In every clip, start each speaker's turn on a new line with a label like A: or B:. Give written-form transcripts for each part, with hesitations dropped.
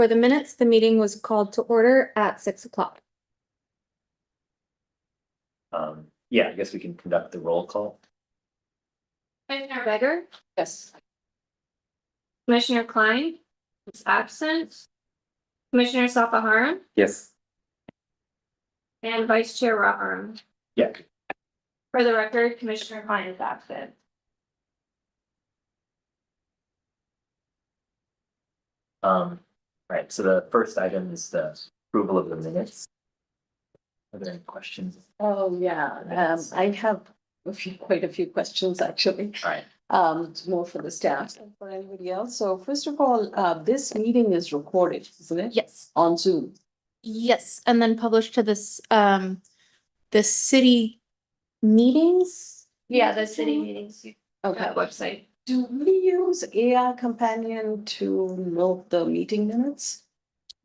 A: For the minutes, the meeting was called to order at 6 o'clock.
B: Yeah, I guess we can conduct the roll call.
A: Commissioner Beggar,
C: Yes.
A: Commissioner Klein is absent. Commissioner Sapaharan
B: Yes.
A: and Vice Chair Raharam.
B: Yeah.
A: For the record, Commissioner Klein is absent.
B: Right, so the first item is the approval of the minutes. Are there any questions?
C: Oh, yeah, I have quite a few questions, actually.
B: All right,
C: More for the staff than for anybody else. So first of all, this meeting is recorded, isn't it?
A: Yes.
C: On Zoom.
A: Yes, and then published to this, the city meetings? Yeah, the city meetings
C: Okay.
A: website.
C: Do we use AI Companion to note the meeting minutes?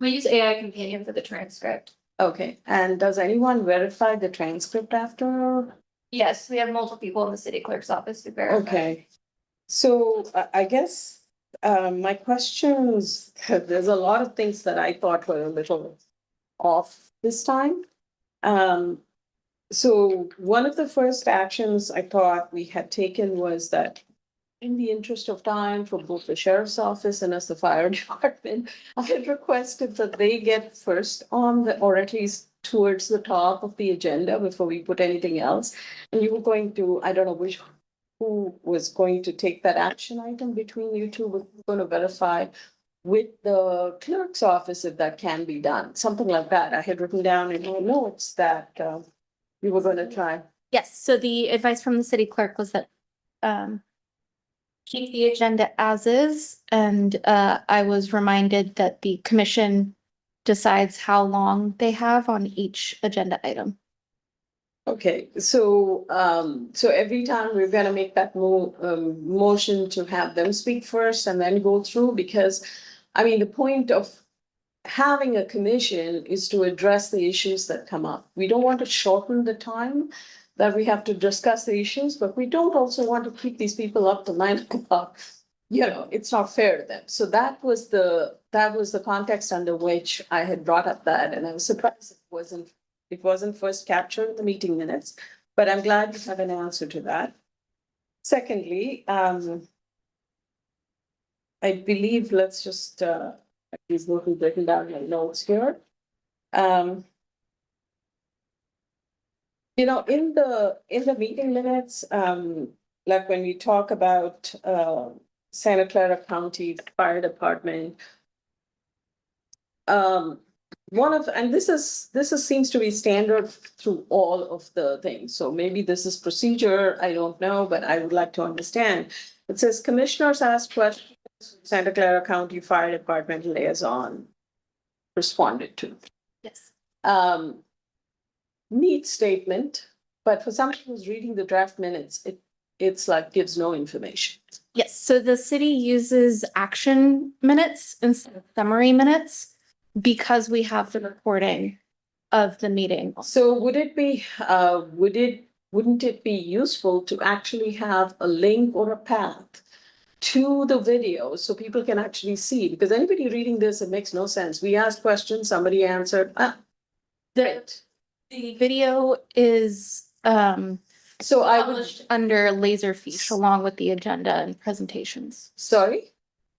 A: We use AI Companion for the transcript.
C: Okay, and does anyone verify the transcript after?
A: Yes, we have multiple people in the city clerk's office who verify.
C: Okay, so I guess my questions, there's a lot of things that I thought were a little off this time. So one of the first actions I thought we had taken was that in the interest of time for both the sheriff's office and as the fire department, I had requested that they get first on the, or at least towards the top of the agenda before we put anything else. And you were going to, I don't know who was going to take that action item between you two, we're going to verify with the clerk's office if that can be done, something like that. I had written down in my notes that we were going to try.
A: Yes, so the advice from the city clerk was that keep the agenda as is, and I was reminded that the commission decides how long they have on each agenda item.
C: Okay, so so every time we're gonna make that motion to have them speak first and then go through, because I mean, the point of having a commission is to address the issues that come up. We don't want to shorten the time that we have to discuss the issues, but we don't also want to keep these people up to 9 o'clock. You know, it's not fair to them. So that was the context under which I had brought up that, and I was surprised it wasn't first captured in the meeting minutes, but I'm glad you have an answer to that. Secondly, I believe, let's just these will be written down in notes here. You know, in the meeting minutes, like when we talk about Santa Clara County Fire Department, and this seems to be standard through all of the things. So maybe this is procedure, I don't know, but I would like to understand. It says commissioners ask questions, Santa Clara County Fire Department liaison responded to.
A: Yes.
C: Neat statement, but for someone who's reading the draft minutes, it's like gives no information.
A: Yes, so the city uses action minutes instead of summary minutes because we have the recording of the meeting.
C: So wouldn't it be useful to actually have a link or a path to the video so people can actually see? Because anybody reading this, it makes no sense. We asked questions, somebody answered.
A: The video is
C: So I would,
A: published under Laserfish along with the agenda and presentations.
C: sorry,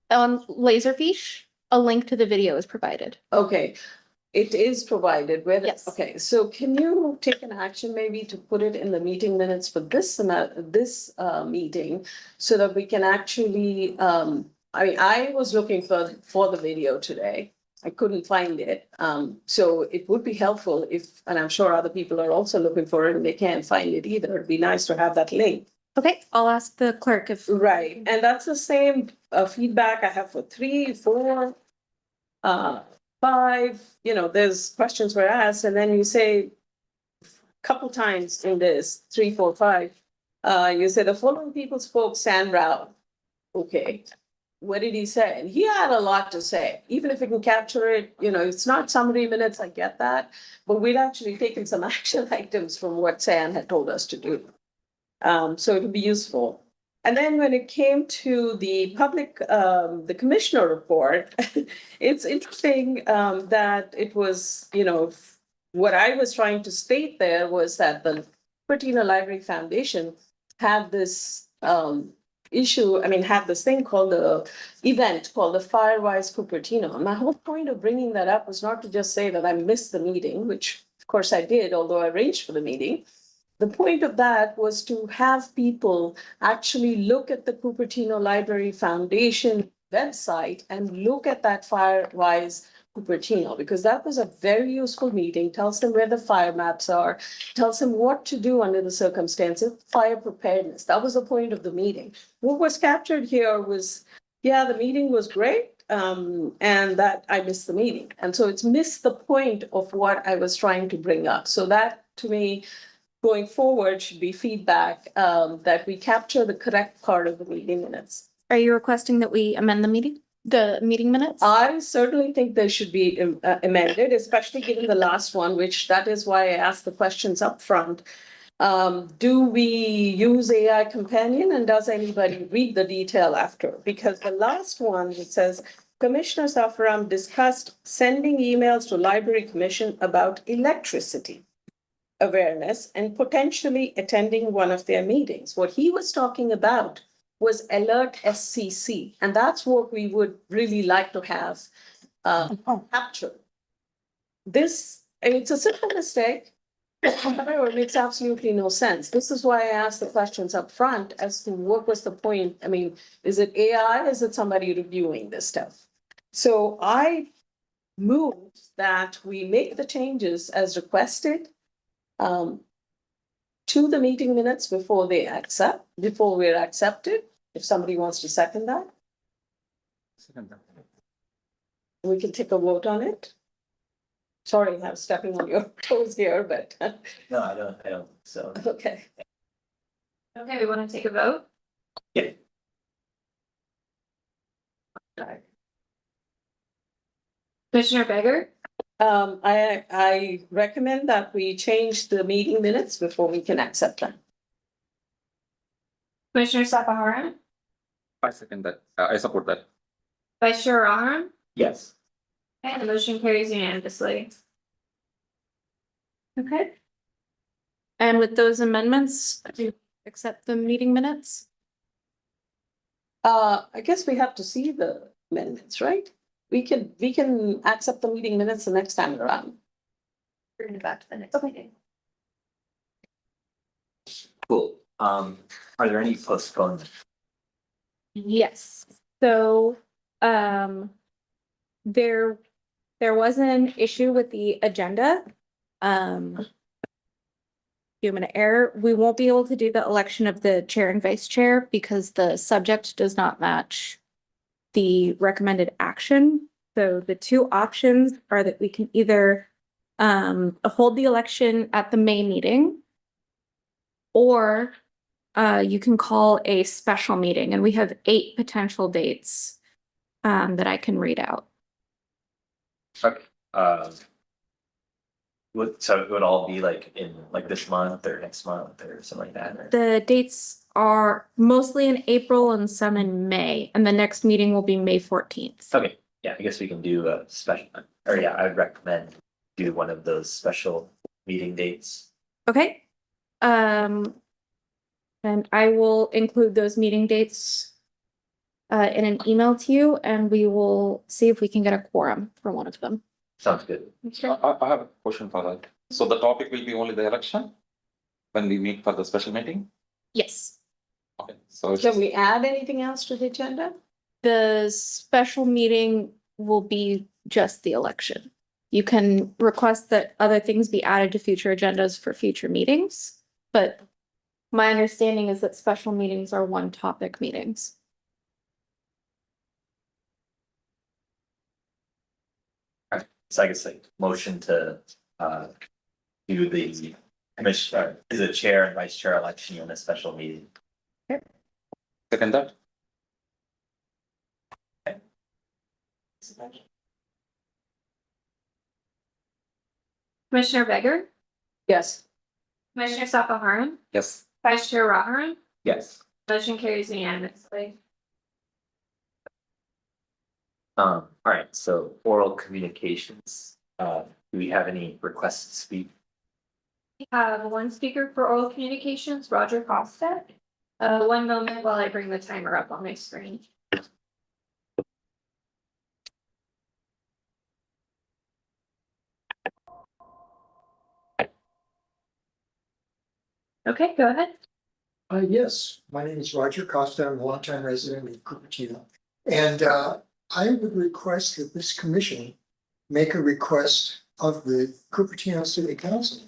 A: On Laserfish, a link to the video is provided.
C: okay. It is provided with,
A: Yes.
C: okay, so can you take an action maybe to put it in the meeting minutes for this meeting? So that we can actually, I mean, I was looking for the video today. I couldn't find it, so it would be helpful if, and I'm sure other people are also looking for it and they can't find it either. It'd be nice to have that link.
A: Okay, I'll ask the clerk if.
C: Right, and that's the same feedback I have for 3, 4, 5, you know, there's questions were asked, and then you say a couple times in this, 3, 4, 5, you say the following people spoke San Rao. Okay, what did he say? And he had a lot to say, even if we can capture it, you know, it's not summary minutes, I get that, but we'd actually taken some action items from what San had told us to do. So it would be useful. And then when it came to the public, the commissioner report, it's interesting that it was, what I was trying to state there was that the Cupertino Library Foundation had this had this thing called the event called the Firewise Cupertino. And my whole point of bringing that up was not to just say that I missed the meeting, which of course I did, although I arranged for the meeting. The point of that was to have people actually look at the Cupertino Library Foundation website and look at that Firewise Cupertino, because that was a very useful meeting, tells them where the fire maps are, tells them what to do under the circumstances, fire preparedness. That was the point of the meeting. What was captured here was, yeah, the meeting was great, and that I missed the meeting. And so it's missed the point of what I was trying to bring up. So that, to me, going forward should be feedback, that we capture the correct part of the meeting minutes.
A: Are you requesting that we amend the meeting minutes?
C: I certainly think they should be amended, especially given the last one, which that is why I asked the questions up front. Do we use AI companion, and does anybody read the detail after? Because the last one, it says, Commissioner Safaram discussed sending emails to Library Commission about electricity awareness and potentially attending one of their meetings. What he was talking about was alert SCC, and that's what we would really like to have captured. This, and it's a simple mistake, however, it makes absolutely no sense. This is why I asked the questions up front as to what was the point. I mean, is it AI? Is it somebody reviewing this stuff? So I moved that we make the changes as requested to the meeting minutes before we're accepted. If somebody wants to second that, we can take a vote on it. Sorry, I'm stepping on your toes here, but
B: No, I don't, so.
C: okay.
D: Okay, we want to take a vote?
B: Yeah.
D: Commissioner Beggar,
C: I recommend that we change the meeting minutes before we can accept them.
D: Commissioner Sapaharan,
E: I second that. I support that.
D: Vice Chair Raharam,
B: Yes.
D: and the motion carries unanimously.
A: Okay. And with those amendments, do you accept the meeting minutes?
C: I guess we have to see the amendments, right? We can accept the meeting minutes the next time around.
A: Bring it back to the next meeting.
B: Cool. Are there any postponements?
A: Yes, so, there was an issue with the agenda. Human error, we won't be able to do the election of the chair and vice chair because the subject does not match the recommended action. So the two options are that we can either, hold the election at the May meeting, or you can call a special meeting, and we have 8 potential dates that I can read out.
B: Okay. So it would all be like in like this month or next month or something like that, or?
A: The dates are mostly in April and some in May, and the next meeting will be May 14th.
B: Okay, yeah, I guess we can do a special, or yeah, I would recommend do one of those special meeting dates.
A: Okay. And I will include those meeting dates in an email to you, and we will see if we can get a quorum for one of them.
B: Sounds good.
E: I have a question for that. So the topic will be only the election when we meet for the special meeting?
A: Yes.
E: Okay, so
C: Can we add anything else to the agenda?
A: The special meeting will be just the election. You can request that other things be added to future agendas for future meetings, but my understanding is that special meetings are one topic meetings.
B: So I guess like motion to do the commissioner, is it chair and vice chair election in a special meeting?
E: second that.
D: Commissioner Beggar,
C: Yes.
D: Commissioner Sapaharan,
E: Yes.
D: Vice Chair Raharam,
B: Yes.
D: Motion carries unanimously.
B: All right, so oral communications, do we have any requests to speak?
D: We have one speaker for oral communications, Roger Costa. One moment while I bring the timer up on my screen. Okay, go ahead.
F: Yes, my name is Roger Costa. I'm a longtime resident of Cupertino. And I would request that this commission make a request of the Cupertino City Council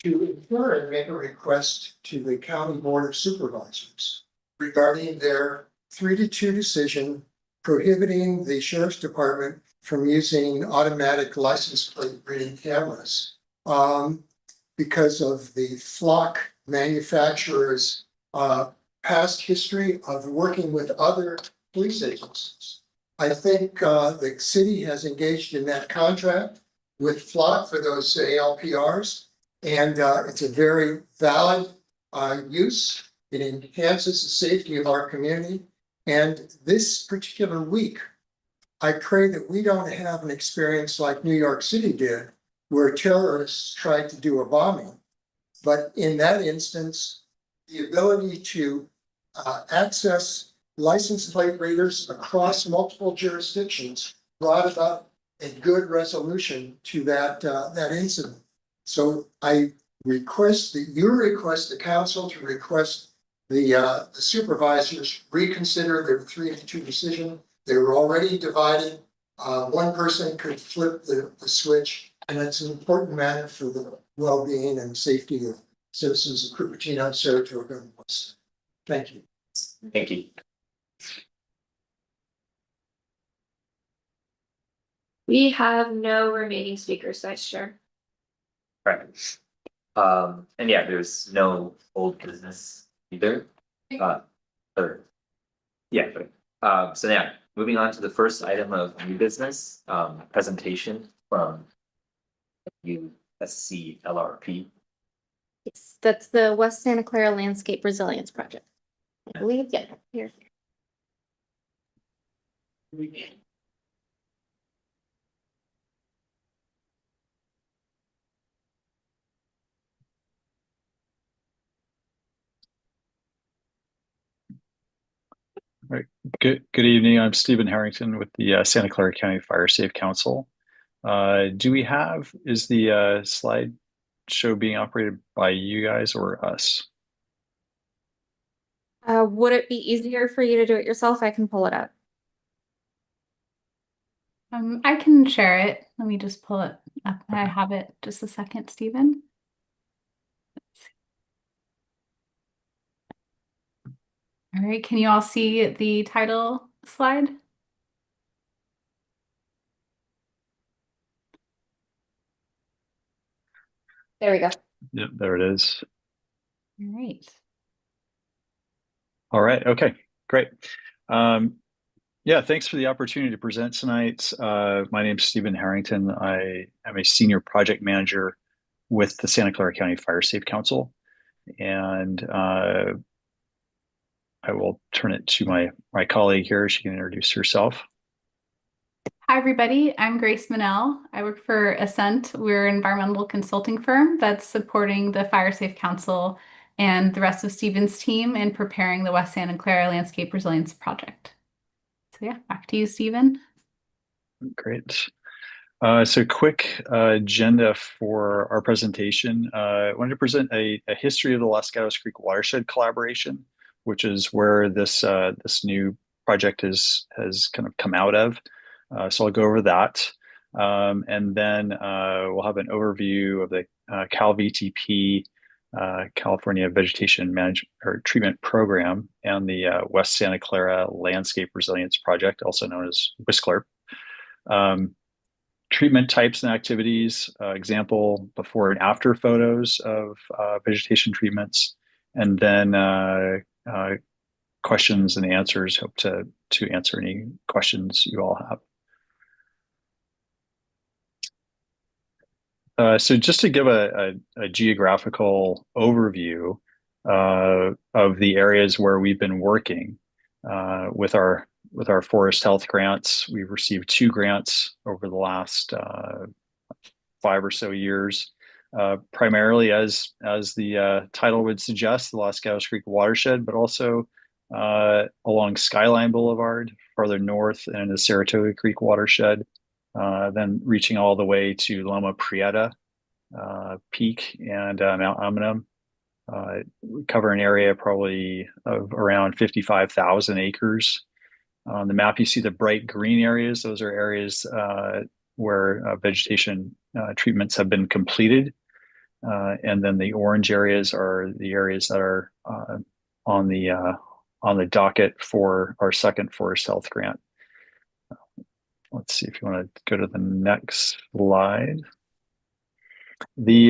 F: to infer and make a request to the County Board of Supervisors regarding their 3-2 decision prohibiting the Sheriff's Department from using automatic license plate reading cameras. Because of the flock manufacturer's past history of working with other police agencies. I think the city has engaged in that contract with Flock for those ALPRs. And it's a very valid use. It enhances the safety of our community. And this particular week, I pray that we don't have an experience like New York City did, where terrorists tried to do a bombing. But in that instance, the ability to access license plate readers across multiple jurisdictions brought about a good resolution to that incident. So I request that you request the council to request the supervisors reconsider their 3-2 decision. They were already divided. One person could flip the switch, and it's an important matter for the well-being and safety of citizens of Cupertino, Saratoga, and West. Thank you.
B: Thank you.
D: We have no remaining speakers, Vice Chair.
B: Right. And yeah, there's no old business either. Or, yeah, so yeah, moving on to the first item of new business, presentation from USC LRP.
A: Yes, that's the West Santa Clara Landscape Resilience Project. I believe, yeah, here.
G: Good evening. I'm Stephen Harrington with the Santa Clara County Fire Safe Council. Is the slide show being operated by you guys or us?
A: Would it be easier for you to do it yourself? I can pull it up.
H: I can share it. Let me just pull it up. I have it. Just a second, Stephen. All right, can you all see the title slide?
A: There we go.
G: Yep, there it is.
H: All right.
G: All right. Okay, great. Yeah, thanks for the opportunity to present tonight. My name is Stephen Harrington. I am a senior project manager with the Santa Clara County Fire Safe Council. And I will turn it to my colleague here. She can introduce herself.
H: Hi, everybody. I'm Grace Manel. I work for Ascent. We're an environmental consulting firm that's supporting the Fire Safe Council and the rest of Stephen's team in preparing the West Santa Clara Landscape Resilience Project. So yeah, back to you, Stephen.
G: Great. So quick agenda for our presentation. I wanted to present a history of the Los Gatos Creek Watershed Collaboration, which is where this new project has kind of come out of. So I'll go over that. And then we'll have an overview of the CalVTP, California Vegetation Management or Treatment Program, and the West Santa Clara Landscape Resilience Project, also known as WSCLRP. Treatment types and activities, example before and after photos of vegetation treatments, and then questions and answers. Hope to answer any questions you all have. So just to give a geographical overview, of the areas where we've been working with our forest health grants. We've received 2 grants over the last 5 or so years, primarily as the title would suggest, the Los Gatos Creek watershed, but also along Skyline Boulevard, farther north, and the Saratoga Creek watershed, then reaching all the way to Loma Prieta Peak and Mount Amanum. We cover an area probably of around 55,000 acres. On the map, you see the bright green areas. Those are areas where vegetation treatments have been completed. And then the orange areas are the areas that are on the docket for our second forest health grant. Let's see if you want to go to the next slide. This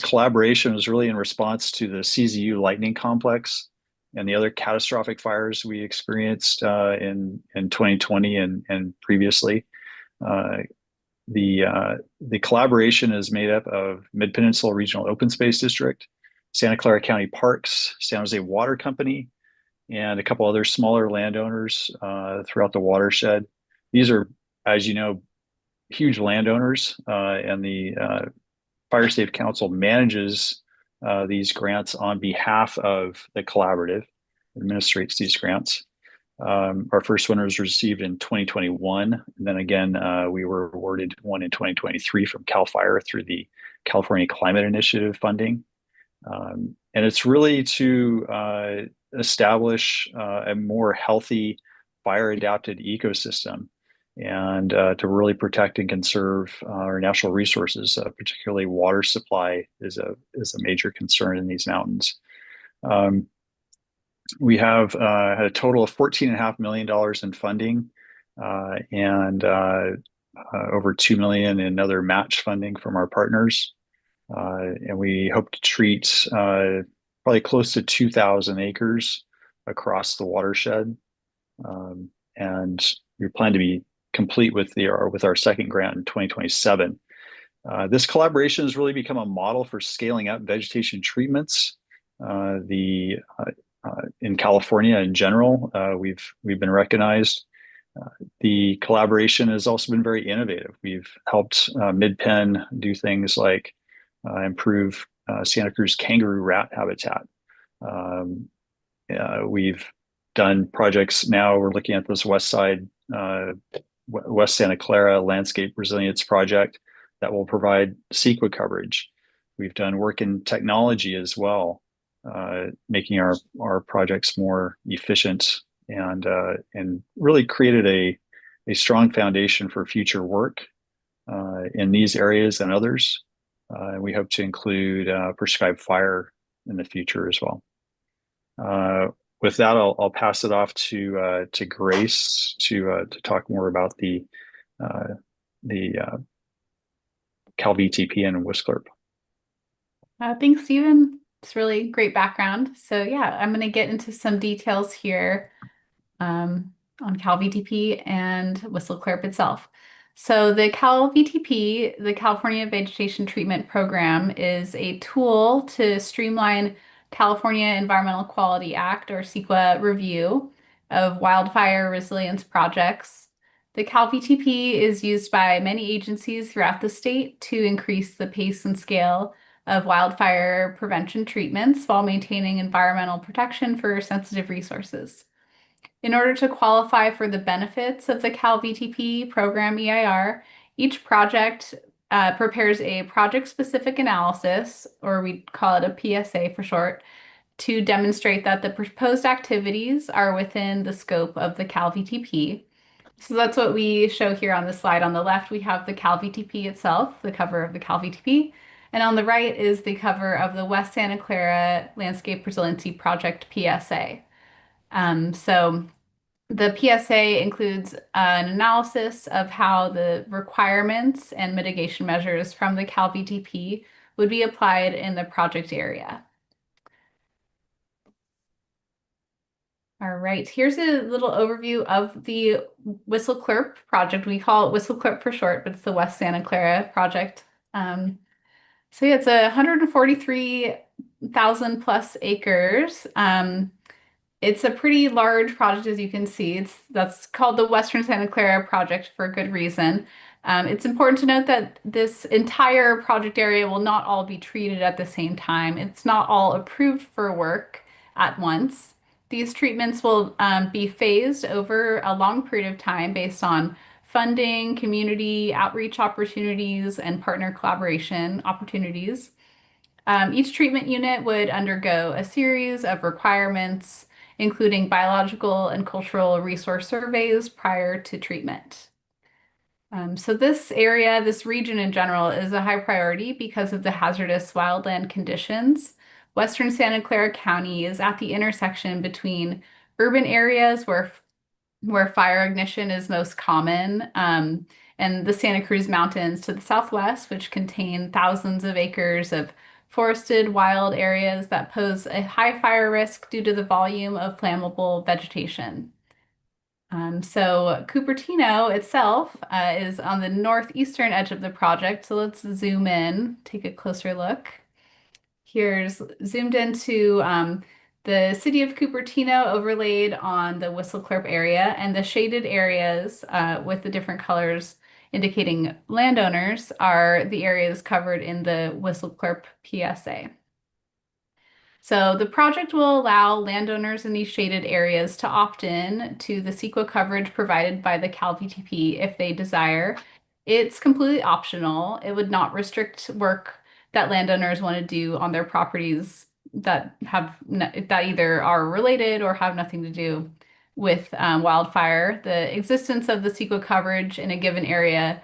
G: collaboration was really in response to the CZU lightning complex and the other catastrophic fires we experienced in 2020 and previously. The collaboration is made up of Mid-Peninsula Regional Open Space District, Santa Clara County Parks, San Jose Water Company, and a couple other smaller landowners throughout the watershed. These are, as you know, huge landowners, and the Fire Safe Council manages these grants on behalf of the collaborative, administrates these grants. Our first one was received in 2021. And then again, we were awarded one in 2023 from CAL FIRE through the California Climate Initiative funding. And it's really to establish a more healthy fire adapted ecosystem and to really protect and conserve our natural resources, particularly water supply is a major concern in these mountains. We have had a total of $14.5 million in funding and over $2 million in other match funding from our partners. And we hope to treat probably close to 2,000 acres across the watershed. And we plan to be complete with our second grant in 2027. This collaboration has really become a model for scaling up vegetation treatments. In California in general, we've been recognized. The collaboration has also been very innovative. We've helped Mid-Penn do things like improve Santa Cruz kangaroo rat habitat. We've done projects now. We're looking at this West Santa Clara Landscape Resilience Project that will provide CEQA coverage. We've done work in technology as well, making our projects more efficient and really created a strong foundation for future work in these areas and others. We hope to include prescribed fire in the future as well. With that, I'll pass it off to Grace to talk more about the Cal VTP and WSCLRP.
H: Thanks, Stephen. It's really great background. So yeah, I'm going to get into some details here on Cal VTP and WSCLRP itself. So the Cal VTP, the California Vegetation Treatment Program, is a tool to streamline California Environmental Quality Act, or CEQA, review of wildfire resilience projects. The Cal VTP is used by many agencies throughout the state to increase the pace and scale of wildfire prevention treatments while maintaining environmental protection for sensitive resources. In order to qualify for the benefits of the Cal VTP program EIR, each project prepares a project-specific analysis, or we call it a PSA for short, to demonstrate that the proposed activities are within the scope of the Cal VTP. So that's what we show here on the slide. On the left, we have the Cal VTP itself, the cover of the Cal VTP. And on the right is the cover of the West Santa Clara Landscape Resiliency Project PSA. So the PSA includes an analysis of how the requirements and mitigation measures from the Cal VTP would be applied in the project area. All right, here's a little overview of the WSCLRP project. We call it WSCLRP for short, but it's the West Santa Clara project. So yeah, it's a 143 1,000 plus acres. It's a pretty large project, as you can see. That's called the Western Santa Clara Project for a good reason. It's important to note that this entire project area will not all be treated at the same time. It's not all approved for work at once. These treatments will be phased over a long period of time based on funding, community outreach opportunities, and partner collaboration opportunities. Each treatment unit would undergo a series of requirements, including biological and cultural resource surveys prior to treatment. So this area, this region in general, is a high priority because of the hazardous wildland conditions. Western Santa Clara County is at the intersection between urban areas where fire ignition is most common, and the Santa Cruz Mountains to the southwest, which contain thousands of acres of forested wild areas that pose a high fire risk due to the volume of flammable vegetation. So Cupertino itself is on the northeastern edge of the project. So let's zoom in, take a closer look. Here's zoomed into the city of Cupertino overlaid on the Whistle Clip area, and the shaded areas with the different colors indicating landowners are the areas covered in the Whistle Clip PSA. So the project will allow landowners in these shaded areas to opt in to the CEQA coverage provided by the CalVTP if they desire. It's completely optional. It would not restrict work that landowners want to do on their properties that that either are related or have nothing to do with wildfire. The existence of the CEQA coverage in a given area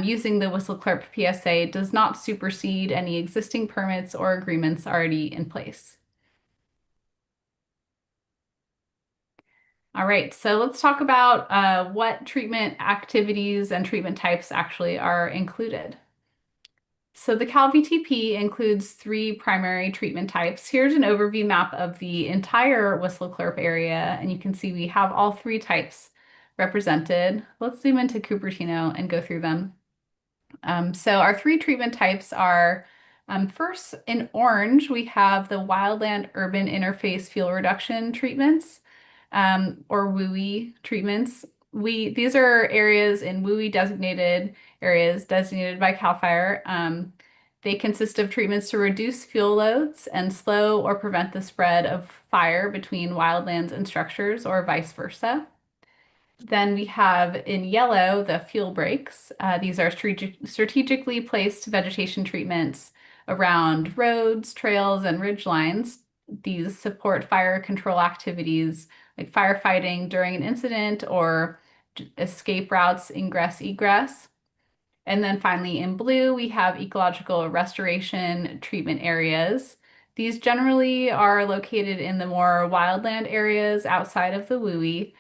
H: using the Whistle Clip PSA does not supersede any existing permits or agreements already in place. All right, so let's talk about what treatment activities and treatment types actually are included. So the CalVTP includes 3 primary treatment types. Here's an overview map of the entire Whistle Clip area, and you can see we have all 3 types represented. Let's zoom into Cupertino and go through them. So our 3 treatment types are, first in orange, we have the wildland urban interface fuel reduction treatments, or WUI treatments. These are areas in WUI designated areas designated by CAL FIRE. They consist of treatments to reduce fuel loads and slow or prevent the spread of fire between wildlands and structures or vice versa. Then we have in yellow the fuel breaks. These are strategically placed vegetation treatments around roads, trails, and ridge lines. These support fire control activities like firefighting during an incident or escape routes, ingress, egress. And then finally in blue, we have ecological restoration treatment areas. These generally are located in the more wildland areas outside of the WUI.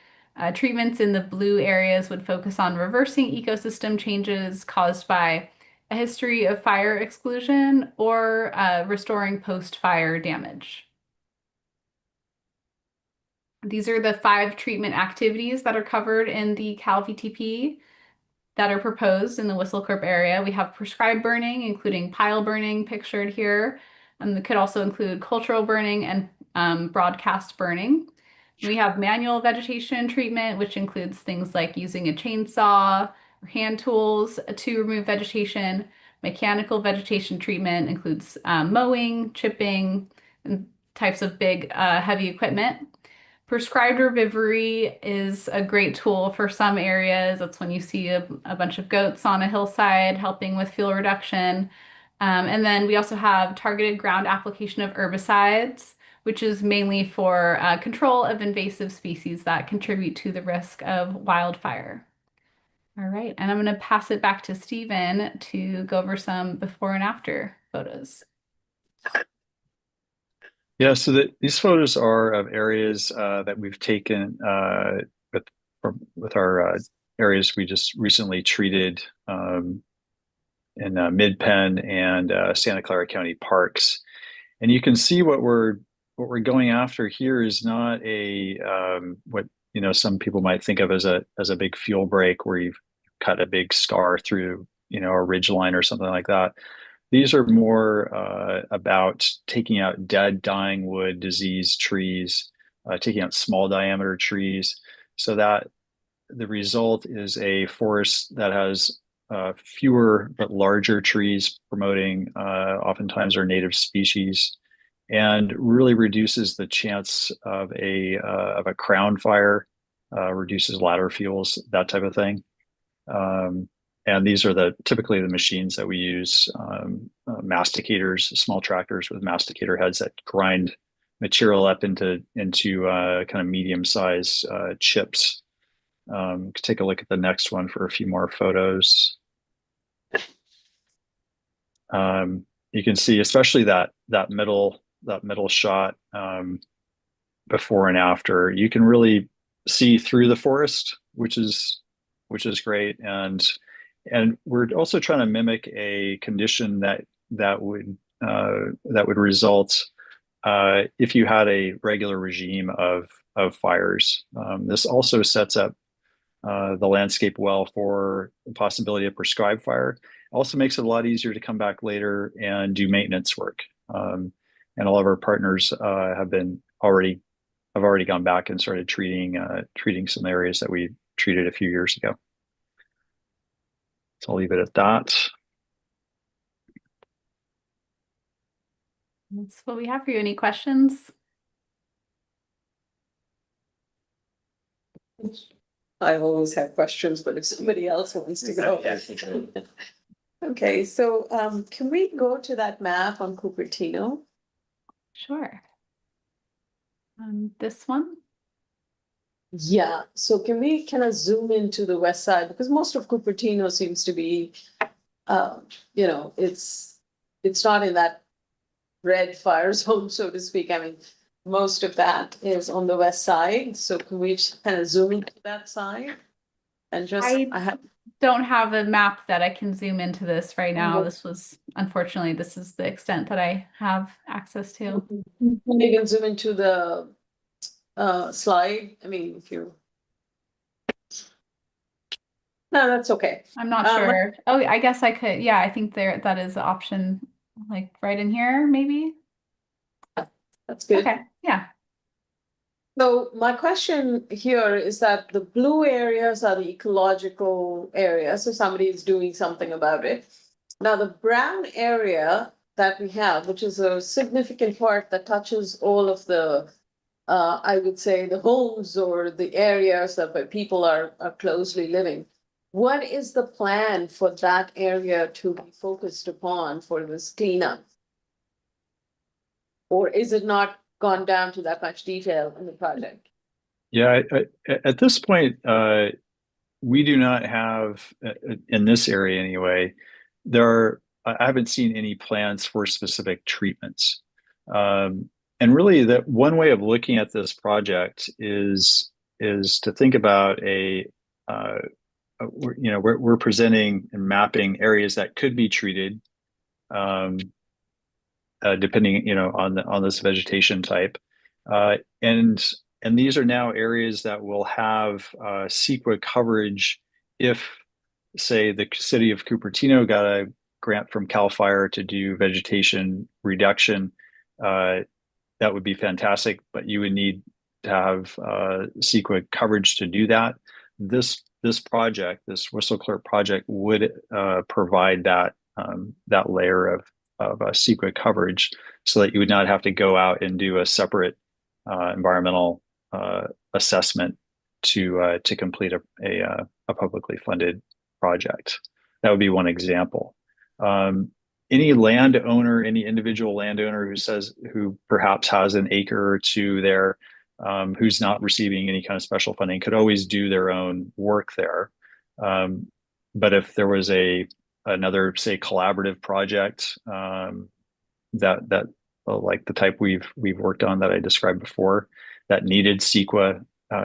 H: Treatments in the blue areas would focus on reversing ecosystem changes caused by a history of fire exclusion or restoring post-fire damage. These are the 5 treatment activities that are covered in the CalVTP that are proposed in the Whistle Clip area. We have prescribed burning, including pile burning pictured here. It could also include cultural burning and broadcast burning. We have manual vegetation treatment, which includes things like using a chainsaw or hand tools to remove vegetation. Mechanical vegetation treatment includes mowing, chipping, and types of big, heavy equipment. Prescribed herbivory is a great tool for some areas. That's when you see a bunch of goats on a hillside helping with fuel reduction. And then we also have targeted ground application of herbicides, which is mainly for control of invasive species that contribute to the risk of wildfire. All right, and I'm going to pass it back to Stephen to go over some before and after photos.
G: Yeah, so these photos are of areas that we've taken with our areas we just recently treated in Mid-Penn and Santa Clara County parks. And you can see what we're going after here is not a what some people might think of as a big fuel break where you've cut a big scar through a ridge line or something like that. These are more about taking out dead, dying wood, diseased trees, taking out small diameter trees, so that the result is a forest that has fewer but larger trees, promoting oftentimes our native species, and really reduces the chance of a crown fire, reduces ladder fuels, that type of thing. And these are typically the machines that we use, masticators, small tractors with masticator heads that grind material up into kind of medium size chips. Take a look at the next one for a few more photos. You can see, especially that middle shot, before and after, you can really see through the forest, which is great. And we're also trying to mimic a condition that would result if you had a regular regime of fires. This also sets up the landscape well for the possibility of prescribed fire. Also makes it a lot easier to come back later and do maintenance work. And all of our partners have already gone back and started treating some areas that we treated a few years ago. So I'll leave it at that.
H: That's what we have for you. Any questions?
C: I always have questions, but if somebody else wants to go. Okay, so can we go to that map on Cupertino?
H: Sure. This one?
C: Yeah, so can we kind of zoom into the west side, because most of Cupertino seems to be, it's not in that red fire zone, so to speak. I mean, most of that is on the west side, so can we kind of zoom into that side? And just, I
H: don't have a map that I can zoom into this right now. Unfortunately, this is the extent that I have access to.
C: You can zoom into the slide. I mean, if you. No, that's okay.
H: I'm not sure. Oh, I guess I could. Yeah, I think that is an option, like right in here, maybe.
C: That's good.
H: Okay, yeah.
C: So my question here is that the blue areas are the ecological areas, so somebody is doing something about it. Now, the brown area that we have, which is a significant part that touches all of the, I would say, the homes or the areas that where people are closely living. What is the plan for that area to be focused upon for this cleanup? Or is it not gone down to that much detail in the project?
G: Yeah, at this point, we do not have, in this area anyway, I haven't seen any plans for specific treatments. And really, that one way of looking at this project is to think about we're presenting and mapping areas that could be treated, depending, on this vegetation type, and these are now areas that will have CEQA coverage if, say, the city of Cupertino got a grant from CAL FIRE to do vegetation reduction. That would be fantastic, but you would need to have CEQA coverage to do that. This project, this Whistle Clerk project, would provide that layer of CEQA coverage, so that you would not have to go out and do a separate environmental assessment to complete a publicly funded project. That would be one example. Any landowner, any individual landowner who perhaps has an acre or two there, who's not receiving any kind of special funding, could always do their own work there. But if there was another, say, collaborative project, that like the type we've worked on that I described before, that needed CEQA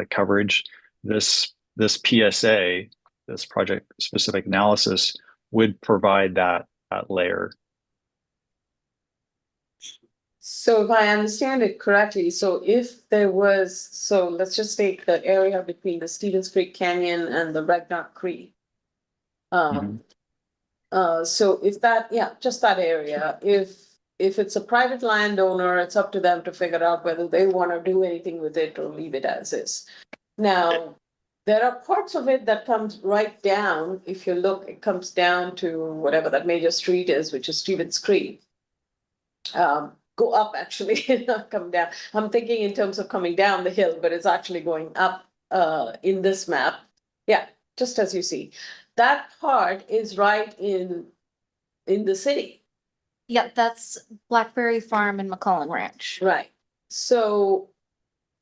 G: coverage, this PSA, this project specific analysis, would provide that layer.
C: So if I understand it correctly, so let's just take the area between the Stevens Creek Canyon and the Ragnarok Creek. So if that, yeah, just that area, if it's a private landowner, it's up to them to figure out whether they want to do anything with it or leave it as is. Now, there are parts of it that comes right down, if you look, it comes down to whatever that major street is, which is Stevens Creek. Go up actually, not come down. I'm thinking in terms of coming down the hill, but it's actually going up in this map. Yeah, just as you see. That part is right in the city,
A: Yep, that's Blackberry Farm and McCullen Ranch.
C: right? So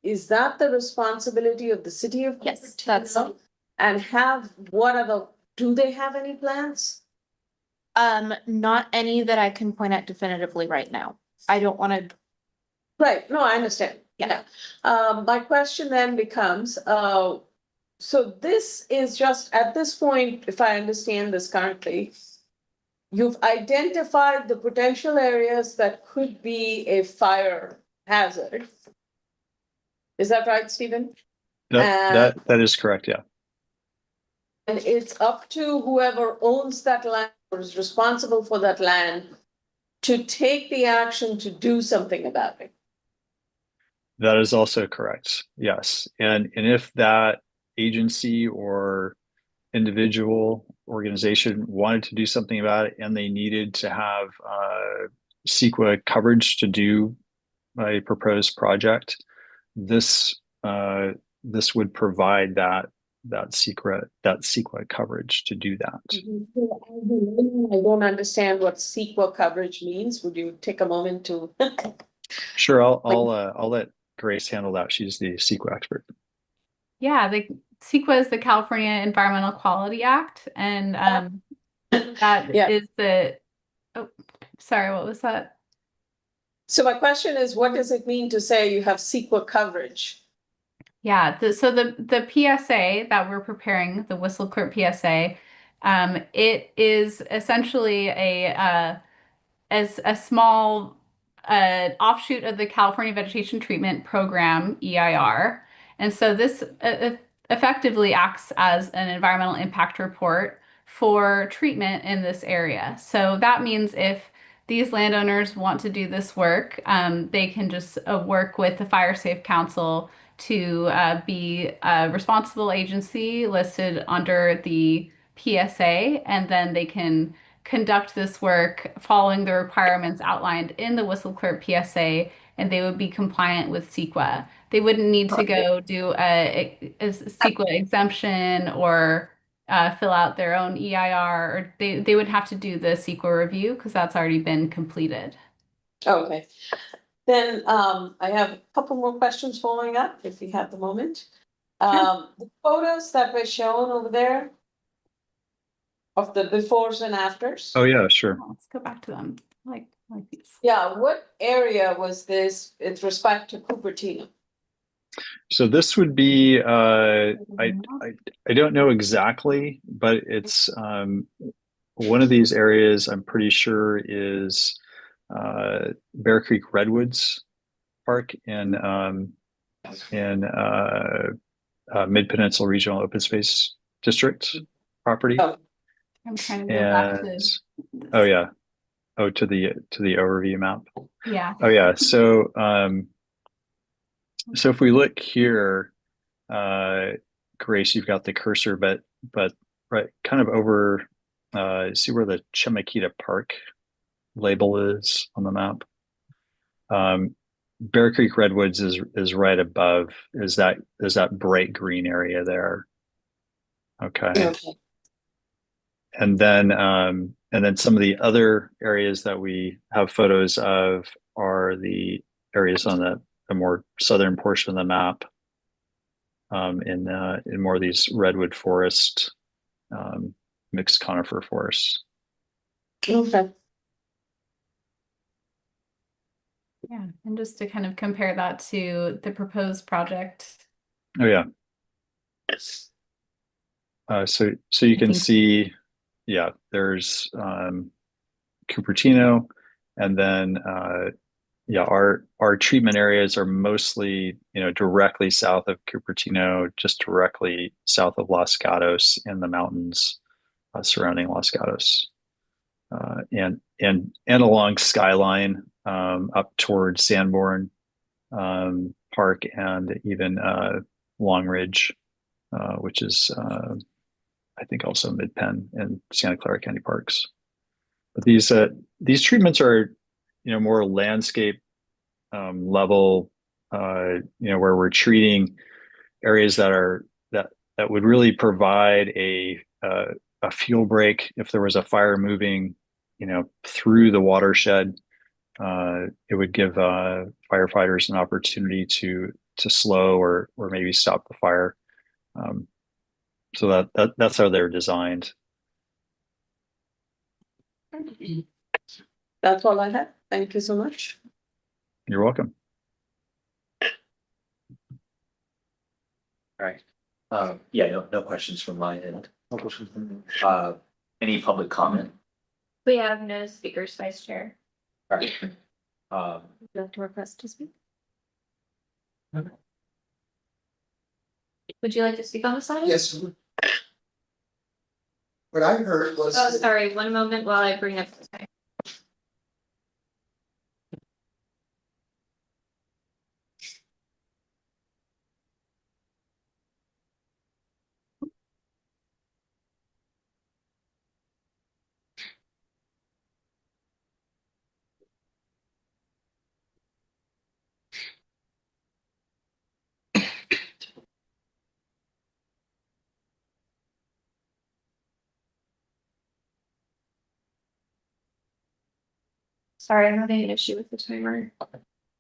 C: is that the responsibility of the city of
A: Yes,
C: Cupertino?
A: that's-
C: And what are do they have any plans?
A: Not any that I can point at definitively right now. I don't want to.
C: Right, no, I understand.
A: Yeah.
C: My question then becomes, so this is just, at this point, if I understand this correctly, you've identified the potential areas that could be a fire hazard. Is that right, Stephen?
G: That is correct, yeah.
C: And it's up to whoever owns that land or is responsible for that land to take the action to do something about it.
G: That is also correct. Yes. And if that agency or individual organization wanted to do something about it and they needed to have CEQA coverage to do a proposed project, this this would provide that CEQA coverage to do that.
C: I don't understand what CEQA coverage means. Would you take a moment to?
G: Sure, I'll let Grace handle that. She's the CEQA expert.
H: Yeah, the CEQA is the California Environmental Quality Act, and that
C: Yeah.
H: is the. Oh, sorry, what was that?
C: So my question is, what does it mean to say you have CEQA coverage?
H: Yeah, so the PSA that we're preparing, the Whistle Clerk PSA, it is essentially as a small offshoot of the California Vegetation Treatment Program, EIR. And so this effectively acts as an environmental impact report for treatment in this area. So that means if these landowners want to do this work, they can just work with the Fire Safe Council to be a responsible agency listed under the PSA, and then they can conduct this work following the requirements outlined in the Whistle Clerk PSA, and they would be compliant with CEQA. They wouldn't need to go do a CEQA exemption or fill out their own EIR, or they would have to do the CEQA review because that's already been completed.
C: Okay. Then I have a couple more questions following up, if you have the moment. The photos that were shown over there of the befores and afters.
G: Oh yeah, sure.
H: Let's go back to them. Like these.
C: Yeah, what area was this with respect to Cupertino?
G: So this would be I don't know exactly, but it's one of these areas I'm pretty sure is Bear Creek Redwoods Park in Mid Peninsula Regional Open Space District property.
C: Oh.
H: I'm trying to go back to
G: And
H: this.
G: oh yeah, to the overview map.
H: Yeah.
G: Oh yeah, so so if we look here, Grace, you've got the cursor, but right kind of over see where the Chimakita Park label is on the map. Bear Creek Redwoods is right above, is that bright green area there. Okay. And then some of the other areas that we have photos of are the areas on the more southern portion of the map, in more of these redwood forest, mixed conifer forests.
C: Okay.
H: Yeah, and just to kind of compare that to the proposed project.
G: Oh yeah. So you can see, yeah, there's Cupertino, and then yeah, our treatment areas are mostly, directly south of Cupertino, just directly south of Los Gatos in the mountains surrounding Los Gatos. and along Skyline up towards Sanborn Park and even Long Ridge, which is I think also Mid-Penn and Santa Clara County Parks. But these treatments are, more landscape level, where we're treating areas that would really provide a fuel break if there was a fire moving, through the watershed. It would give firefighters an opportunity to slow or maybe stop the fire. So that's how they're designed.
C: That's all I have. Thank you so much.
G: You're welcome.
B: All right. Yeah, no questions from my end.
E: No question from me.
B: Any public comment?
D: We have no speakers, Vice Chair.
B: All right.
A: Would you like to request to speak?
D: Would you like to speak on this item?
F: Yes. What I heard was.
D: Oh, sorry, one moment while I bring up the time. Sorry, I'm having an issue with the timer.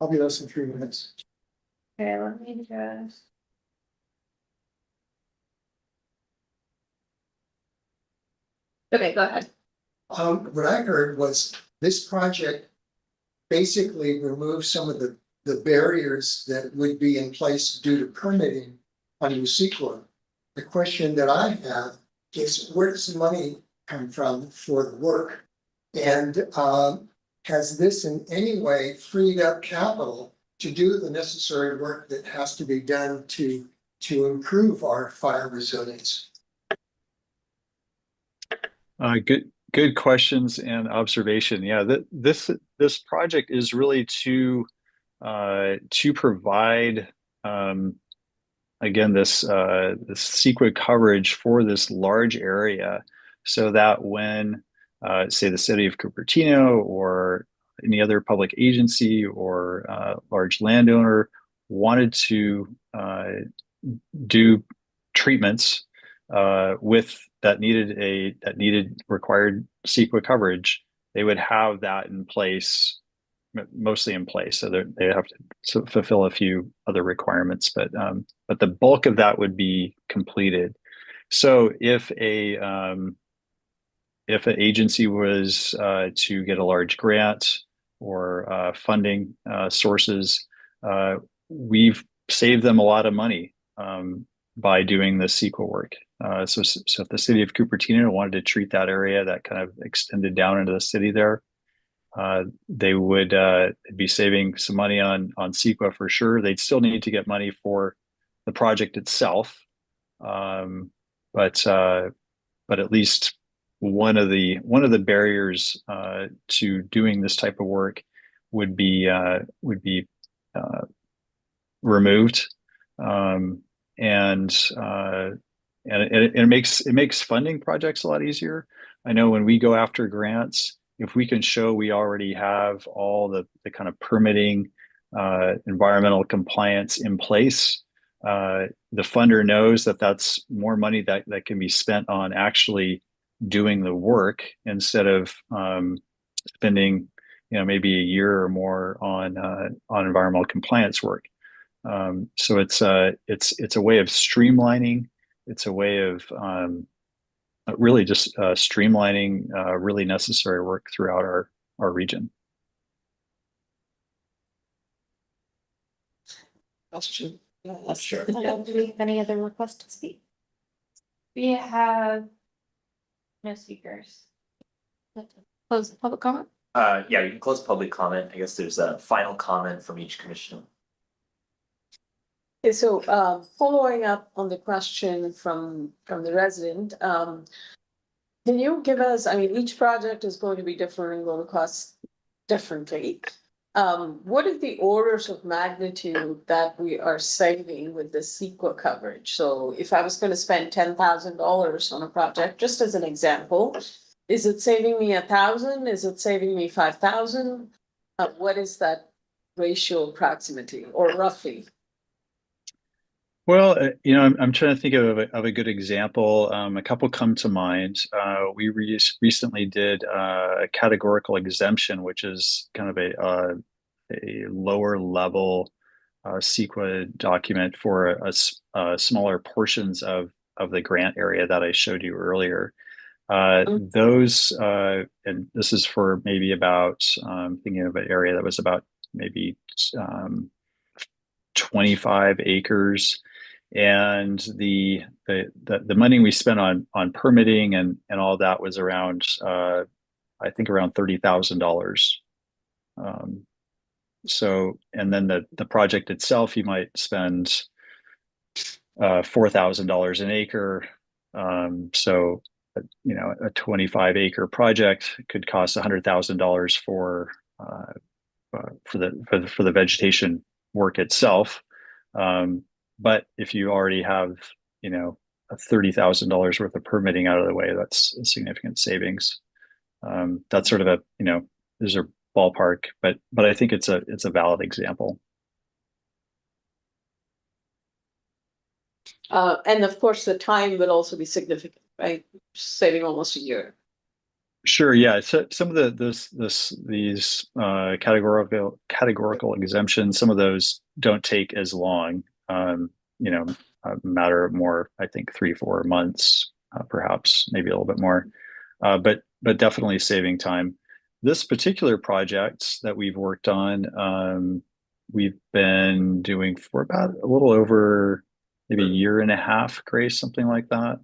F: I'll be less than 3 minutes.
D: Okay, let me just. Okay, go ahead.
F: What I heard was this project basically removes some of the barriers that would be in place due to permitting on USEQA. The question that I have is where does the money come from for the work? And has this in any way freed up capital to do the necessary work that has to be done to improve our fire resilience?
G: Good questions and observation. Yeah, this project is really to provide again this CEQA coverage for this large area, so that when say the city of Cupertino or any other public agency or large landowner wanted to do treatments with that needed required CEQA coverage, they would have that in place, mostly in place. So they have to fulfill a few other requirements, but the bulk of that would be completed. So if an agency was to get a large grant or funding sources, we've saved them a lot of money by doing the CEQA work. So if the city of Cupertino wanted to treat that area that kind of extended down into the city there, they would be saving some money on CEQA for sure. They'd still need to get money for the project itself, but at least one of the barriers to doing this type of work would be removed, and it makes funding projects a lot easier. I know when we go after grants, if we can show we already have all the kind of permitting, environmental compliance in place, the funder knows that that's more money that can be spent on actually doing the work instead of spending, maybe a year or more on environmental compliance work. So it's a way of streamlining. It's a way of really just streamlining really necessary work throughout our region.
C: Question.
B: Sure.
A: Do we have any other requests to speak?
D: We have no speakers.
A: Close the public comment?
B: Yeah, you can close public comment. I guess there's a final comment from each commissioner.
C: Okay, so following up on the question from the resident, Can you give us, I mean, each project is going to be different and going to cost differently. What is the orders of magnitude that we are saving with the CEQA coverage? So if I was gonna spend $10,000 on a project, just as an example, is it saving me 1,000? Is it saving me 5,000? What is that ratio approximately or roughly?
G: Well, I'm trying to think of a good example. A couple come to mind. We recently did a categorical exemption, which is kind of a lower level CEQA document for smaller portions of the grant area that I showed you earlier. Those, and this is for maybe about, thinking of an area that was about maybe 25 acres. And the money we spent on permitting and all that was around, I think around $30,000. So, and then the project itself, you might spend $4,000 an acre. So, a 25 acre project could cost $100,000 for the vegetation work itself. But if you already have, $30,000 worth of permitting out of the way, that's a significant savings. That's sort of these are ballpark, but I think it's a valid example.
C: And of course, the time will also be significant, right? Saving almost a year.
G: Sure. Yeah. So some of these categorical exemptions, some of those don't take as long. A matter of more, I think 3-4 months, perhaps maybe a little bit more, but definitely saving time. This particular project that we've worked on, we've been doing for about a little over maybe a year and a half, Grace, something like that.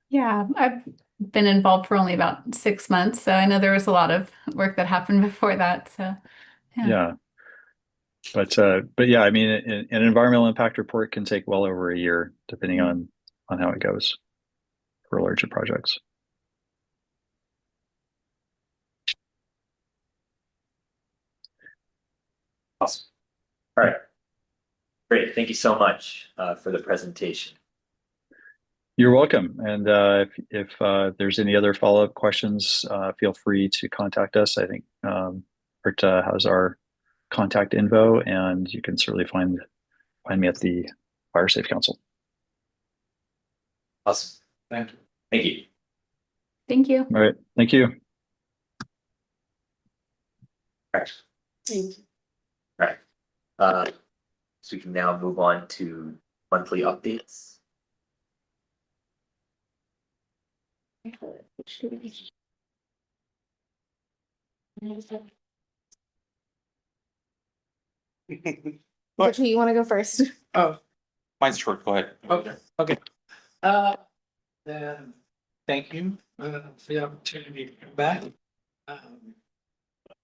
H: Yeah, I've been involved for only about 6 months, so I know there was a lot of work that happened before that. So,
G: Yeah. But yeah, I mean, an environmental impact report can take well over a year, depending on how it goes for larger projects.
B: Awesome. All right. Great. Thank you so much for the presentation.
G: You're welcome. And if there's any other follow-up questions, feel free to contact us. I think Britta has our contact info, and you can certainly find me at the Fire Safe Council.
B: Awesome.
E: Thank you.
B: Thank you.
H: thank you.
G: All right. Thank you.
B: All right.
C: Thank you.
B: All right. So we can now move on to monthly updates.
A: Which you want to go first?
E: Oh, mine's short, go ahead.
I: Okay. Then, thank you, for the opportunity to come back.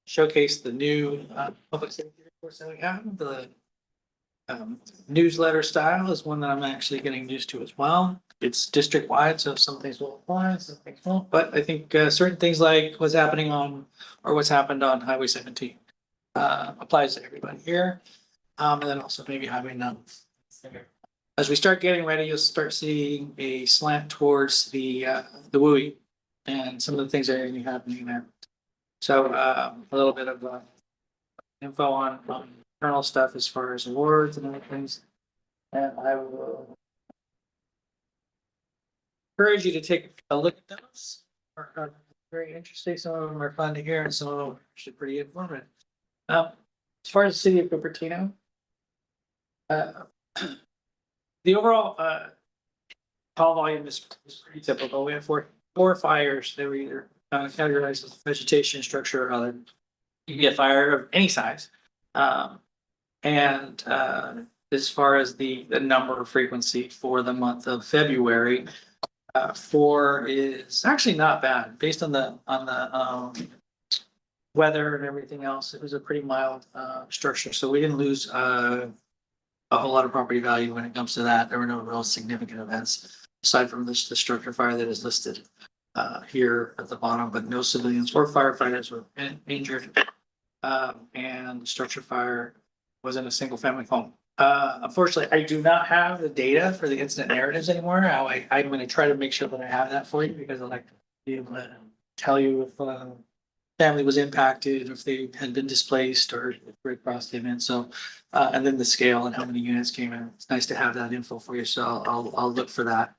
I: Showcase the new, public safety reports that we have, the. Newsletter style is one that I'm actually getting used to as well. It's district wide, so some things will apply, some things won't, but I think, certain things like what's happening on, or what's happened on Highway 17. Applies to everybody here, and then also maybe Highway 9. As we start getting ready, you'll start seeing a slant towards the WUI and some of the things that are gonna be happening there. So, a little bit of, info on internal stuff as far as awards and other things. And I will encourage you to take a look at those. Are very interesting. Some of them are fun to hear and some of them are actually pretty informative. As far as the city of Cupertino, the overall call volume is pretty typical. We have four fires that were either categorized as vegetation, structure, or other. You can get fire of any size. And as far as the number frequency for the month of February, 4 is actually not bad based on the weather and everything else. It was a pretty mild structure, so we didn't lose a whole lot of property value when it comes to that. There were no real significant events. aside from this, the structure fire that is listed here at the bottom, but no civilians or firefighters were injured. And the structure fire was in a single family home. Unfortunately, I do not have the data for the incident narratives anymore. I'm gonna try to make sure that I have that for you because I'd like to be able to tell you if family was impacted, or if they had been displaced or across the event. So, and then the scale and how many units came in. It's nice to have that info for you. So I'll look for that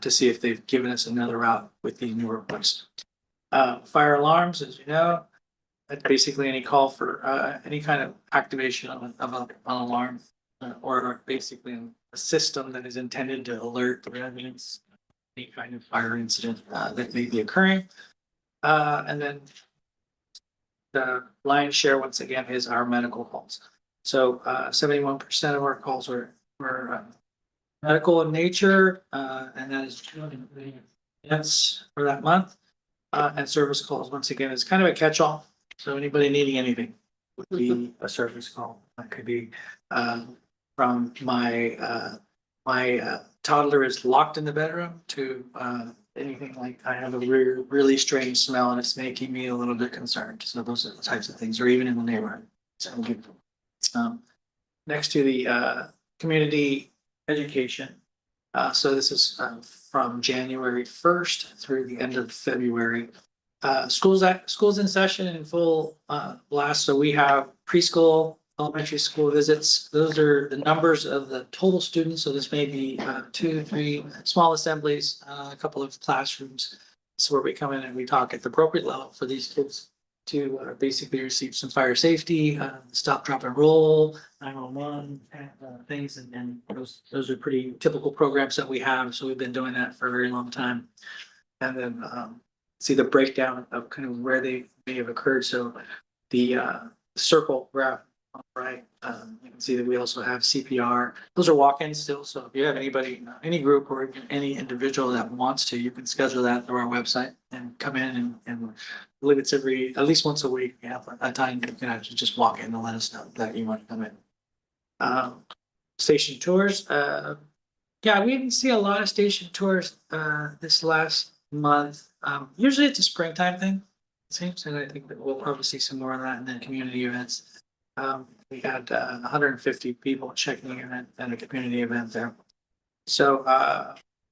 I: to see if they've given us another route with the newer ones. Fire alarms, as you know, that's basically any call for any kind of activation of an alarm or basically a system that is intended to alert the residents any kind of fire incident that may be occurring. And then the lion's share, once again, is our medical calls. So 71% of our calls were medical in nature, and that is yes for that month. And service calls, once again, is kind of a catch-all. So anybody needing anything would be a service call. That could be from my toddler is locked in the bedroom to anything like I have a really strange smell and it's making me a little bit concerned. So those are the types of things, or even in the neighborhood. So next to the community education. So this is from January 1st through the end of February. Schools in session in full blast. So we have preschool, elementary school visits. Those are the numbers of the total students. So this may be 2, 3 small assemblies, a couple of classrooms. So where we come in and we talk at the appropriate level for these kids to basically receive some fire safety, stop, drop, and roll, 911 things, and those are pretty typical programs that we have. So we've been doing that for a very long time, and then see the breakdown of kind of where they may have occurred. So the circle graph, right? You can see that we also have CPR. Those are walk-ins still. So if you have anybody, any group or any individual that wants to, you can schedule that through our website and come in and I believe it's at least once a week. You have a time you can actually just walk in and let us know that you want to come in. Station tours. Yeah, we didn't see a lot of station tours this last month. Usually it's a springtime thing, it seems, and I think that we'll probably see some more of that in the community events. We had 150 people checking in at a community event there. So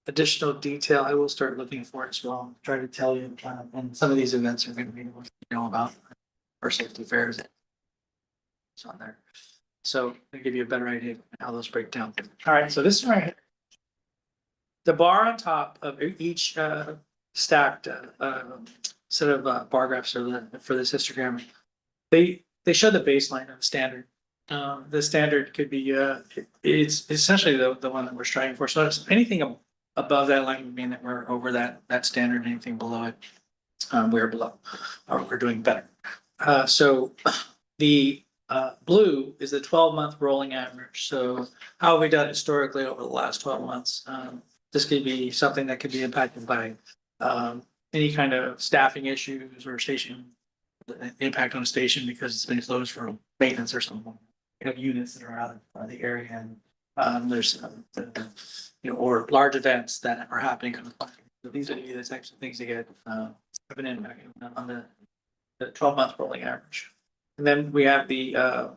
I: additional detail I will start looking for as well. Try to tell you, and some of these events are going to be what you know about our safety fairs. It's on there. So to give you a better idea of how those break down. All right, so this is right. The bar on top of each stacked set of bar graphs for this histogram, they show the baseline of the standard. The standard could be it's essentially the one that we're striving for. So anything above that line would mean that we're over that standard. Anything below it, we're below, or we're doing better. So the blue is the 12-month rolling average. So how have we done historically over the last 12 months? This could be something that could be impacted by any kind of staffing issues or station impact on a station because it's been closed for maintenance or something. We have units that are out of the area, and there's or large events that are happening. So these are the types of things that get have an impact on the 12-month rolling average. And then we have the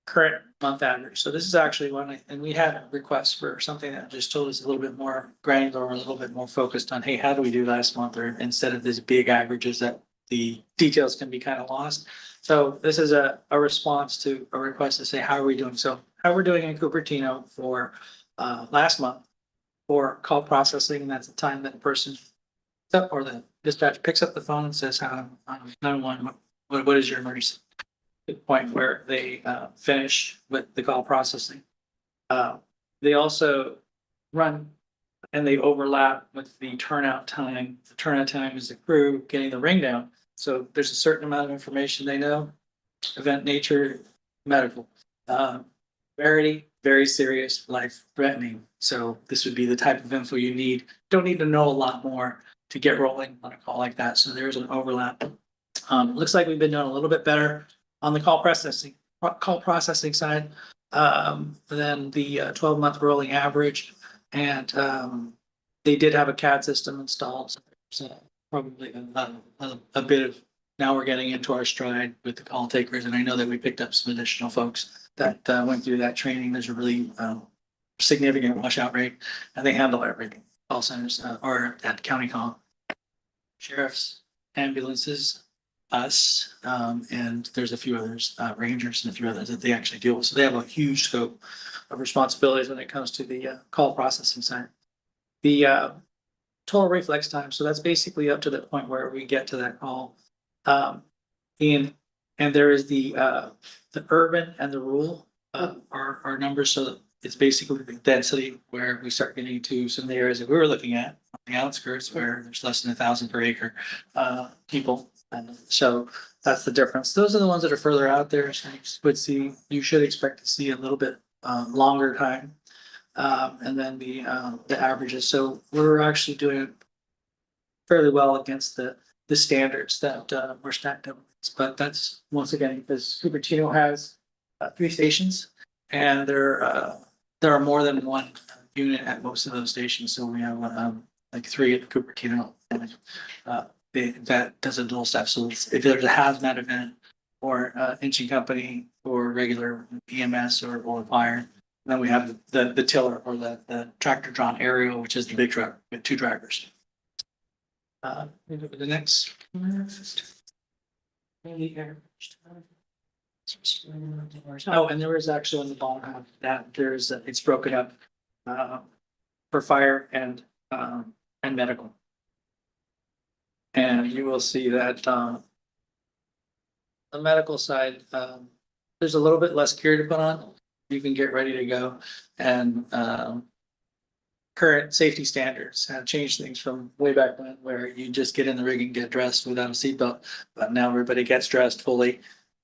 I: current month average. So this is actually one, and we had requests for something that just told us a little bit more granular, or a little bit more focused on, hey, how do we do last month, or instead of these big averages that the details can be kind of lost. So this is a response to a request to say, how are we doing? So how we're doing in Cupertino for last month for call processing, and that's the time that the person or the dispatch picks up the phone and says, 911, what is your emergency? The point where they finish with the call processing. They also run and they overlap with the turnout time. The turnout time is the crew getting the ring down. So there's a certain amount of information they know, event nature, medical, severity, very serious, life threatening. So this would be the type of info you need. Don't need to know a lot more to get rolling on a call like that. So there's an overlap. Looks like we've been doing a little bit better on the call processing side than the 12-month rolling average. And They did have a CAD system installed, so probably a bit of, now we're getting into our stride with the call takers, and I know that we picked up some additional folks that went through that training. There's a really significant washout rate, and they handle everything. Call centers or at county call, sheriffs, ambulances, us, and there's a few others, rangers and a few others that they actually deal with. So they have a huge scope of responsibilities when it comes to the call processing side. The total reflex time, so that's basically up to the point where we get to that call. And there is the urban and the rural are numbers, so it's basically the density where we start getting to some of the areas that we were looking at on the outskirts where there's less than 1,000 per acre people. And so that's the difference. Those are the ones that are further out there. So you should expect to see a little bit longer time. And then the averages. So we're actually doing fairly well against the standards that we're stacked up. But that's once again because Cupertino has 3 stations, and there are more than one unit at most of those stations. So we have like 3 at the Cupertino. That does a dual staff. So if there's a hazmat event or engine company or regular EMS or fire, then we have the tiller or the tractor drawn aerial, which is the big truck with 2 drivers. The next. Oh, and there is actually on the bottom half that there's it's broken up for fire and medical. And you will see that the medical side, there's a little bit less gear to put on. You can get ready to go, and current safety standards have changed things from way back when, where you just get in the rig and get dressed without a seatbelt. But now everybody gets dressed fully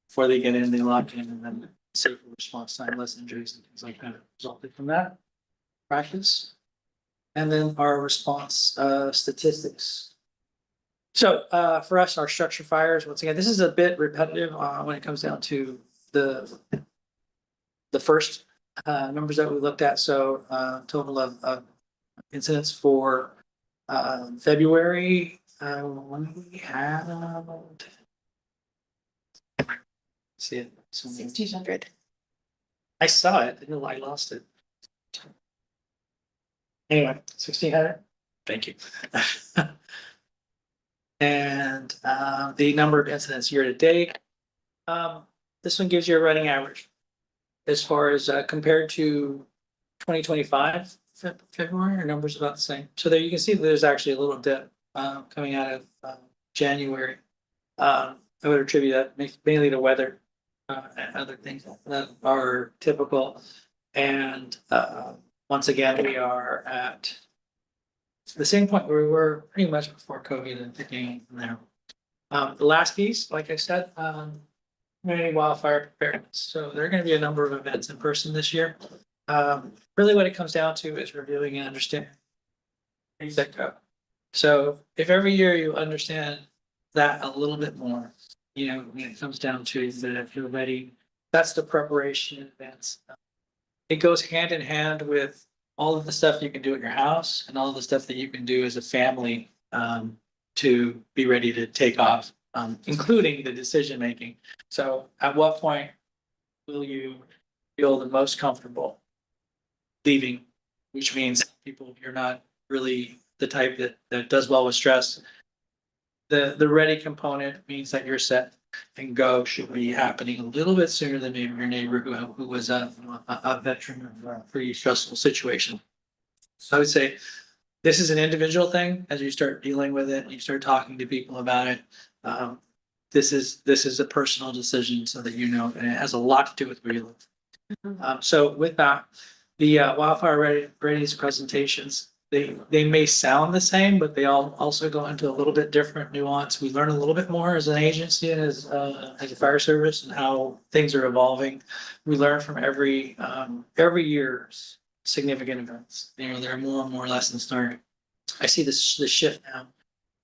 I: before they get in, they lock in, and then safer response time, less injuries and things like that resulted from that practice. And then our response statistics. So for us, our structure fires, once again, this is a bit repetitive when it comes down to the first numbers that we looked at. So total of incidents for February, when we had see it.
A: 1,600.
I: I saw it. I know I lost it. Anyway, 1,600. Thank you. And the number of incidents year to date. This one gives you a running average as far as compared to 2025 February. Our numbers about the same. So there you can see that there's actually a little dip coming out of January. I would attribute that mainly to weather and other things that are typical. And once again, we are at the same point where we were pretty much before COVID and picking from there. The last piece, like I said, community wildfire preparedness. So there are going to be a number of events in person this year. Really what it comes down to is reviewing and understanding things that go. So if every year you understand that a little bit more, you know, when it comes down to that if you're ready, that's the preparation in advance. It goes hand in hand with all of the stuff you can do at your house and all of the stuff that you can do as a family to be ready to take off, including the decision making. So at what point will you feel the most comfortable leaving? Which means people, you're not really the type that does well with stress. The ready component means that you're set and go should be happening a little bit sooner than maybe your neighbor who was a veteran of a pretty stressful situation. So I would say this is an individual thing. As you start dealing with it, you start talking to people about it. This is a personal decision, so that you know, and it has a lot to do with where you live. So with that, the wildfire readiness presentations, they may sound the same, but they all also go into a little bit different nuance. We learn a little bit more as an agency and as a fire service and how things are evolving. We learn from every year's significant events. You know, there are more and more lessons learned. I see this shift now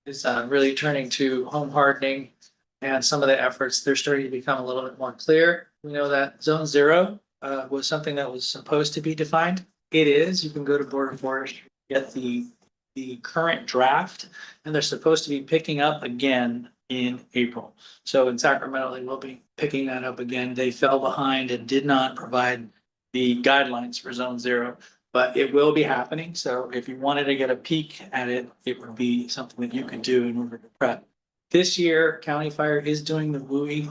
I: is really turning to home hardening, and some of the efforts, they're starting to become a little bit more clear. We know that zone 0 was something that was supposed to be defined. It is. You can go to Border Forestry, get the the current draft, and they're supposed to be picking up again in April. So in Sacramento, they will be picking that up again. They fell behind and did not provide the guidelines for Zone 0, but it will be happening. So if you wanted to get a peek at it, it would be something that you could do in order to prep. This year, County Fire is doing the WUI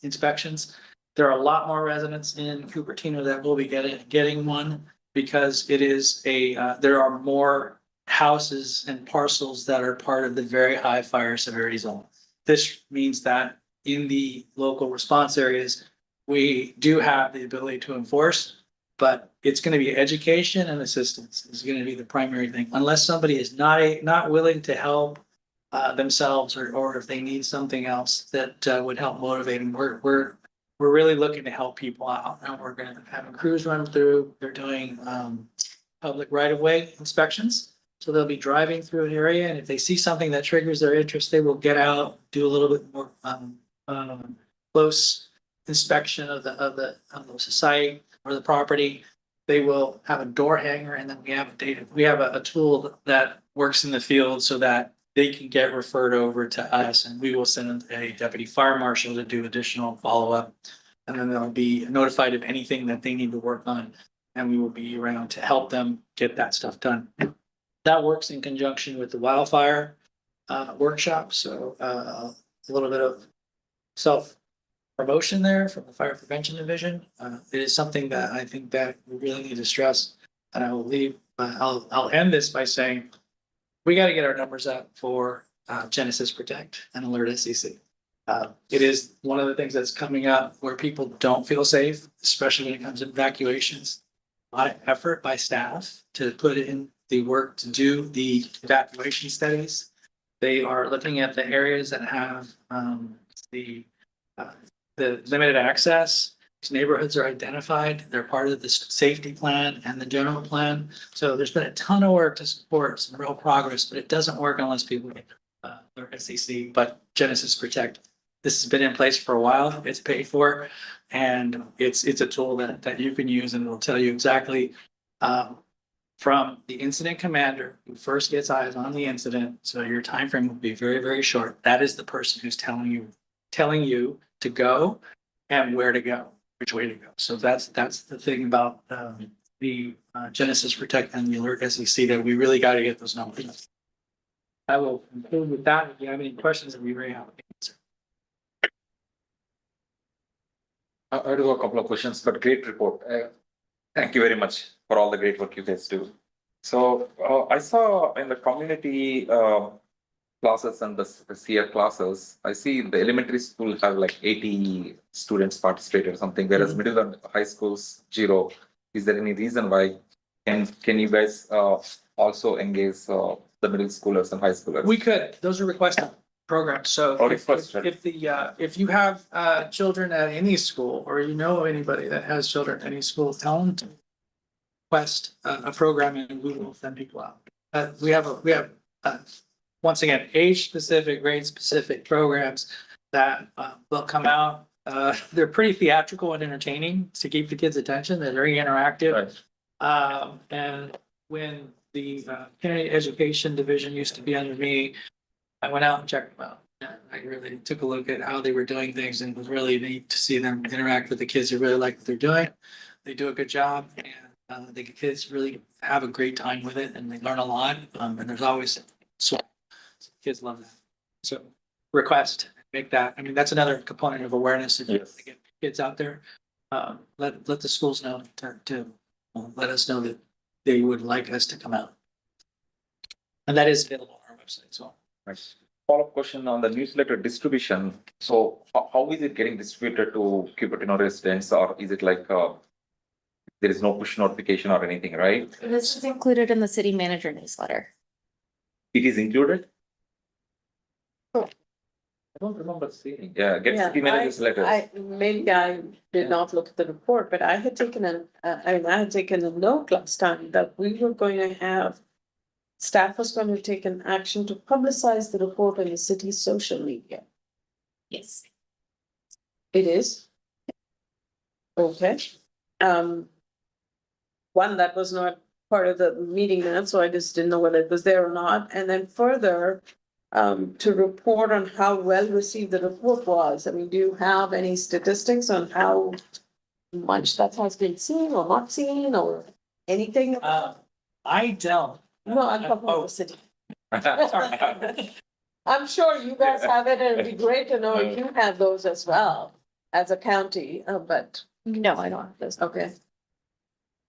I: inspections. There are a lot more residents in Cupertino that will be getting one because it is there are more houses and parcels that are part of the very high fire severity zone. This means that in the local response areas, we do have the ability to enforce, but it's going to be education and assistance is going to be the primary thing. Unless somebody is not willing to help themselves or if they need something else that would help motivate them, we're really looking to help people out. And we're going to have crews run through. They're doing public right-of-way inspections. So they'll be driving through an area, and if they see something that triggers their interest, they will get out, do a little bit more close inspection of the site or the property. They will have a door hanger, and then we have a tool that works in the field so that they can get referred over to us, and we will send a deputy fire marshal to do additional follow-up. And then they'll be notified of anything that they need to work on, and we will be around to help them get that stuff done. That works in conjunction with the wildfire workshop. So a little bit of self promotion there from the Fire Prevention Division. It is something that I think that we really need to stress. And I will leave. I'll end this by saying we got to get our numbers up for Genesis Protect and Alert SEC. It is one of the things that's coming up where people don't feel safe, especially when it comes to evacuations. A lot of effort by staff to put in the work to do the evacuation studies. They are looking at the areas that have the limited access. These neighborhoods are identified. They're part of the safety plan and the general plan. So there's been a ton of work to support some real progress, but it doesn't work unless people get their SEC. But Genesis Protect, this has been in place for a while. It's paid for, and it's a tool that you can use, and it'll tell you exactly from the incident commander who first gets eyes on the incident. So your time frame will be very, very short. That is the person who's telling you to go and where to go, which way to go. So that's the thing about the Genesis Protect and the Alert SEC that we really got to get those numbers. I will conclude with that. If you have any questions, I'd be very happy to answer.
E: I do have a couple of questions, but great report. Thank you very much for all the great work you guys do. So I saw in the community classes and the CF classes, I see the elementary school have like 80 students participate or something, whereas middle and high schools, 0. Is there any reason why? And can you guys also engage the middle schoolers and high schoolers?
I: We could. Those are requested programs. So if you have children at any school, or you know anybody that has children at any school, tell them to request a program, and we will send people out. We have once again, age-specific, grade-specific programs that will come out. They're pretty theatrical and entertaining to keep the kids' attention. They're very interactive. Right. And when the community education division used to be under me, I went out and checked them out. I really took a look at how they were doing things, and it was really neat to see them interact with the kids who really like what they're doing. They do a good job, and the kids really have a great time with it, and they learn a lot. And there's always kids love that. So request, make that. I mean, that's another component of awareness. If you get kids out there, let the schools know to let us know that they would like us to come out. And that is available on our website as well.
E: Nice. Follow-up question on the newsletter distribution. So how is it getting distributed to Cupertino residents, or is it like there is no push notification or anything, right?
A: This is included in the city manager newsletter.
E: It is included? I don't remember seeing. Yeah, get city manager's letters.
C: Maybe I did not look at the report, but I had taken a note last time that we were going to have, staff was going to take an action to publicize the report on the city's social media.
A: Yes.
C: It is? Okay. One that was not part of the meeting minutes, so I just didn't know whether it was there or not. And then further, to report on how well received the report was. I mean, do you have any statistics on how much that has been seen or not seen or anything?
I: I don't.
C: No, I'm talking about the city. I'm sure you guys have it, and it'd be great to know if you have those as well as a county, but,
A: No, I don't have this.
C: okay.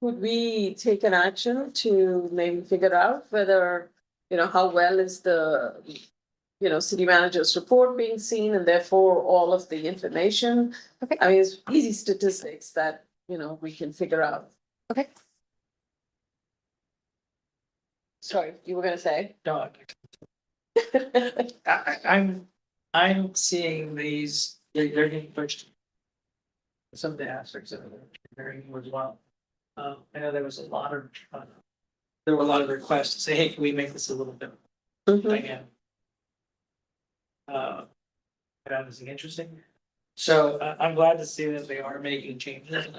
C: Would we take an action to maybe figure out whether, how well is the, city manager's report being seen and therefore all of the information?
A: Okay.
C: I mean, it's easy statistics that, we can figure out.
A: Okay.
C: Sorry, you were gonna say?
I: No, I'm seeing these, they're getting pushed. Some of the aspects of it are very new as well. I know there was a lot of, there were a lot of requests to say, hey, can we make this a little bit
C: Mhm.
I: dynamic? That was interesting. So I'm glad to see that they are making changes, and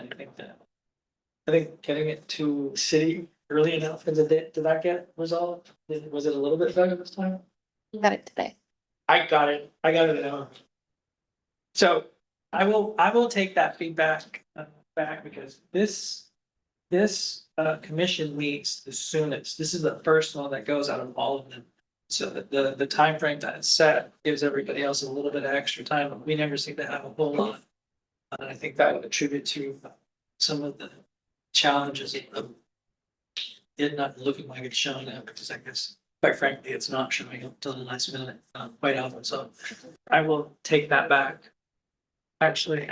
I: I think getting it to city early enough, did that get resolved? Was it a little bit better this time?
A: Got it today.
I: I got it now. So I will take that feedback back, because this commission meets the soonest. This is the first one that goes out of all of them. So that the timeframe that is set gives everybody else a little bit of extra time, but we never seem to have a whole lot. And I think that would attribute to some of the challenges of it not looking like it's showing up, because I guess quite frankly, it's not showing up till the last minute quite often. So I will take that back. Actually,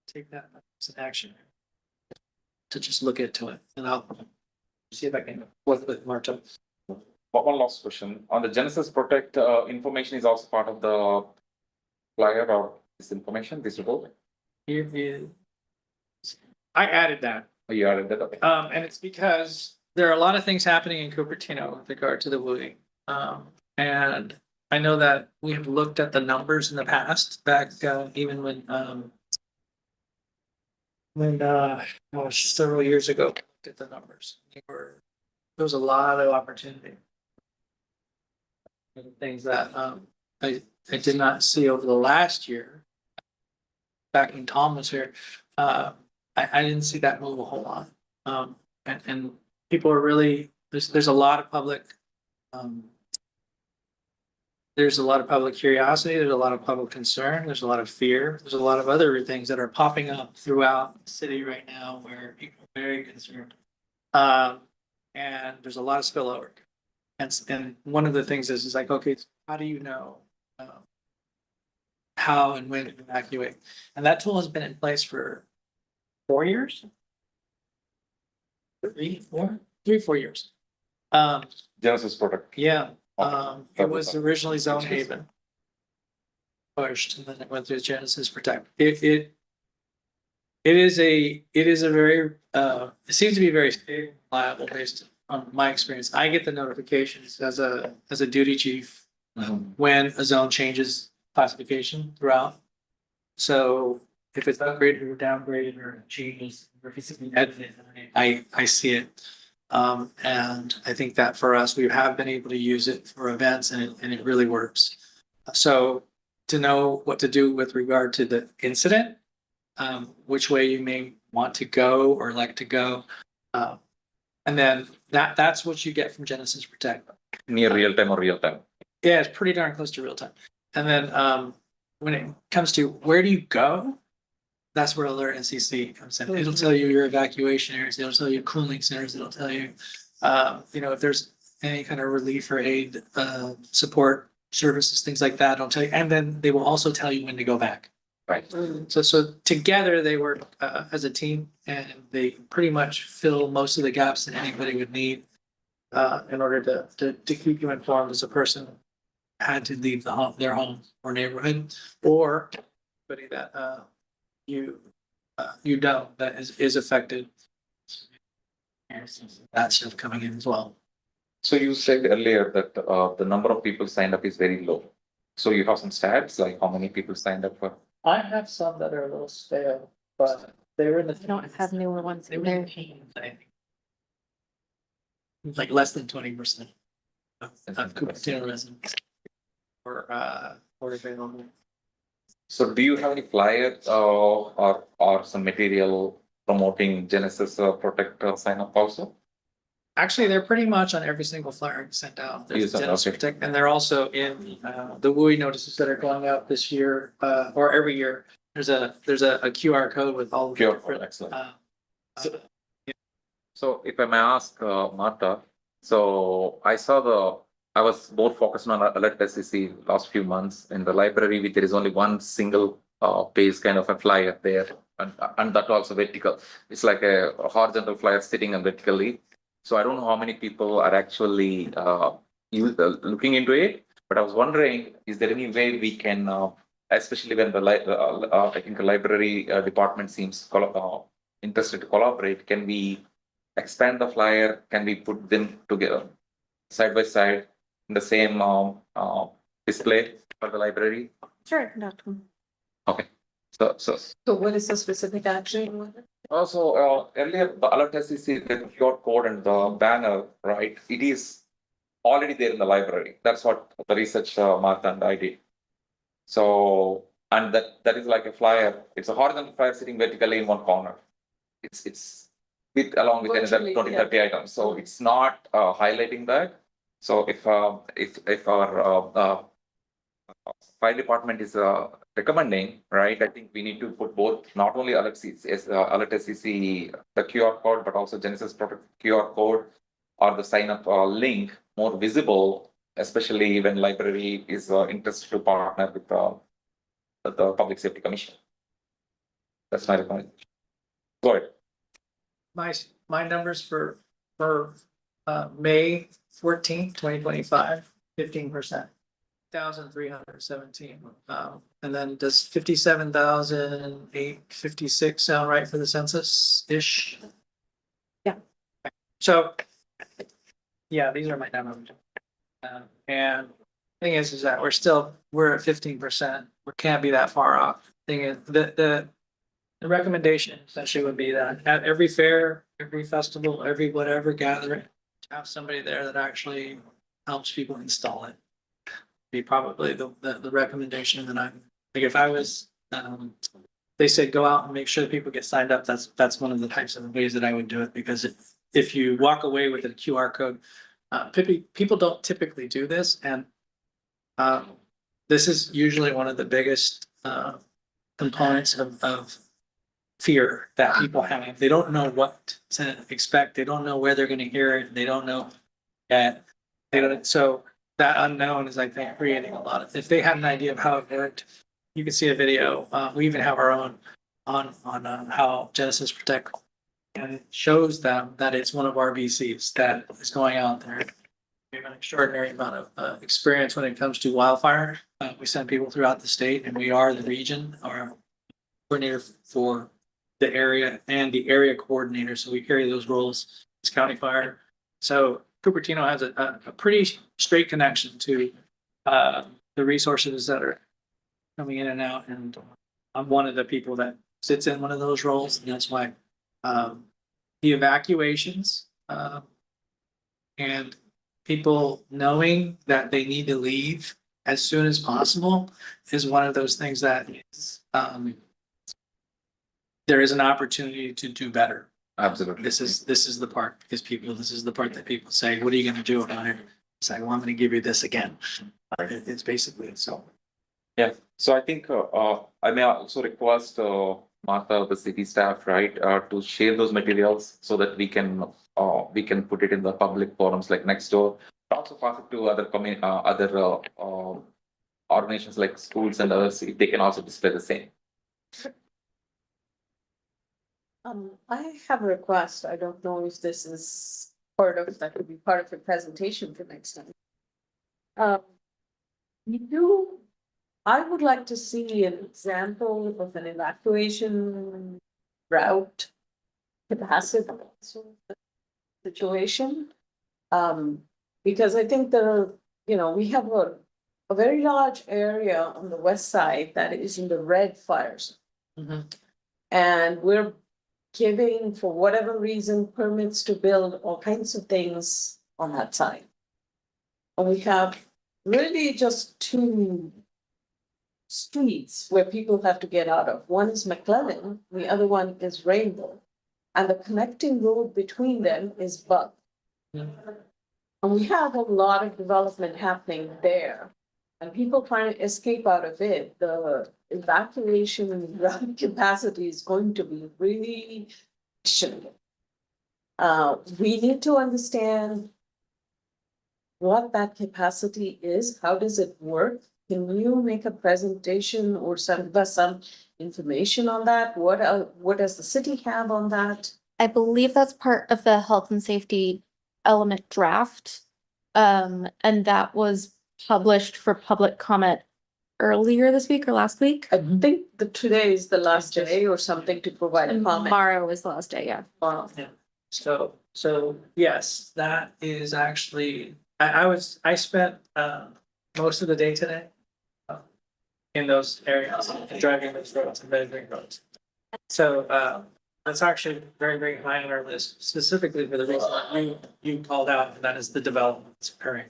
I: take that as an action to just look into it, and I'll see if I can work with Marta.
E: One last question. On the Genesis Protect, information is also part of the flyer or this information, this report?
I: Here is. I added that.
E: Oh, you added that, okay.
I: And it's because there are a lot of things happening in Cupertino with regard to the wounding. And I know that we have looked at the numbers in the past, back even when several years ago, looked at the numbers. There was a lot of opportunity. And things that I did not see over the last year. Back when Tom was here, I didn't see that move a whole lot. And people are really, there's a lot of public. There's a lot of public curiosity, there's a lot of public concern, there's a lot of fear, there's a lot of other things that are popping up throughout the city right now where people are very concerned. And there's a lot of spillover. And one of the things is like, okay, how do you know how and when to evacuate? And that tool has been in place for 4 years. 3, 4 years.
E: Genesis Protect.
I: Yeah,
E: Okay.
I: it was originally Zone Haven. Pushed, and then it went through Genesis Protect. It is a very, it seems to be very stable, reliable based on my experience. I get the notifications as a duty chief when a zone changes classification throughout. So if it's upgraded or downgraded or changes, or if it's edited, I see it. And I think that for us, we have been able to use it for events, and it really works. So to know what to do with regard to the incident, which way you may want to go or like to go. And then that's what you get from Genesis Protect.
E: Near real time or real time?
I: Yeah, it's pretty darn close to real time. And then when it comes to where do you go, that's where Alert NCC comes in. It'll tell you your evacuation areas, it'll tell you cooling centers, it'll tell you, if there's any kind of relief or aid, support services, things like that, it'll tell you. And then they will also tell you when to go back.
E: Right.
I: So together they work as a team, and they pretty much fill most of the gaps that anybody would need in order to keep you informed as a person had to leave their home or neighborhood, or anybody that you know that is affected. And that stuff coming in as well.
E: So you said earlier that the number of people signed up is very low. So you have some stats, like how many people signed up for?
I: I have some that are a little stale, but they were in the.
A: I don't have newer ones
I: They
A: in
I: were in
A: there.
I: the teens, I think. like less than 20% of Cupertino residents or available.
E: So do you have any flyers or some material promoting Genesis Protect sign up also?
I: Actually, they're pretty much on every single flyer sent out. There's
E: Yes, sir.
I: Genesis
E: Okay.
I: Protect, and they're also in the WUI notices that are going out this year or every year. There's a QR code with all of the
E: QR code,
I: different.
E: excellent.
I: uh,
E: So if I may ask, Martha, so I was more focused on alert SEC last few months in the library. There is only one single page kind of a flyer there, and that also vertical. It's like a horizontal flyer sitting and vertically. So I don't know how many people are actually looking into it, but I was wondering, is there any way we can, especially when I think the library department seems interested to collaborate, can we expand the flyer? Can we put them together side by side in the same display for the library?
A: Sure, conduct one.
E: Okay. So
C: So what is the specific action?
E: also earlier the alert SEC, the QR code and the banner, right? It is already there in the library. That's what the research Martha and I did. So and that is like a flyer. It's a horizontal flyer sitting vertically in one corner. It's with along with another
C: Virtually,
E: 20,
C: yeah.
E: 30 items. So it's not highlighting that. So if our fire department is recommending, right? I think we need to put both, not only alert SEC, the QR code, but also Genesis Protect QR code or the sign up link more visible, especially when library is interested to partner with the Public Safety Commission. That's my recommendation. Go ahead.
I: My numbers for May 14th, 2025, 15%. 1,317. And then does 57,856 sound right for the census ish?
A: Yeah.
I: So, yeah, these are my numbers. And thing is that we're at 15%. We can't be that far off. Thing is, the recommendation essentially would be that at every fair, every festival, every whatever gathering, have somebody there that actually helps people install it. Be probably the recommendation that I'm, like, if I was, they said go out and make sure that people get signed up. That's one of the types of ways that I would do it, because if you walk away with a QR code, people don't typically do this, and this is usually one of the biggest components of fear that people have. They don't know what to expect. They don't know where they're going to hear it. They don't know that they don't. So that unknown is, I think, creating a lot of. If they had an idea of how it worked, you can see a video. We even have our own on how Genesis Protect, and it shows them that it's one of our VCs that is going out there. We have an extraordinary amount of experience when it comes to wildfire. We send people throughout the state, and we are the region or coordinator for the area and the area coordinator. So we carry those roles as county fire. So Cupertino has a pretty straight connection to the resources that are coming in and out. And I'm one of the people that sits in one of those roles. And that's why the evacuations and people knowing that they need to leave as soon as possible is one of those things that is, there is an opportunity to do better.
E: Absolutely.
I: This is the part, because this is the part that people say, what are you gonna do about it? It's like, well, I'm gonna give you this again. It's basically, so.
E: Yeah, so I think I may also request Martha, the city staff, right, to share those materials so that we can put it in the public forums like next door. Also pass it to other organizations like schools and others, if they can also display the same.
C: I have a request. I don't know if this is that could be part of your presentation for next time. I would like to see an example of an evacuation route capacity situation. Because I think we have a very large area on the west side that is in the red fires.
I: Mhm.
C: And we're giving, for whatever reason, permits to build all kinds of things on that side. And we have really just two streets where people have to get out of. One is McLennan, the other one is Rainbow. And the connecting road between them is Buck. And we have a lot of development happening there. And people trying to escape out of it, the evacuation route capacity is going to be really questionable. We need to understand what that capacity is, how does it work? Can you make a presentation or give us some information on that? What does the city have on that?
A: I believe that's part of the health and safety element draft. And that was published for public comment earlier this week or last week.
C: I think that today is the last day or something to provide a
A: And
C: comment.
A: tomorrow is the last day, yeah.
C: Wow.
I: So yes, that is actually, I spent most of the day today in those areas, driving those roads and measuring roads. So that's actually very, very high on our list, specifically for the reason that you called out, and that is the developments occurring.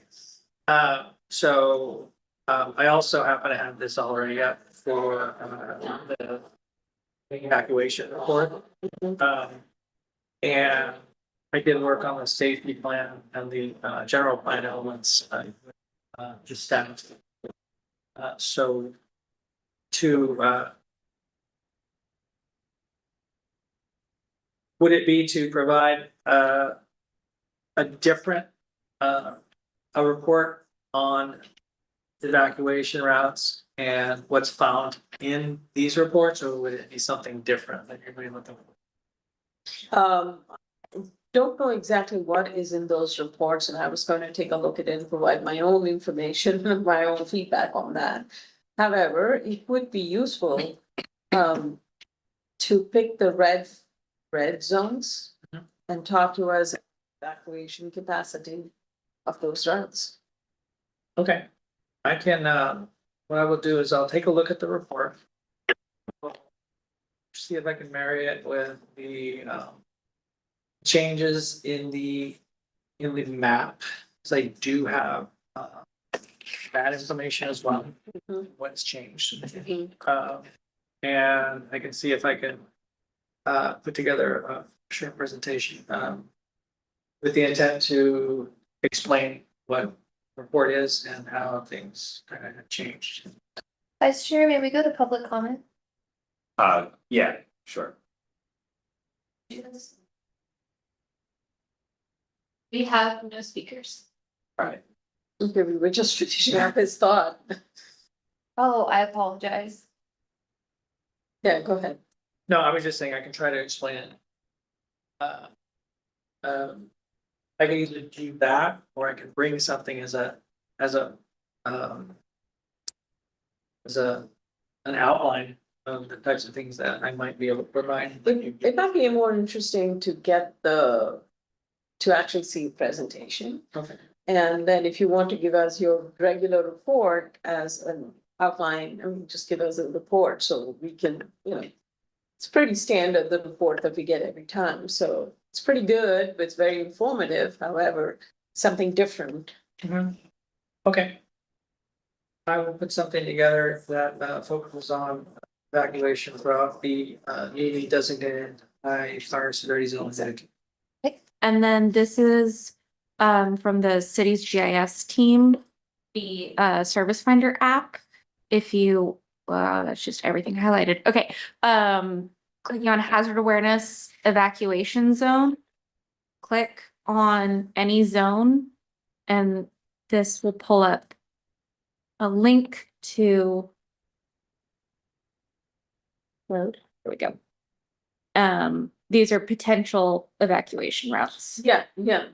I: So I also happen to have this already up for the evacuation report. And I did work on the safety plan and the general plan elements, just staff. So to would it be to provide a different a report on evacuation routes and what's found in these reports, or would it be something different that you're really looking for?
C: Don't know exactly what is in those reports, and I was going to take a look at it and provide my own information and my own feedback on that. However, it would be useful to pick the red zones and talk to us evacuation capacity of those routes.
I: Okay, I can, what I will do is I'll take a look at the report. See if I can marry it with the changes in the map, because I do have that information as well, what's changed. And I can see if I can put together a short presentation with the intent to explain what the report is and how things kind of changed.
D: Vice Chair, may we go to public comment?
B: Yeah, sure.
D: We have no speakers.
B: All right.
C: Okay, we were just finishing up his thought.
D: Oh, I apologize.
C: Yeah, go ahead.
I: No, I was just saying I can try to explain it. I can either do that, or I can bring something as an outline of the types of things that I might be able to provide.
C: It might be more interesting to get to actually see the presentation.
I: Okay.
C: And then if you want to give us your regular report as an outline, I mean, just give us a report so we can, it's pretty standard, the report that we get every time. So it's pretty good, but it's very informative. However, something different.
I: Okay. I will put something together that focuses on evacuation throughout the newly designated by fire severity zones.
A: Okay. And then this is from the city's GIS team, the Service Finder app. If you, that's just everything highlighted. Okay. Clicking on hazard awareness evacuation zone, click on any zone, and this will pull up a link to load. There we go. These are potential evacuation routes.
C: Yeah,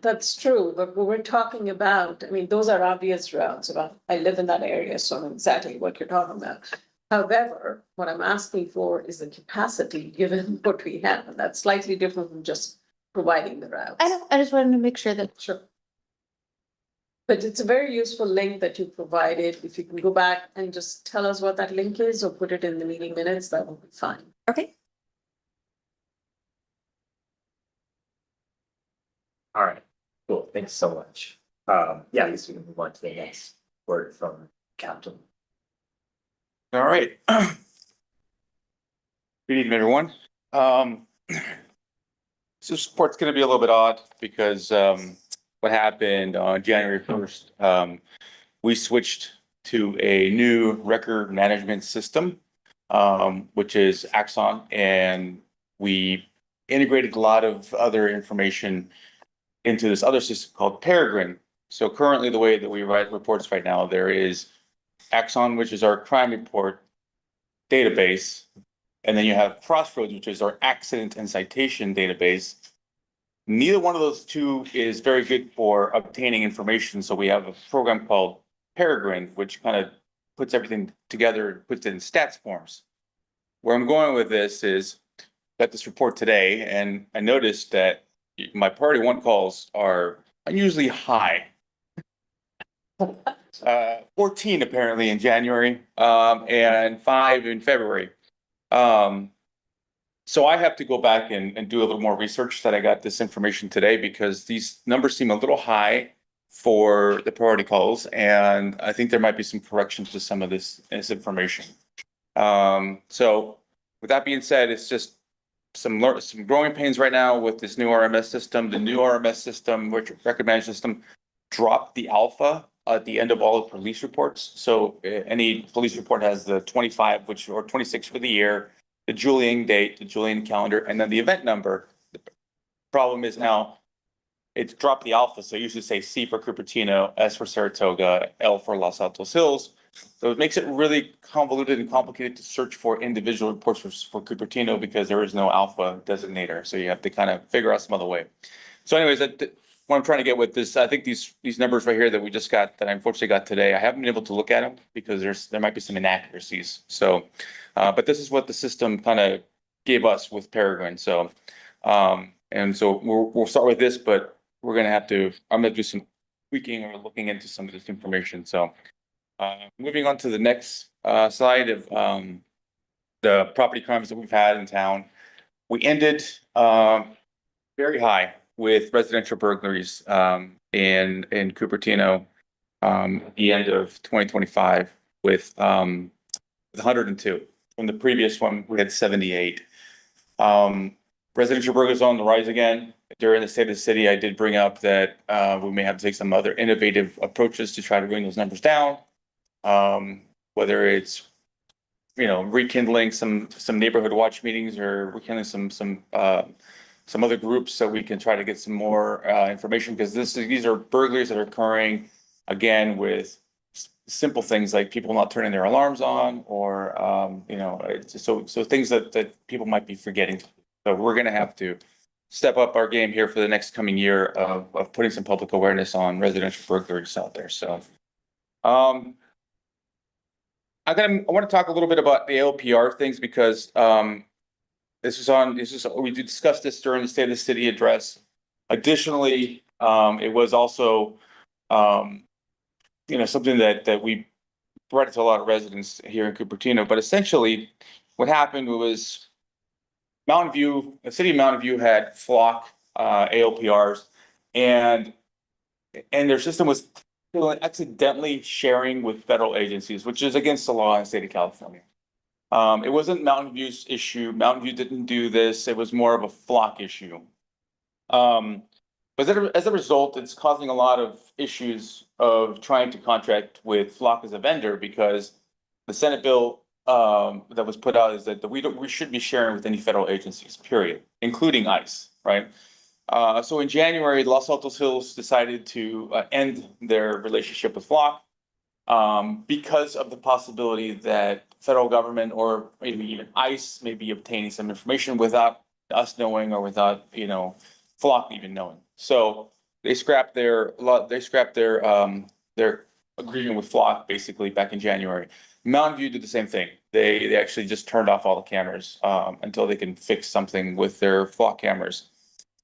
C: that's true. But what we're talking about, I mean, those are obvious routes. I live in that area, so I know exactly what you're talking about. However, what I'm asking for is the capacity given what we have, and that's slightly different from just providing the routes.
A: I know, I just wanted to make sure that.
C: Sure. But it's a very useful link that you provided. If you can go back and just tell us what that link is or put it in the meeting minutes, that will be fine.
A: Okay.
B: All right, cool, thanks so much. Yeah, I guess we can move on to the next word from Captain.
J: All right. Good evening, everyone. So this report's gonna be a little bit odd because what happened on January 1st, we switched to a new record management system, which is Axon, and we integrated a lot of other information into this other system called Peregrine. So currently, the way that we write reports right now, there is Axon, which is our crime report database, and then you have Crossroads, which is our accident and citation database. Neither one of those two is very good for obtaining information. So we have a program called Peregrine, which kind of puts everything together, puts it in stats forms. Where I'm going with this is got this report today, and I noticed that my priority one calls are unusually high. 14 apparently in January, and 5 in February. So I have to go back and do a little more research that I got this information today because these numbers seem a little high for the priority calls, and I think there might be some corrections to some of this information. So with that being said, it's just some growing pains right now with this new RMS system. The new RMS system, which record management system, dropped the alpha at the end of all the police reports. So any police report has the 25, or 26 for the year, the Julian date, the Julian calendar, and then the event number. The problem is now it's dropped the alpha. So it used to say C for Cupertino, S for Saratoga, L for Los Altos Hills. So it makes it really convoluted and complicated to search for individual reports for Cupertino because there is no alpha designator. So you have to kind of figure out some other way. So anyways, what I'm trying to get with this, I think these numbers right here that we just got, that I unfortunately got today, I haven't been able to look at them because there might be some inaccuracies. So, but this is what the system kind of gave us with Peregrine. So, and so we'll start with this, but I'm gonna do some tweaking or looking into some of this information. So, moving on to the next slide of the property crimes that we've had in town. We ended very high with residential burglaries in Cupertino at the end of 2025 with 102. From the previous one, we had 78. Residential burglaries on the rise again. During the State of the City, I did bring up that we may have to take some other innovative approaches to try to bring those numbers down. Whether it's rekindling some neighborhood watch meetings or rekindling some other groups so we can try to get some more information, because these are burglaries that are occurring again with simple things like people not turning their alarms on, or so things that people might be forgetting. So we're gonna have to step up our game here for the next coming year of putting some public awareness on residential burglaries out there. So I want to talk a little bit about the ALPR things because we discussed this during the State of the City address. Additionally, it was also something that we brought it to a lot of residents here in Cupertino. But essentially, what happened was the city of Mountain View had flock ALPRs, and their system was accidentally sharing with federal agencies, which is against the law in the state of California. It wasn't Mountain View's issue. Mountain View didn't do this. It was more of a flock issue. But as a result, it's causing a lot of issues of trying to contract with flock as a vendor, because the Senate bill that was put out is that we should be sharing with any federal agencies, period, including ICE, right? So in January, Los Altos Hills decided to end their relationship with flock because of the possibility that federal government or maybe even ICE may be obtaining some information without us knowing, or without flock even knowing. So they scrapped their agreement with flock basically back in January. Mountain View did the same thing. They actually just turned off all the cameras until they can fix something with their flock cameras.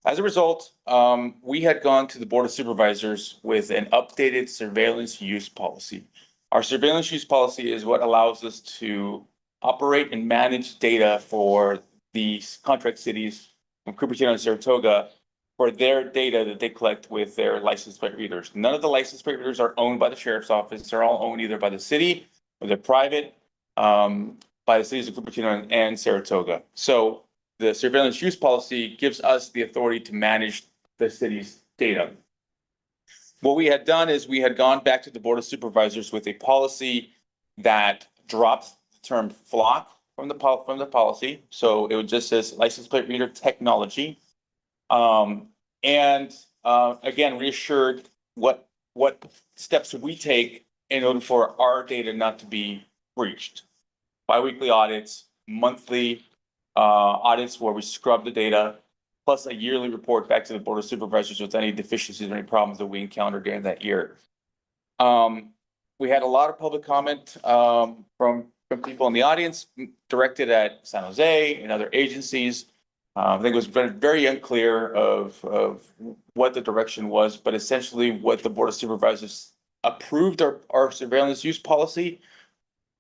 J: As a result, we had gone to the Board of Supervisors with an updated surveillance use policy. Our surveillance use policy is what allows us to operate and manage data for these contract cities from Cupertino and Saratoga for their data that they collect with their license plate readers. None of the license plate readers are owned by the sheriff's office. They're all owned either by the city or they're private, by the cities of Cupertino and Saratoga. So the surveillance use policy gives us the authority to manage the city's data. What we had done is we had gone back to the Board of Supervisors with a policy that dropped the term flock from the policy. So it would just says license plate reader technology. And again, reassured what steps we take in order for our data not to be breached. Biweekly audits, monthly audits where we scrub the data, plus a yearly report back to the Board of Supervisors with any deficiencies or any problems that we encountered during that year. We had a lot of public comment from people in the audience directed at San Jose and other agencies. I think it was very unclear of what the direction was, but essentially what the Board of Supervisors approved our surveillance use policy,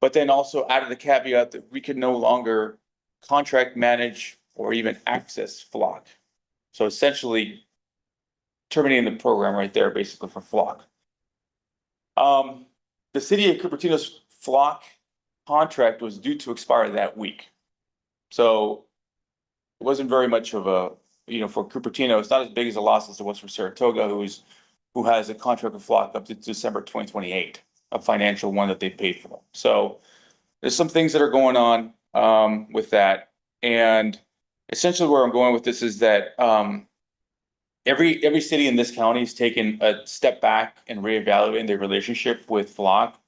J: but then also added the caveat that we could no longer contract, manage, or even access flock. So essentially terminating the program right there, basically for flock. The city of Cupertino's flock contract was due to expire that week. So it wasn't very much of a, for Cupertino, it's not as big as a loss as it was for Saratoga, who has a contract with flock up to December 2028, a financial one that they paid for. So there's some things that are going on with that. And essentially where I'm going with this is that every city in this county is taking a step back and reevaluating their relationship with flock.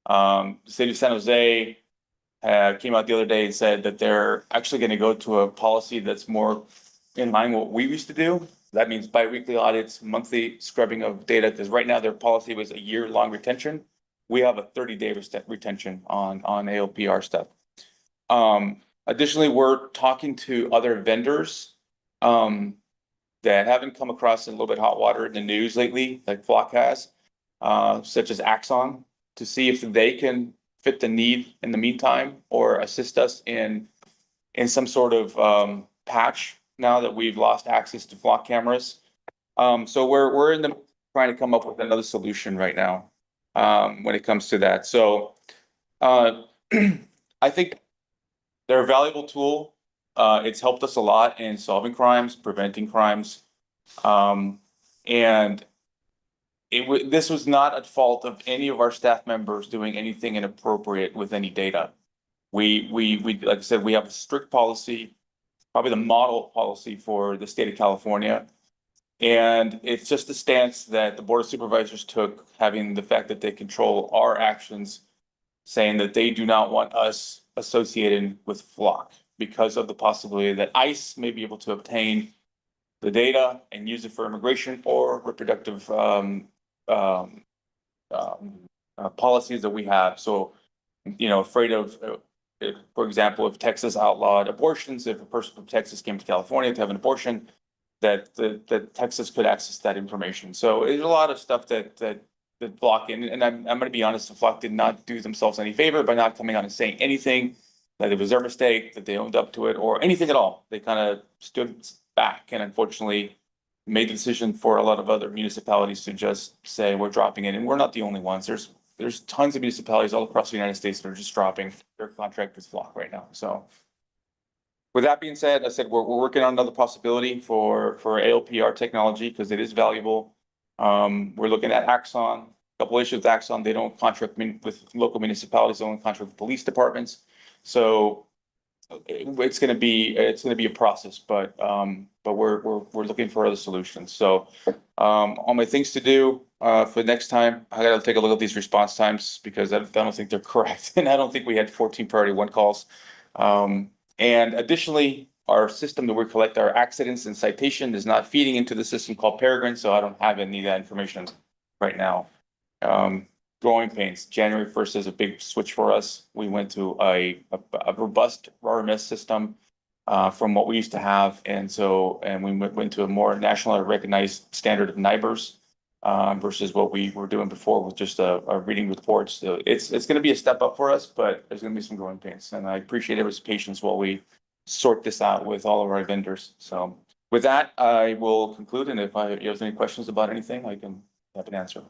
J: The city of San Jose came out the other day and said that they're actually going to go to a policy that's more in line with what we used to do. That means biweekly audits, monthly scrubbing of data, because right now their policy was a year-long retention. We have a 30-day retention on ALPR stuff. Additionally, we're talking to other vendors that haven't come across a little bit hot water in the news lately, like Flock has, such as Axon, to see if they can fit the need in the meantime or assist us in some sort of patch now that we've lost access to flock cameras. So we're in the trying to come up with another solution right now when it comes to that. So I think they're a valuable tool. It's helped us a lot in solving crimes, preventing crimes, and this was not at fault of any of our staff members doing anything inappropriate with any data. We like I said, we have a strict policy, probably the model policy for the state of California. And it's just a stance that the Board of Supervisors took, having the fact that they control our actions, saying that they do not want us associated with flock because of the possibility that ICE may be able to obtain the data and use it for immigration or reproductive policies that we have. So, afraid of, for example, if Texas outlawed abortions, if a person from Texas came to California to have an abortion, that Texas could access that information. So there's a lot of stuff that Flock, and I'm going to be honest, the Flock did not do themselves any favor by not coming out and saying anything, that it was their mistake, that they owned up to it, or anything at all. They kind of stood back and unfortunately made the decision for a lot of other municipalities to just say we're dropping it. And we're not the only ones. There's tons of municipalities all across the United States that are just dropping their contract with Flock right now. So with that being said, I said we're working on another possibility for ALPR technology because it is valuable. We're looking at Axon. A couple issues with Axon. They don't contract with local municipalities. They only contract with police departments. So it's going to be a process, but we're looking for other solutions. So all my things to do for next time, I got to take a look at these response times because I don't think they're correct, and I don't think we had 14 priority 1 calls. And additionally, our system that we collect our accidents and citation is not feeding into the system called Peregrine, so I don't have any of that information right now. Growing pains, January 1st is a big switch for us. We went to a robust RMS system from what we used to have, and we went to a more nationally recognized standard of NIBRS versus what we were doing before with just a reading reports. So it's going to be a step up for us, but there's going to be some growing pains, and I appreciate everyone's patience while we sort this out with all of our vendors. So With that, I will conclude, and if you have any questions about anything, I can have an answer.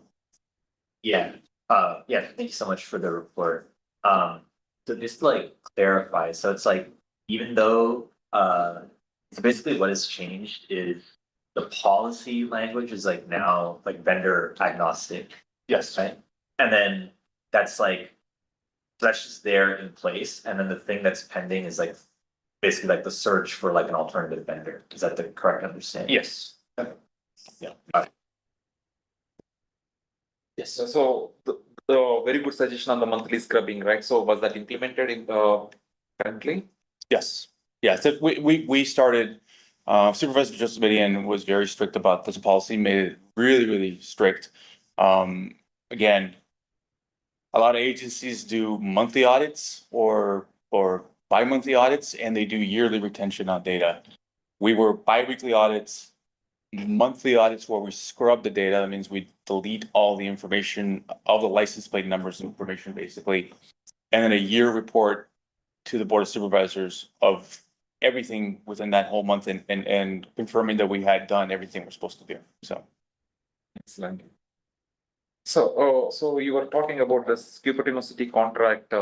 B: Yeah, yeah, thank you so much for the report. So just to like clarify, so it's like, even though, so basically what has changed is the policy language is like now like vendor agnostic,
J: Yes.
B: right? And then that's like, so that's just there in place, and then the thing that's pending is like basically like the search for like an alternative vendor. Is that the correct understanding?
J: Yes.
B: Yeah. Yes.
E: So the very good suggestion on the monthly scrubbing, right? So was that implemented in the currently?
J: Yes, yeah, so we started, Supervisor Joseph was very strict about this policy, made it really, really strict. Again, a lot of agencies do monthly audits or bi-monthly audits, and they do yearly retention on data. We were bi-weekly audits, monthly audits where we scrub the data. That means we delete all the information, all the license plate numbers information, basically. And then a year report to the Board of Supervisors of everything within that whole month and confirming that we had done everything we're supposed to do. So
E: Excellent. So you were talking about this Cupertino City contract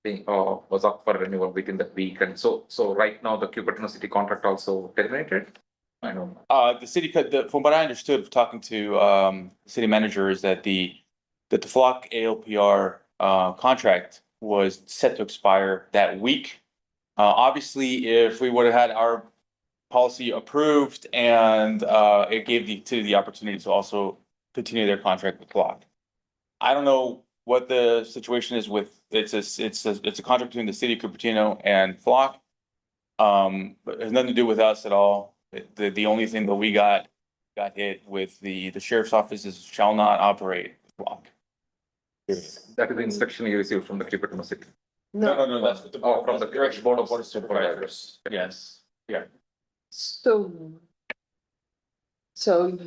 E: being was up for renewal within the week, and so right now the Cupertino City contract also terminated. I know.
J: the city could, from what I understood talking to city manager, is that the Flock ALPR contract was set to expire that week. Obviously, if we would have had our policy approved and it gave the city the opportunity to also continue their contract with Flock. I don't know what the situation is with, it's a contract between the city of Cupertino and Flock. But it has nothing to do with us at all. The only thing that we got hit with the sheriff's office is shall not operate Flock.
E: That is the instruction you received from the Cupertino City.
J: No, that's the,
E: From the
J: direction board of supervisors. Yes, yeah.
C: So. So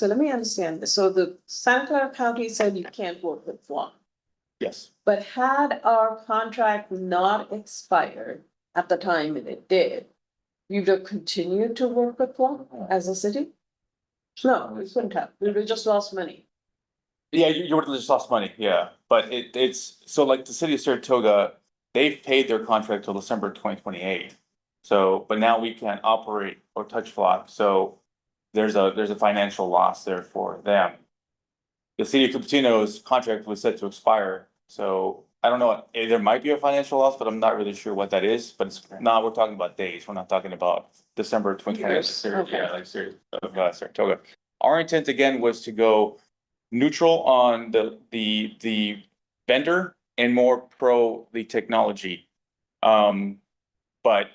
C: let me understand this. So the Santa Clara County said you can't work with Flock.
J: Yes.
C: But had our contract not expired at the time it did, you'd have continued to work with Flock as a city? No, we couldn't have. We would have just lost money.
J: Yeah, you would have just lost money, yeah, but it's, so like the city of Saratoga, they've paid their contract till December 2028. So, but now we can't operate or touch Flock, so there's a financial loss there for them. The city of Cupertino's contract was set to expire, so I don't know, there might be a financial loss, but I'm not really sure what that is, but it's not, we're talking about days, we're not talking about December 2028.
C: Years, okay.
J: Yeah, like Saratoga. Our intent again was to go neutral on the vendor and more pro the technology. But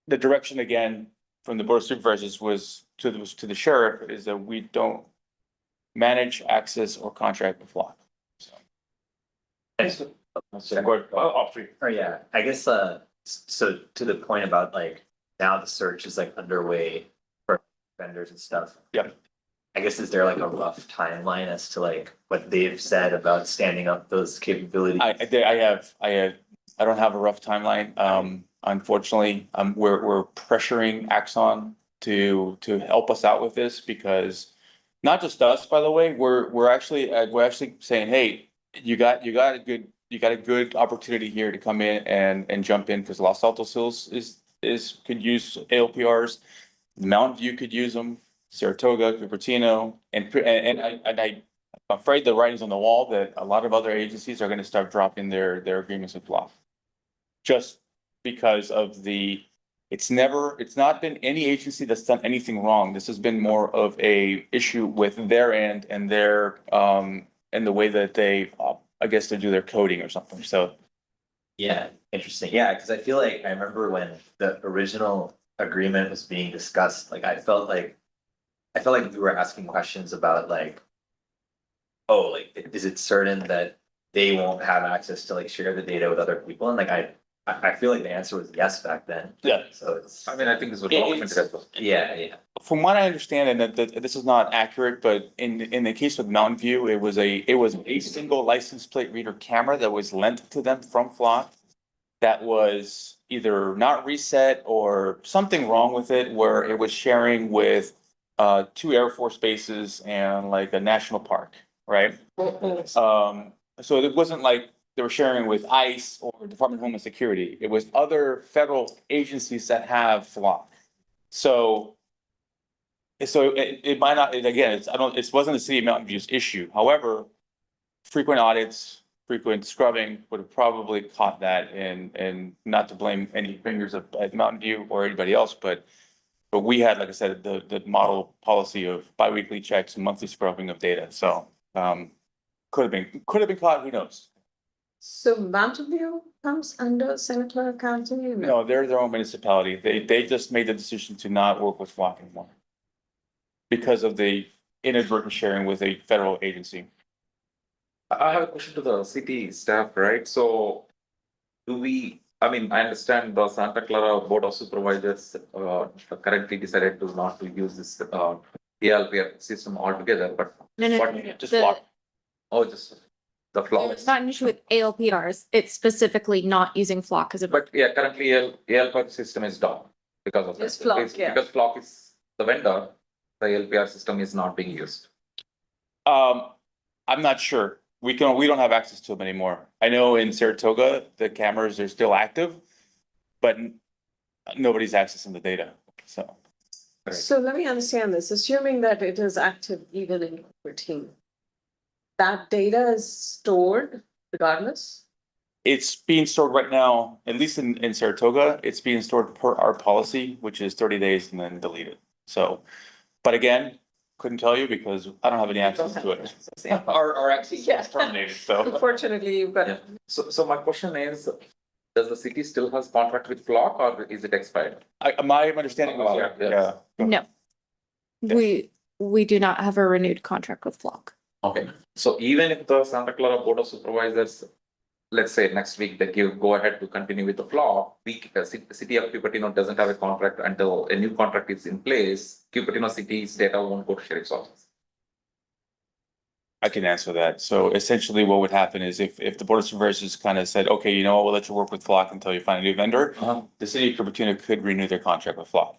J: the direction again from the Board of Supervisors was to the sheriff is that we don't manage, access, or contract with Flock. So.
B: Oh, yeah, I guess, so to the point about like, now the search is like underway for vendors and stuff.
J: Yeah.
B: I guess, is there like a rough timeline as to like what they've said about standing up those capabilities?
J: I don't have a rough timeline. Unfortunately, we're pressuring Axon to help us out with this because not just us, by the way, we're actually saying, hey, you got a good opportunity here to come in and jump in because Los Altos Hills could use ALPRs, Mountain View could use them, Saratoga, Cupertino, and I'm afraid the writing's on the wall that a lot of other agencies are going to start dropping their agreements with Flock. Just because of it's not been any agency that's done anything wrong. This has been more of a issue with their end and their and the way that they I guess they do their coding or something. So
B: Yeah, interesting. Yeah, because I feel like I remember when the original agreement was being discussed, like I felt like we were asking questions about like, oh, like, is it certain that they won't have access to like share the data with other people? And like I feel like the answer was yes back then.
J: Yeah.
B: So it's,
E: I mean, I think this was documented as well.
B: yeah.
J: from what I understand, and that this is not accurate, but in the case with Mountain View, it was a single license plate reader camera that was lent to them from Flock. that was either not reset or something wrong with it, where it was sharing with 2 Air Force bases and like a national park, right? So it wasn't like they were sharing with ICE or Department of Homeland Security. It was other federal agencies that have flock. So it might not, again, it wasn't a city of Mountain View's issue. However, frequent audits, frequent scrubbing would have probably caught that, and not to blame any fingers at Mountain View or anybody else, but we had, like I said, the model policy of biweekly checks and monthly scrubbing of data. So could have been caught, who knows?
C: So Mountain View comes under St. Clair County?
J: No, they're their own municipality. They just made the decision to not work with flock anymore because of the inadvertent sharing with a federal agency.
E: I have a question to the city staff, right? So I mean, I understand the Santa Clara Board of Supervisors currently decided to not to use this ELPR system altogether, but
A: No.
J: Just flock.
E: just the flock.
A: It's not an issue with ALPRs. It's specifically not using flock as a.
E: But yeah, currently ELPR system is down because of
C: It's
E: that.
C: Flock,
E: It's
C: yeah.
E: Because Flock is the vendor, the ELPR system is not being used.
J: I'm not sure. We don't have access to them anymore. I know in Saratoga, the cameras are still active, but nobody's accessing the data, so.
C: So let me understand this, assuming that it is active even in Cupertino. That data is stored regardless?
J: It's being stored right now, at least in Saratoga, it's being stored per our policy, which is 30 days and then deleted. So, but again, couldn't tell you because I don't have any access to it. Our access
C: Yeah.
J: was terminated, so.
C: Unfortunately, you've got.
E: Yeah. So my question is, does the city still has contract with Flock or is it expired?
J: My understanding was, yeah.
A: No. We do not have a renewed contract with flock.
E: Okay, so even if the Santa Clara Board of Supervisors, let's say next week that you go ahead to continue with the Flock, city of Cupertino doesn't have a contract until a new contract is in place, Cupertino city's data won't go to sheriff's office.
J: I can answer that. So essentially what would happen is if the Board of Supervisors kind of said, okay, you know what, we'll let you work with Flock until you find a new vendor, the city of Cupertino could renew their contract with Flock.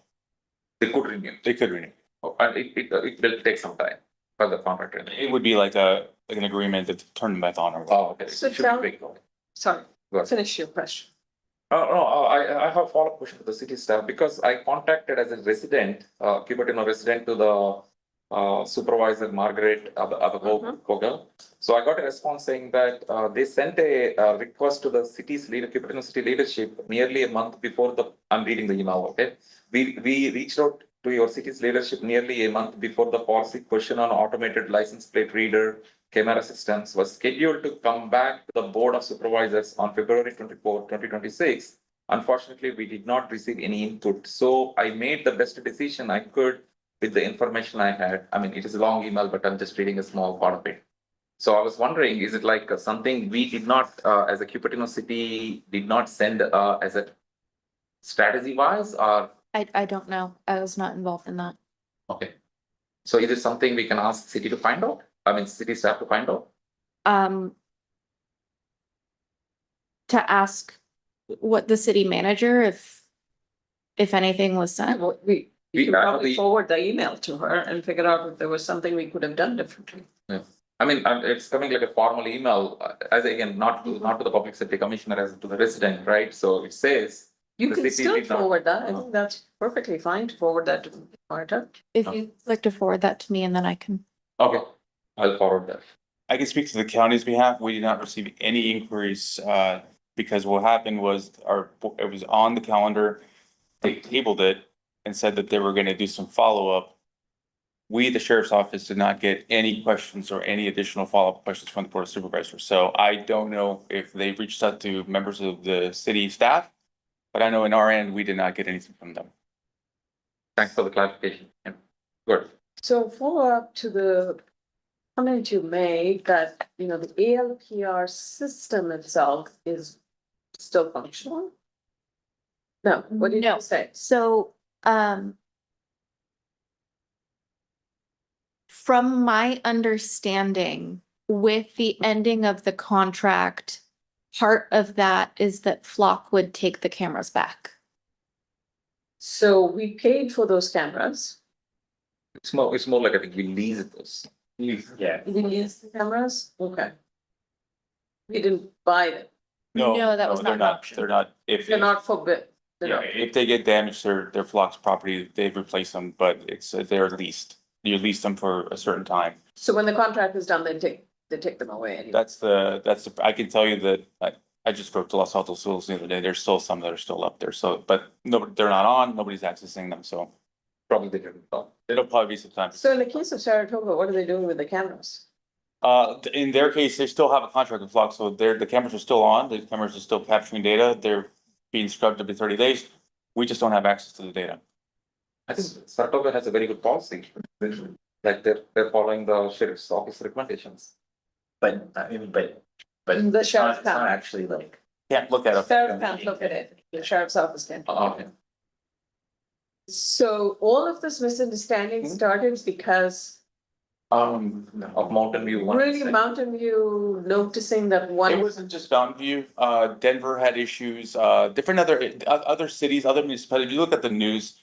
E: They could renew.
J: They could renew.
E: And it will take some time for the contract.
J: It would be like an agreement that turned back on or.
E: Oh, okay.
C: So
E: It should be
C: tell-
E: quick.
C: Sorry,
E: Go ahead.
C: finish your question.
E: No, I have a follow-up question to the city staff because I contacted as a resident, Cupertino resident to the supervisor Margaret Kogel. So I got a response saying that they sent a request to the Cupertino city leadership nearly a month before I'm reading the email, okay? We reached out to your city's leadership nearly a month before the policy question on automated license plate reader camera systems was scheduled to come back to the Board of Supervisors on February 24, 2026. Unfortunately, we did not receive any input. So I made the best decision I could with the information I had. I mean, it is a long email, but I'm just reading a small part of it. So I was wondering, is it like something we did not, as a Cupertino city, did not send as a strategy wise or?
A: I don't know. I was not involved in that.
E: Okay. So is it something we can ask city to find out? I mean, city staff to find out?
A: To ask what the city manager, if anything was sent.
C: We
E: We
C: could
E: have
C: probably
E: the-
C: forward the email to her and figure out if there was something we could have done differently.
E: I mean, it's coming like a formal email, as again, not to the public safety commissioner, as to the resident, right? So it says.
C: You
E: The
C: can
E: city
C: still
E: did not-
C: forward that. I think that's perfectly fine to forward that to Marta.
A: If you'd like to forward that to me and then I can.
E: Okay, I'll forward that.
J: I can speak to the county's behalf. We did not receive any inquiries, because what happened was it was on the calendar. They tabled it and said that they were gonna do some follow-up. We, the sheriff's office, did not get any questions or any additional follow-up questions from the Board of Supervisors. So I don't know if they reached out to members of the city staff, but I know in our end, we did not get anything from them.
E: Thanks for the clarification. Yeah. Good.
C: So follow up to the comment you made that, the ALPR system itself is still functional? No, what did
A: No.
C: you say?
A: So, from my understanding, with the ending of the contract part of that is that Flock would take the cameras back.
C: So we paid for those cameras.
E: It's more like I think we lease those.
B: Yeah,
C: We leased the cameras? Okay. We didn't buy them.
A: No, that was not
J: they're
A: an
J: not,
A: option.
J: they're not, if.
C: They're not for bid. They're
J: Yeah,
C: not-
J: if they get damaged, their flocks property, they replace them, but they're leased. You lease them for a certain time.
C: So when the contract is done, they take them away anyway.
J: That's the, I can tell you that I just drove to Los Altos Hills the other day. There's still some that are still up there. So, but no, they're not on, nobody's accessing them, so
E: Probably they didn't.
J: it'll probably be some time.
C: So in the case of Saratoga, what are they doing with the cameras?
J: In their case, they still have a contract with Flock, so the cameras are still on, the cameras are still capturing data, they're being scrubbed every 30 days. We just don't have access to the data.
E: I think Saratoga has a very good policy. Like they're following the sheriff's office recommendations.
B: but I mean, but
C: The
B: it's not,
C: sheriff
B: it's not
C: can't.
B: actually like,
J: Can't look at it.
C: Sheriff can't look at it. The sheriff's office can.
E: Okay.
C: So all of this misunderstanding started because
E: Of Mountain View. one
C: really
E: side.
C: Mountain View noticing that
J: It
C: one,
J: wasn't just Mountain View, Denver had issues, different other cities, other municipalities, if you look at the news.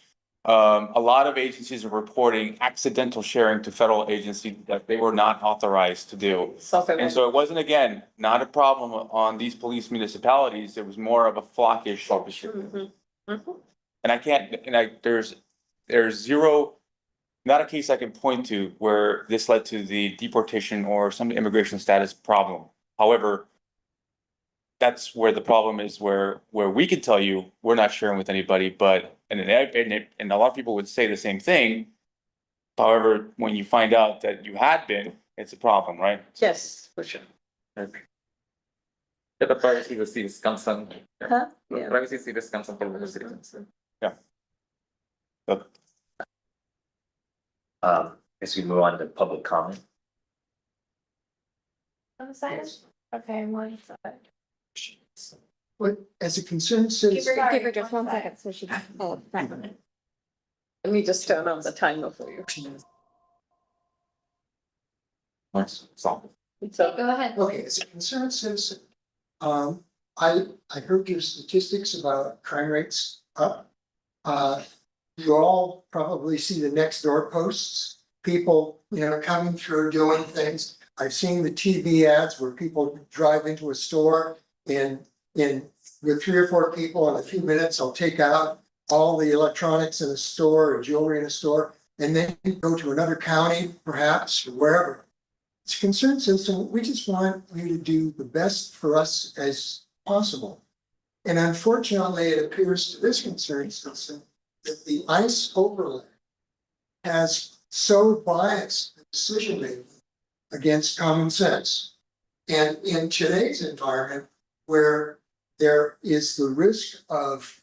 J: A lot of agencies are reporting accidental sharing to federal agencies that they were not authorized to do. And so it wasn't, again, not a problem on these police municipalities, it was more of a flock issue.
C: Mhm, mhm.
J: And I can't, there's zero, not a case I can point to where this led to the deportation or some immigration status problem. However, that's where the problem is, where we can tell you, we're not sharing with anybody, but, and a lot of people would say the same thing. However, when you find out that you had been, it's a problem, right?
C: Yes, for sure.
E: Yeah, the privacy is concern.
C: Huh? Yeah.
E: Privacy is serious concern for the citizens.
J: But
B: as we move on to public comment.
D: On the side? Okay, one side.
F: But as a concerned citizen,
A: Give her just 1 second so she can pull it back.
C: Let me just turn on the timer for you.
E: Nice. So,
C: So,
D: Go ahead.
F: okay, as a concerned citizen, I heard your statistics about crime rates up. You all probably see the next door posts, people, coming through doing things. I've seen the TV ads where people drive into a store and with 3 or 4 people in a few minutes, I'll take out all the electronics in a store or jewelry in a store, and then go to another county, perhaps, or wherever. It's a concerned citizen. We just want you to do the best for us as possible. And unfortunately, it appears to this concerned citizen that the ICE overlay has so biased the decision making against common sense. And in today's environment, where there is the risk of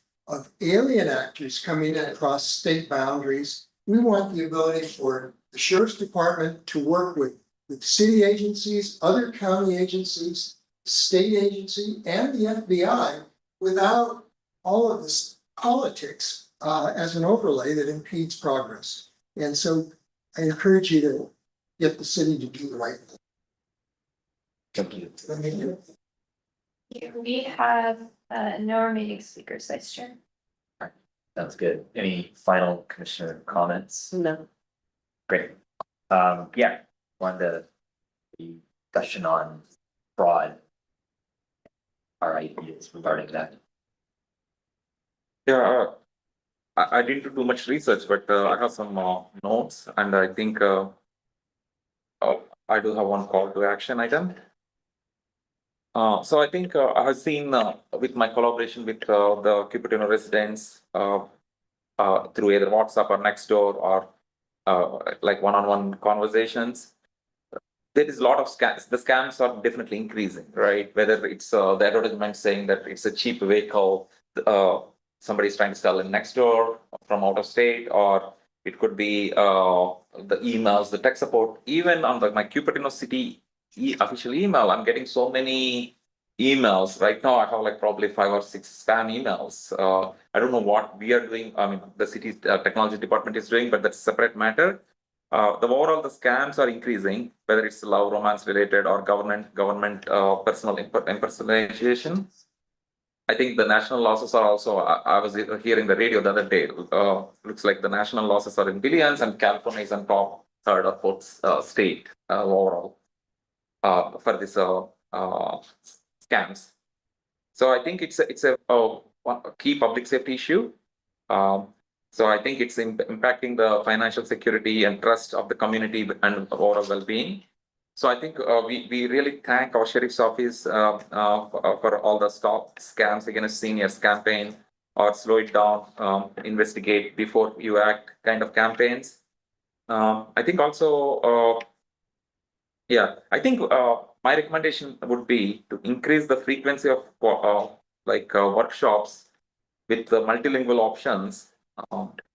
F: alien actors coming in across state boundaries, we want the ability for the sheriff's department to work with city agencies, other county agencies, state agency, and the FBI without all of this politics as an overlay that impedes progress. And so I encourage you to get the city to do the right thing.
B: Thank you.
D: We have no remaining speakers, Vice Chair.
B: Sounds good. Any final commissioner comments?
C: no.
B: Great. Yeah, wanted to the discussion on fraud. Our ideas regarding that.
E: yeah, I didn't do too much research, but I have some notes, and I think I do have one call to action item. So I think I have seen with my collaboration with the Cupertino residents through either WhatsApp or Nextdoor or like one-on-one conversations. There is a lot of scams. The scams are definitely increasing, right? Whether it's the advertisement saying that it's a cheap vehicle, somebody's trying to sell in Nextdoor from out of state, or it could be the emails, the tech support. Even on my Cupertino City official email, I'm getting so many emails right now. I have like probably 5 or 6 spam emails. I don't know what we are doing. I mean, the city's technology department is doing, but that's a separate matter. the overall the scams are increasing, whether it's love, romance related or government personal impersonation. I think the national losses are also, I was hearing the radio the other day, looks like the national losses are in billions and California is on top third or fourth state overall for this scams. So I think it's a key public safety issue. So I think it's impacting the financial security and trust of the community and overall well-being. So I think we really thank our sheriff's office for all the stop scams against seniors campaign or slow it down, investigate before you act kind of campaigns. I think also, I think my recommendation would be to increase the frequency of workshops with the multilingual options,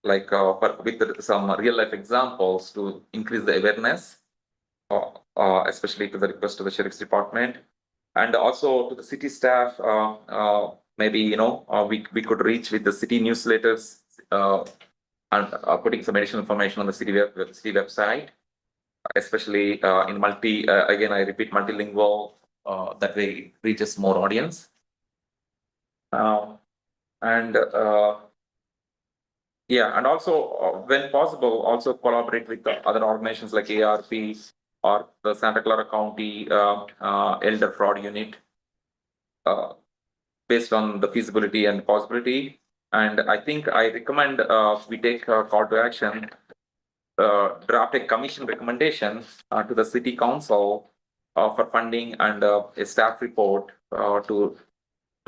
E: with some real life examples to increase the awareness. Especially to the request to the sheriff's department, and also to the city staff. Maybe we could reach with the city newsletters and putting some additional information on the city website, especially in again I repeat multilingual. That way it reaches more audience. And also when possible, also collaborate with the other organizations like ARP or the Santa Clara County Elder Fraud Unit based on the feasibility and possibility. And I think I recommend we take a call to action, draft a commission recommendation to the city council for funding and a staff report to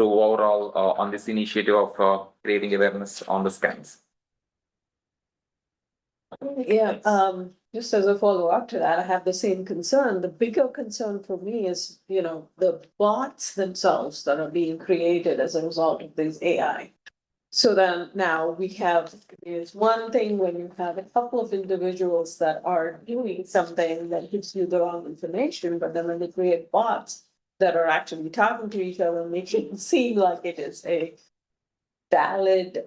E: overall on this initiative of creating awareness on the scams.
C: Yeah, just as a follow-up to that, I have the same concern. The bigger concern for me is, the bots themselves that are being created as a result of this AI. So then now we have, there's one thing when you have a couple of individuals that are doing something that gives you the wrong information, but then when they create bots that are actually talking to each other and making it seem like it is a valid,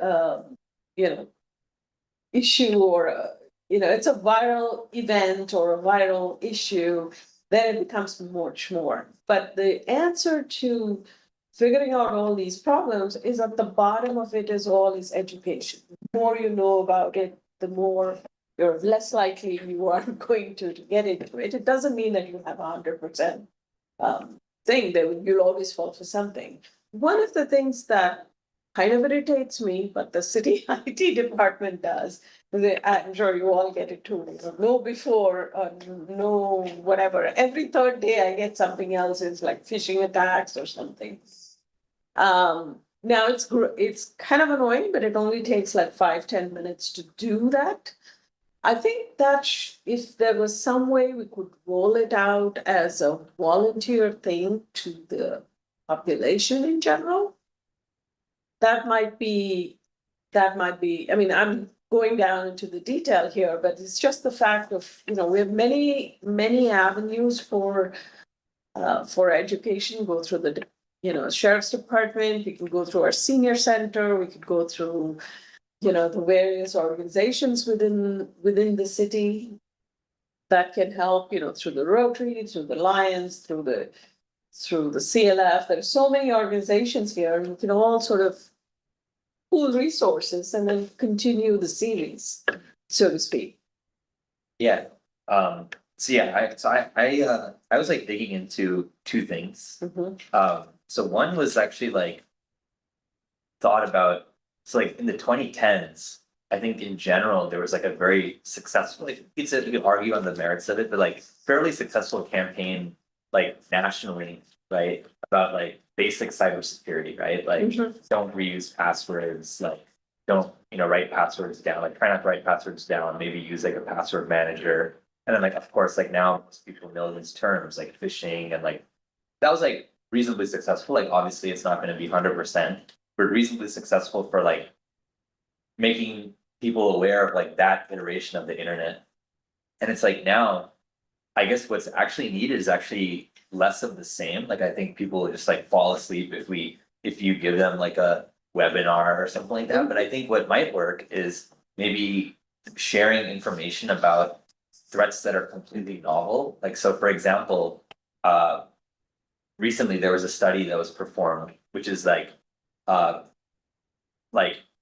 C: issue or it's a viral event or a viral issue, then it becomes much more. But the answer to figuring out all these problems is at the bottom of it is education. The more you know about it, the more you're less likely you are going to get into it. It doesn't mean that you have 100% thing that you'll always fall for something. One of the things that kind of irritates me, but the city IT department does, I'm sure you all get it too, know before, know whatever. Every third day I get something else, it's like phishing attacks or something. Now it's kind of annoying, but it only takes like 5-10 minutes to do that. I think that if there was some way we could roll it out as a volunteer thing to the population in general, that might be, I mean, I'm going down into the detail here, but it's just the fact of, we have many, many avenues for education, go through the, sheriff's department, we can go through our senior center, we could go through, the various organizations within the city that can help, through the Rotary, through the Lions, through the CLF. There's so many organizations here, and we can all sort of pool resources and then continue the series, so to speak.
B: Yeah. I was like digging into two things. So one was actually thought about, so in the 2010s, I think in general there was a very successful, you could argue on the merits of it, but fairly successful campaign nationally, right, about basic cybersecurity, right? Don't reuse passwords, don't write passwords down, try not to write passwords down, maybe use a password manager. And then of course now most people know these terms like phishing, and that was reasonably successful. Obviously it's not going to be 100%, but reasonably successful for making people aware of that iteration of the internet. And it's now, I guess what's actually needed is actually less of the same. I think people will just fall asleep if you give them a webinar or something like that. But I think what might work is maybe sharing information about threats that are completely novel. Like, so for example, recently there was a study that was performed, which is like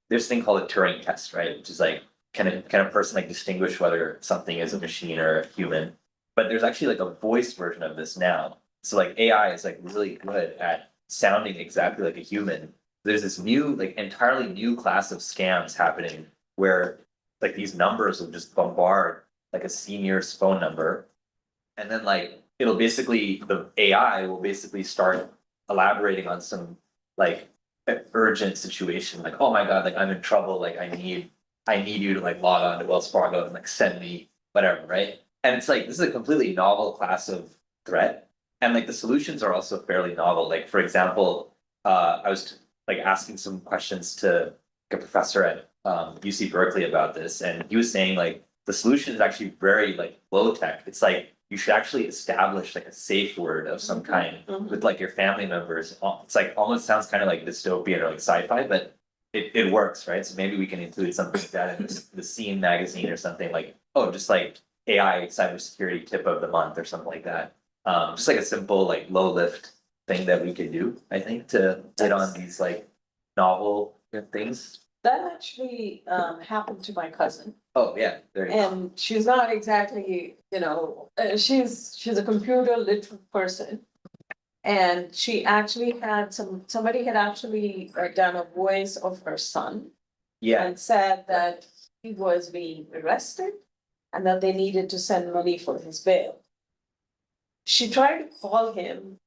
B: this thing called a Turing test, right? Which is like, can a person like distinguish whether something is a machine or a human? But there's actually like a voice version of this now. So like AI is like really good at sounding exactly like a human. There's this new, like entirely new class of scams happening where like these numbers will just bombard like a senior's phone number. And then like it'll basically, the AI will basically start elaborating on some like urgent situation, like, oh my God, like I'm in trouble, like I need you to like log on to Wells Fargo and like send me whatever, right? And it's like this is a completely novel class of threat. And like the solutions are also fairly novel. Like, for example, I was like asking some questions to a professor at UC Berkeley about this, and he was saying like the solution is actually very like low tech. It's like you should actually establish like a safe word of some kind with like your family members. It's like almost sounds kind of like dystopian or like sci-fi, but it works, right? So maybe we can include something like that in the Scene magazine or something like, oh, just like AI cybersecurity tip of the month or something like that. Just like a simple like low lift thing that we could do, I think, to hit on these like novel things.
C: That actually happened to my cousin.
B: Oh, yeah, there you go.
C: And she's not exactly, you know, she's a computer literate person. And she actually had somebody had actually done a voice of her son
B: Yeah,
C: and said that he was being arrested and that they needed to send money for his bail. She tried to call him.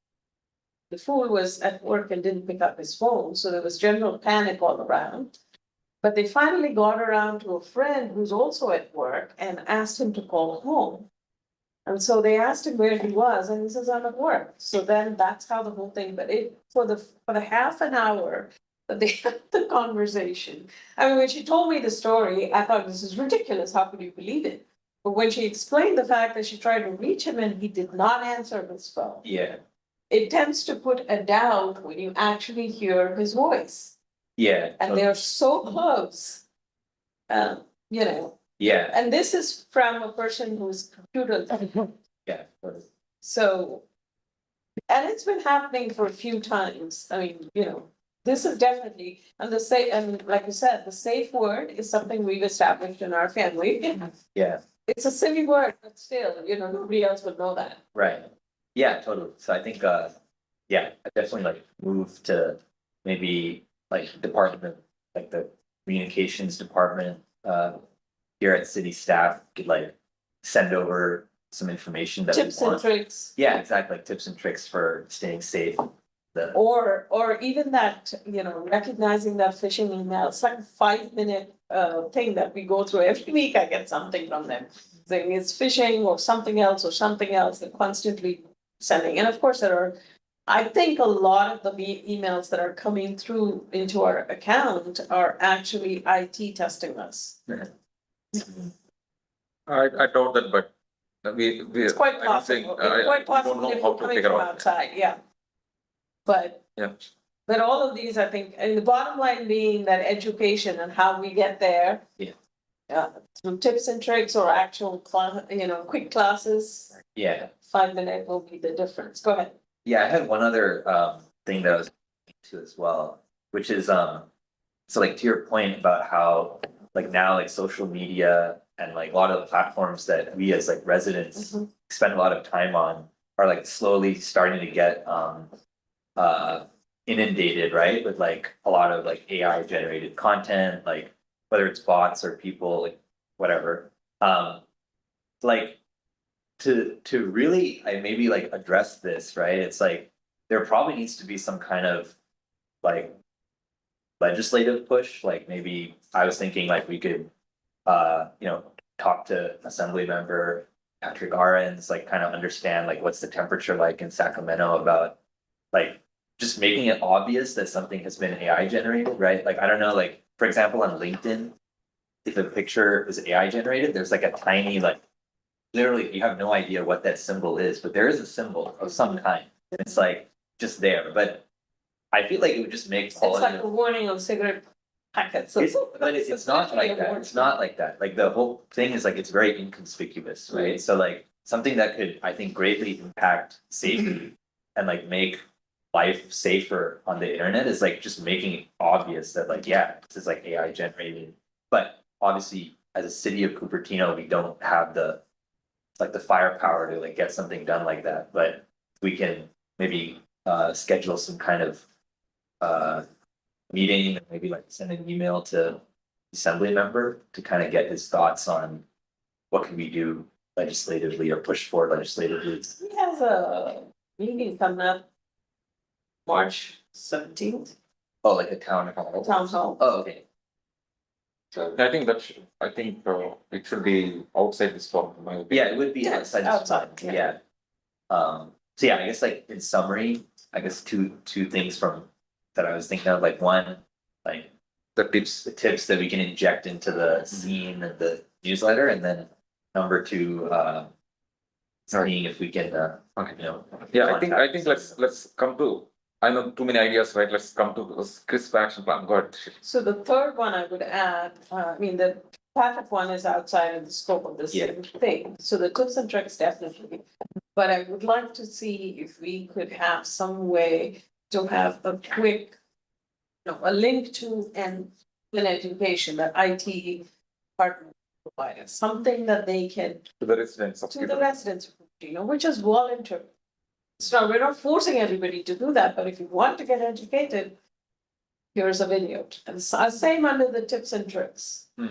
C: The fool was at work and didn't pick up his phone, so there was general panic all around. But they finally got around to a friend who's also at work and asked him to call home. And so they asked him where he was, and he says, I'm at work. So then that's how the whole thing, but for the half an hour that they had the conversation. I mean, when she told me the story, I thought this is ridiculous. How could you believe it? But when she explained the fact that she tried to reach him and he did not answer his phone,
B: yeah,
C: it tends to put a doubt when you actually hear his voice.
B: yeah.
C: And they're so close. You know,
B: Yeah,
C: and this is from a person who's computer.
B: yeah.
C: So. And it's been happening for a few times. I mean, you know, this is definitely, and like you said, the safe word is something we've established in our family.
B: Yeah,
C: It's a silly word, but still, you know, nobody else would know that.
B: right. Yeah, totally. So I think, yeah, I definitely like move to maybe like department, like the communications department, here at city staff could like send over some information that we
C: Tips and
B: want.
C: tricks.
B: Yeah, exactly, like tips and tricks for staying safe. The,
C: Or even that, you know, recognizing that phishing email, it's like a 5 minute thing that we go through every week. I get something from them. Saying it's phishing or something else, they're constantly sending. And of course, I think a lot of the emails that are coming through into our account are actually IT testing us.
E: I doubt that, but we.
C: It's quite
E: I don't think-
C: possible, it's quite
E: we don't
C: possible
E: know
C: if
E: how
C: you're
E: to
C: coming
E: figure
C: from
E: out.
C: outside, yeah. But.
E: Yeah.
C: But all of these, I think, and the bottom line being that education and how we get there.
B: Yeah.
C: Through tips and tricks or actual quick classes,
B: yeah,
C: 5 minute will be the difference. Go ahead.
B: yeah, I had one other thing that I was to as well, which is so like to your point about how like now like social media and like a lot of the platforms that we as like residents spend a lot of time on are like slowly starting to get inundated, right? With like a lot of like AI generated content, like whether it's bots or people, like whatever. Like to really I maybe like address this, right? It's like there probably needs to be some kind of like legislative push. Like maybe I was thinking like we could talk to Assembly Member Patrick Arens, like kind of understand like what's the temperature like in Sacramento about like just making it obvious that something has been AI generated, right? Like I don't know, like for example on LinkedIn, if a picture is AI generated, there's like a tiny like literally you have no idea what that symbol is, but there is a symbol of some kind. It's like just there, but I feel like it would just make
C: It's like
B: quality
C: a warning on cigarette packets.
B: But it's not like that, it's not like that, like the whole thing is like, it's very inconspicuous, right? So like, something that could, I think, greatly impact safety and like make life safer on the internet is like just making it obvious that like, yeah, this is like AI generated. But obviously, as a city of Cupertino, we don't have the like the firepower to like get something done like that, but we can maybe schedule some kind of meeting, and maybe like send an email to assembly member to kind of get his thoughts on what can we do legislatively or push for legislatively.
C: He has a meeting coming up March 17th,
B: Oh, like a town hall.
C: town hall.
B: Oh, okay.
E: So I think it should be outside this forum, in my opinion.
B: Yeah, it would be
C: Yeah,
B: outside. this
C: outside,
B: one,
C: yeah.
B: So yeah, I guess like in summary, I guess two things from that I was thinking of, like one, like
E: The tips.
B: the tips that we can inject into the scene and the newsletter, and then number two, seeing if we can, you know.
E: Yeah, I think let's come to, I know too many ideas, right? Let's come to this crisp action plan. Go ahead.
C: So the third one I would add, I mean, the packet one is outside of the scope of this
B: Yeah.
C: thing, so the tips and tricks definitely. But I would like to see if we could have some way to have a quick, a link to an education that IT department provide us, something that they can,
E: To the residents of
C: to the
E: Cupertino.
C: residents, which is voluntary. So we're not forcing everybody to do that, but if you want to get educated, here's a video. And same under the tips and tricks.
B: I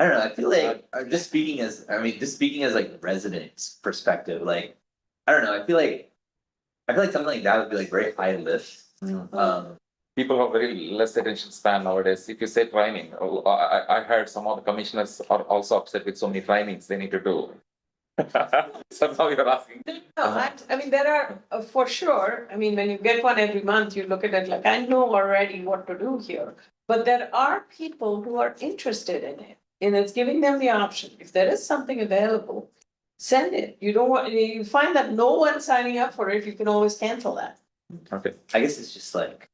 B: don't know, I feel like, just speaking as, just speaking as like residents perspective, like, I don't know, I feel like something like that would be like very high lift.
E: People have very less attention span nowadays. If you say training, I heard some of the commissioners are also upset with so many trainings they need to do. Somehow you're asking.
C: No, I mean, there are, for sure, I mean, when you get one every month, you look at it like, I know already what to do here. But there are people who are interested in it, and it's giving them the option. If there is something available, send it. You don't want, you find that no one's signing up for it, you can always cancel that.
E: Okay.
B: I guess it's just like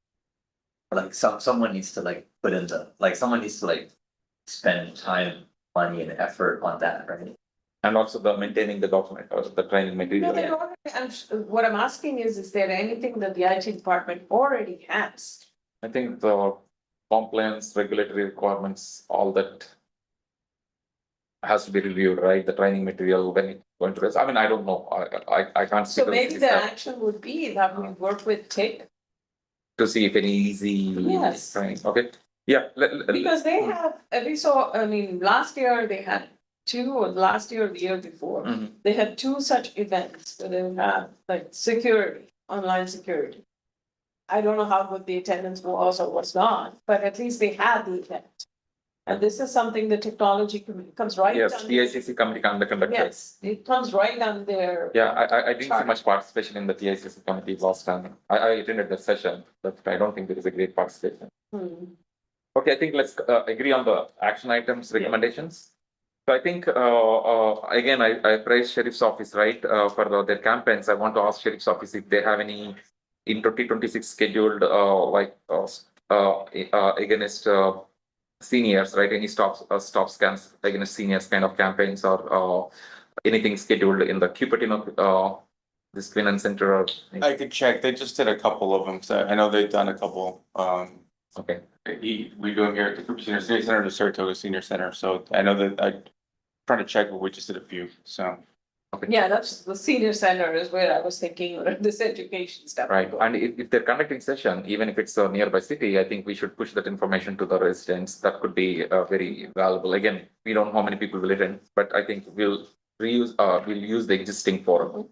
B: someone needs to like put into, like someone needs to like spend time, money and effort on that, right?
E: And also the maintaining the document or the training
C: No,
E: material.
C: they don't, and what I'm asking is there anything that the IT department already has?
E: I think the compliance, regulatory requirements, all that has to be reviewed, right? The training material when it's going to, I mean, I don't know. I can't.
C: So
E: speak on
C: maybe
E: this
C: the
E: stuff
C: action would be that we work with TIC.
E: to see if any easy
C: Yes.
E: training. Okay. Yeah.
C: Because they have, we saw, I mean, last year they had two, or last year or the year before,
E: Mhm.
C: they had two such events where they had like security, online security. I don't know how good the attendance was or was not, but at least they had the event. And this is something the technology comes right
E: Yes,
C: down.
E: TICC committee conducted.
C: Yes, it comes right down there.
E: Yeah, I didn't see
C: Chart.
E: much participation in the TICC committee last time. I attended the session, but I don't think there is a great participation. Okay, I think let's agree on the action items recommendations. So I think, again, I praise Sheriff's Office, right, for their campaigns. I want to ask Sheriff's Office if they have any in 2026 scheduled, against seniors, right? Any stop scans against seniors kind of campaigns or anything scheduled in the Cupertino, this Finance Center or?
J: I could check. They just did a couple of them. So I know they've done a couple.
E: Okay.
J: We do them here at the Cooper Senior Center, the Saratoga Senior Center. So I know that I'm trying to check, but we just did a few. So.
C: Yeah, that's the senior center is where I was thinking, this education stuff.
E: Right, and if they're conducting session, even if it's a nearby city, I think we should push that information to the residents. That could be very valuable. Again, we don't know how many people will attend, but I think we'll use the existing forum.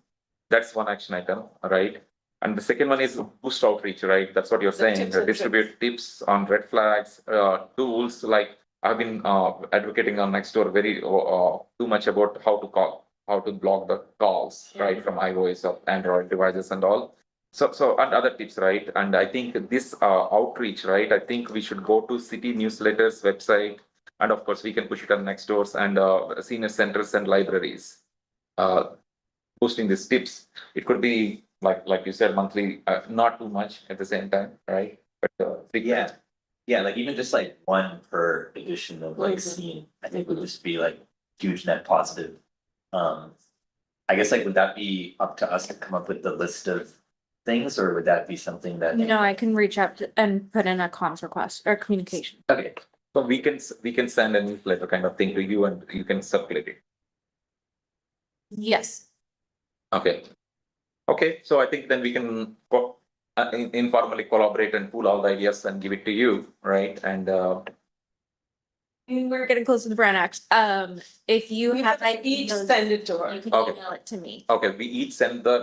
E: That's one action item, right? And the second one is boost outreach, right? That's what you're saying.
C: tips and
E: Distribute tips on red flags, tools like I've been advocating on Nextdoor very too much about how to call, how to block the calls, right, from iOS or Android devices and all. So and other tips, right? And I think this outreach, right? I think we should go to city newsletters website, and of course we can push it on Nextdoors and senior centers and libraries. Posting these tips. It could be like you said, monthly, not too much at the same time, right? But frequent.
B: Yeah. Yeah, like even just like one per edition of like scene, I think would just be like huge net positive. I guess like would that be up to us to come up with the list of things, or would that be something that?
A: No, I can reach out and put in a comms request or communication.
B: Okay,
E: So we can send a newsletter kind of thing to you and you can circulate it.
A: Yes.
E: Okay. Okay, so I think then we can informally collaborate and pool all the ideas and give it to you, right? And
A: We're getting close to the Brown Act. If you
C: We
A: have
C: have to each
A: ideas,
C: send it to her.
A: you can
E: Okay.
A: email it to me.
E: okay, we each send the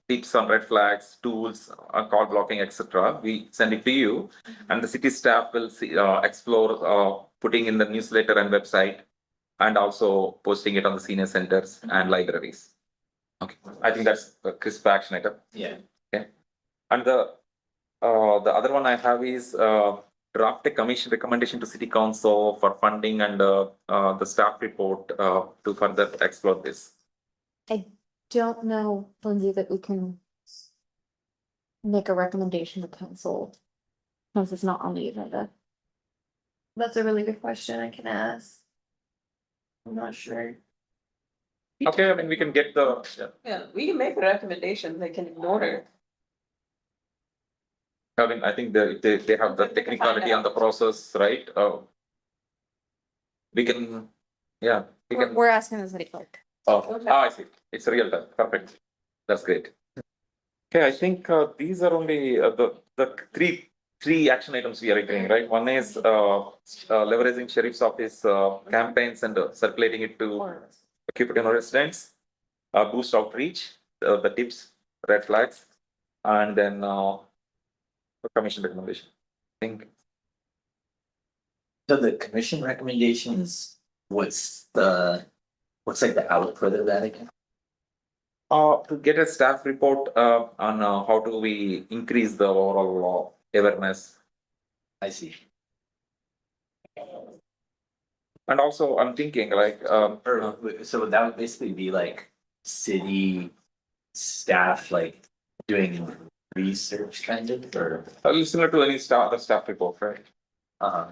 E: tips on red flags, tools, call blocking, etc. We send it to you, and the city staff will see, explore, putting in the newsletter and website, and also posting it on the senior centers and libraries. Okay, I think that's a crisp action item.
B: yeah,
E: And the other one I have is draft a commission recommendation to city council for funding and the staff report to further explore this.
A: I don't know, Lindsay, that we can make a recommendation to council since it's not on the agenda.
D: That's a really good question I can ask. I'm not sure.
E: Okay, I mean, we can get the,
C: Yeah, we can make a recommendation, they can ignore it.
E: I mean, I think they have the technicality on the process, right? We can, yeah, we can.
A: We're asking the city clerk.
E: Oh, I see. It's real time. Perfect. That's great. Okay, I think these are only the three action items we are agreeing, right? One is leveraging sheriff's office campaigns and circulating it to Cupertino residents, boost outreach, the tips, red flags, and then the commission recommendation. I think
B: so the commission recommendations, what's like the output of that again?
E: to get a staff report on how do we increase the overall awareness.
B: I see.
E: And also, I'm thinking like,
B: Or, so that would basically be like city staff like doing research kind of, or,
E: similar to any the staff report, right?
B: uh-huh.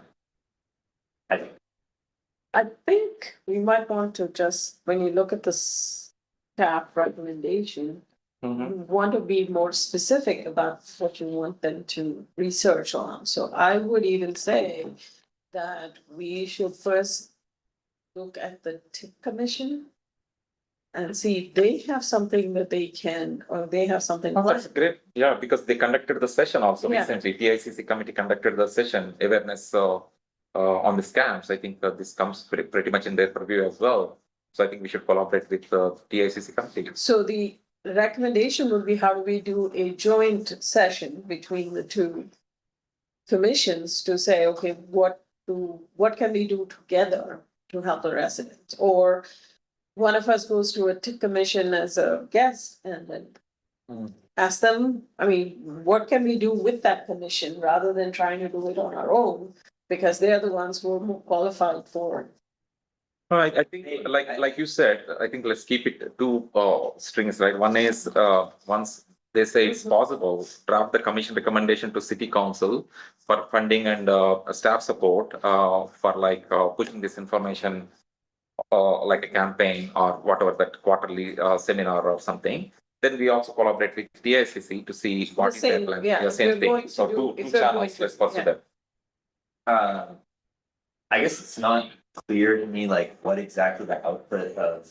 C: I think we might want to just, when you look at the staff recommendation,
E: Mhm.
C: you want to be more specific about what you want them to research on. So I would even say that we should first look at the tip commission and see if they have something that they can, or they have something.
E: Oh, that's great. Yeah, because they conducted the session also
C: Yeah.
E: recently. TICC committee conducted the session awareness on the scams. I think this comes pretty much in their purview as well. So I think we should collaborate with the TICC committee.
C: So the recommendation would be, how do we do a joint session between the two commissions to say, okay, what can we do together to help the residents? Or one of us goes to a tip commission as a guest and then ask them, I mean, what can we do with that commission rather than trying to do it on our own? Because they're the ones who are more qualified for it.
E: I think like you said, I think let's keep it two strings, right? One is once they say it's possible, draft the commission recommendation to city council for funding and staff support for like pushing this information like a campaign or whatever, that quarterly seminar or something. Then we also collaborate with TICC to see what is their
C: same,
E: plan.
C: yeah,
E: Yeah,
C: if
E: same
C: we're
E: thing.
C: going to
E: So
C: do-
E: two
C: if we're going
E: channels,
C: to-
E: let's pursue
C: yeah.
E: that.
B: I guess it's not clear to me like what exactly the output of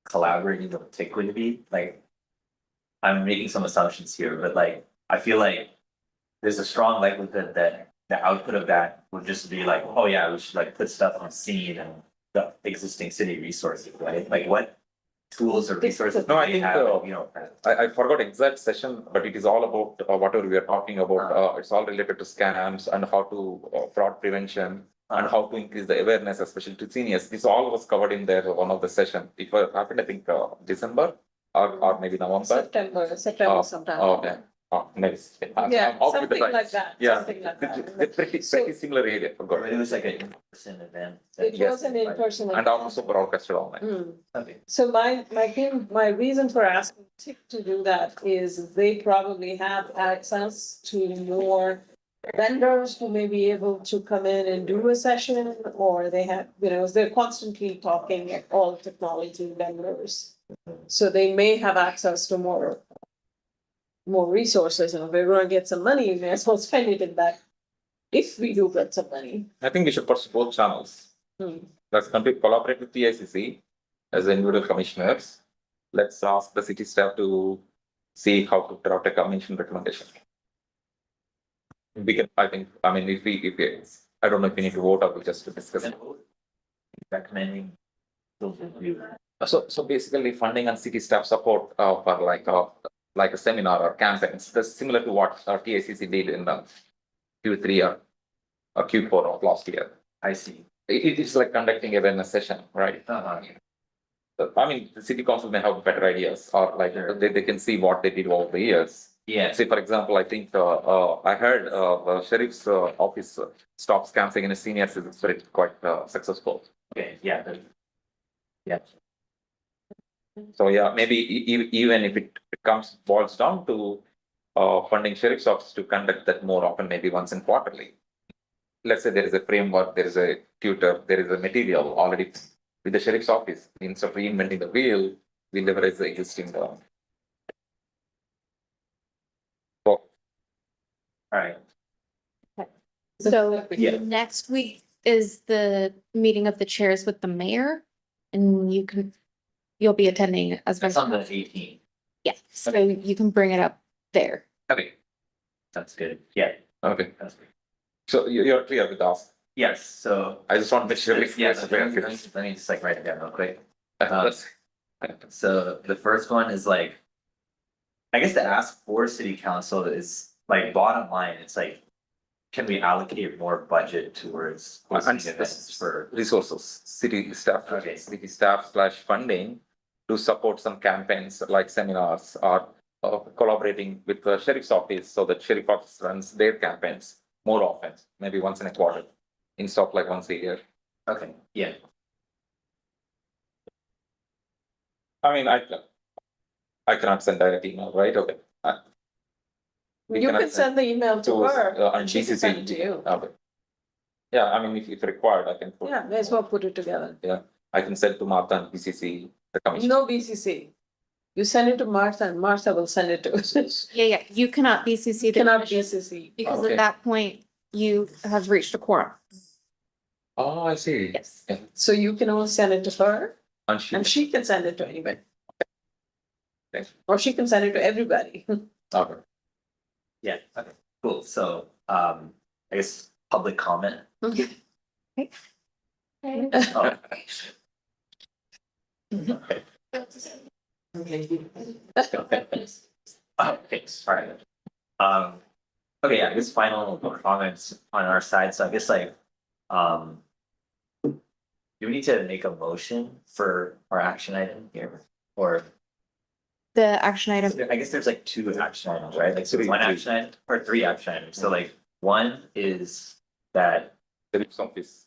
B: collaborating with TIC would be, like. I'm making some assumptions here, but like, I feel like there's a strong likelihood that the output of that would just be like, oh yeah, we should like put stuff on scene and the existing city resources, right? Like what tools or resources?
E: No, I
B: do they
E: think,
B: have, you know,
E: I forgot exact session, but it is all about whatever we are talking about. It's all related to scams and how to fraud prevention and how to increase the awareness, especially to seniors. This all was covered in there, one of the session. It happened, I think, December or maybe November.
C: September
E: Oh,
C: sometime.
E: okay. Nice.
C: Yeah,
E: I'm off with the
C: something like
E: times.
C: that,
E: Yeah.
C: something like that.
E: They're pretty similar area, forgot.
B: It was like an in-person event.
C: It was an in-person.
E: And also broadcasted online.
C: Hmm.
B: Okay.
C: So my reason for asking Tick to do that is they probably have access to more vendors who may be able to come in and do a session, or they have, they're constantly talking at all technology vendors. So they may have access to more resources, and if we're gonna get some money, we may as well spend it in that. If we do get some money.
E: I think we should pursue both channels.
C: Hmm.
E: Let's collaborate with TICC as individual commissioners. Let's ask the city staff to see how to draft a commission recommendation. We can, I mean, if we, I don't know if we need to vote or just to discuss it.
B: Recommending.
E: So basically funding and city staff support for like a seminar or campaigns, that's similar to what TICC did in the Q3 or Q4 of last year.
B: I see.
E: It is like conducting a awareness session, right? I mean, the city council may have better ideas, or like they can see what they did over the years.
B: Yeah.
E: Say, for example, I think I heard the sheriff's office stops camping in a senior citizens, very quite successful.
B: Okay, yeah. Yeah.
E: So yeah, maybe even if it boils down to funding sheriff's office to conduct that more often, maybe once in quarterly. Let's say there is a framework, there is a tutor, there is a material already with the sheriff's office. Instead of reinventing the wheel, we leverage the existing.
B: Alright,
A: So
B: Yeah.
A: next week is the meeting of the chairs with the mayor. And you'll be attending as.
B: that's
A: vice
B: on the
A: chair.
B: 18th.
A: Yeah, so you can bring it up there.
E: Okay,
B: That's good. Yeah,
E: okay.
B: that's good.
E: So you're clear with us.
B: Yes, so.
E: I just want to make sure.
B: Yeah, so let me just like write it down real quick.
E: That's-
B: So the first one is like, I guess to ask for city council is like bottom line, it's like, can we allocate more budget towards hosting events for?
E: resources, city staff.
B: Okay.
E: City staff / funding to support some campaigns like seminars or collaborating with the sheriff's office so that sheriff office runs their campaigns more often, maybe once in a quarter, instead of like once a year.
B: Okay, yeah,
E: I mean, I cannot send direct email, right? Okay. We
C: You
E: cannot
C: can send the email to
E: to,
C: her,
E: and
C: and she can
E: BCC.
C: send it to you.
E: Okay. Yeah, I mean, if required, I can put.
C: Yeah, may as well put it together.
E: I can send to Martha and BCC, the commission.
C: No BCC. You send it to Martha, and Martha will send it to us.
A: Yeah, you cannot BCC the
C: Cannot
A: commission
C: BCC.
A: because
E: Okay.
A: at that point you have reached a quorum.
E: Oh, I see.
A: Yes.
E: Yeah.
C: So you can only send it to her,
E: And she.
C: and she can send it to anybody.
E: Thanks.
C: Or she can send it to everybody.
E: Okay.
B: yeah, okay, cool, so, I guess, public comment.
A: Okay.
B: Oh, okay, sorry. Okay, yeah, I guess final comments on our side, so I guess like, do we need to make a motion for our action item here, or?
A: The action item,
B: I guess there's like two action items, right? Like, so
E: Three.
B: one action item or three action items. So like, one is that,
E: Sheriff's office.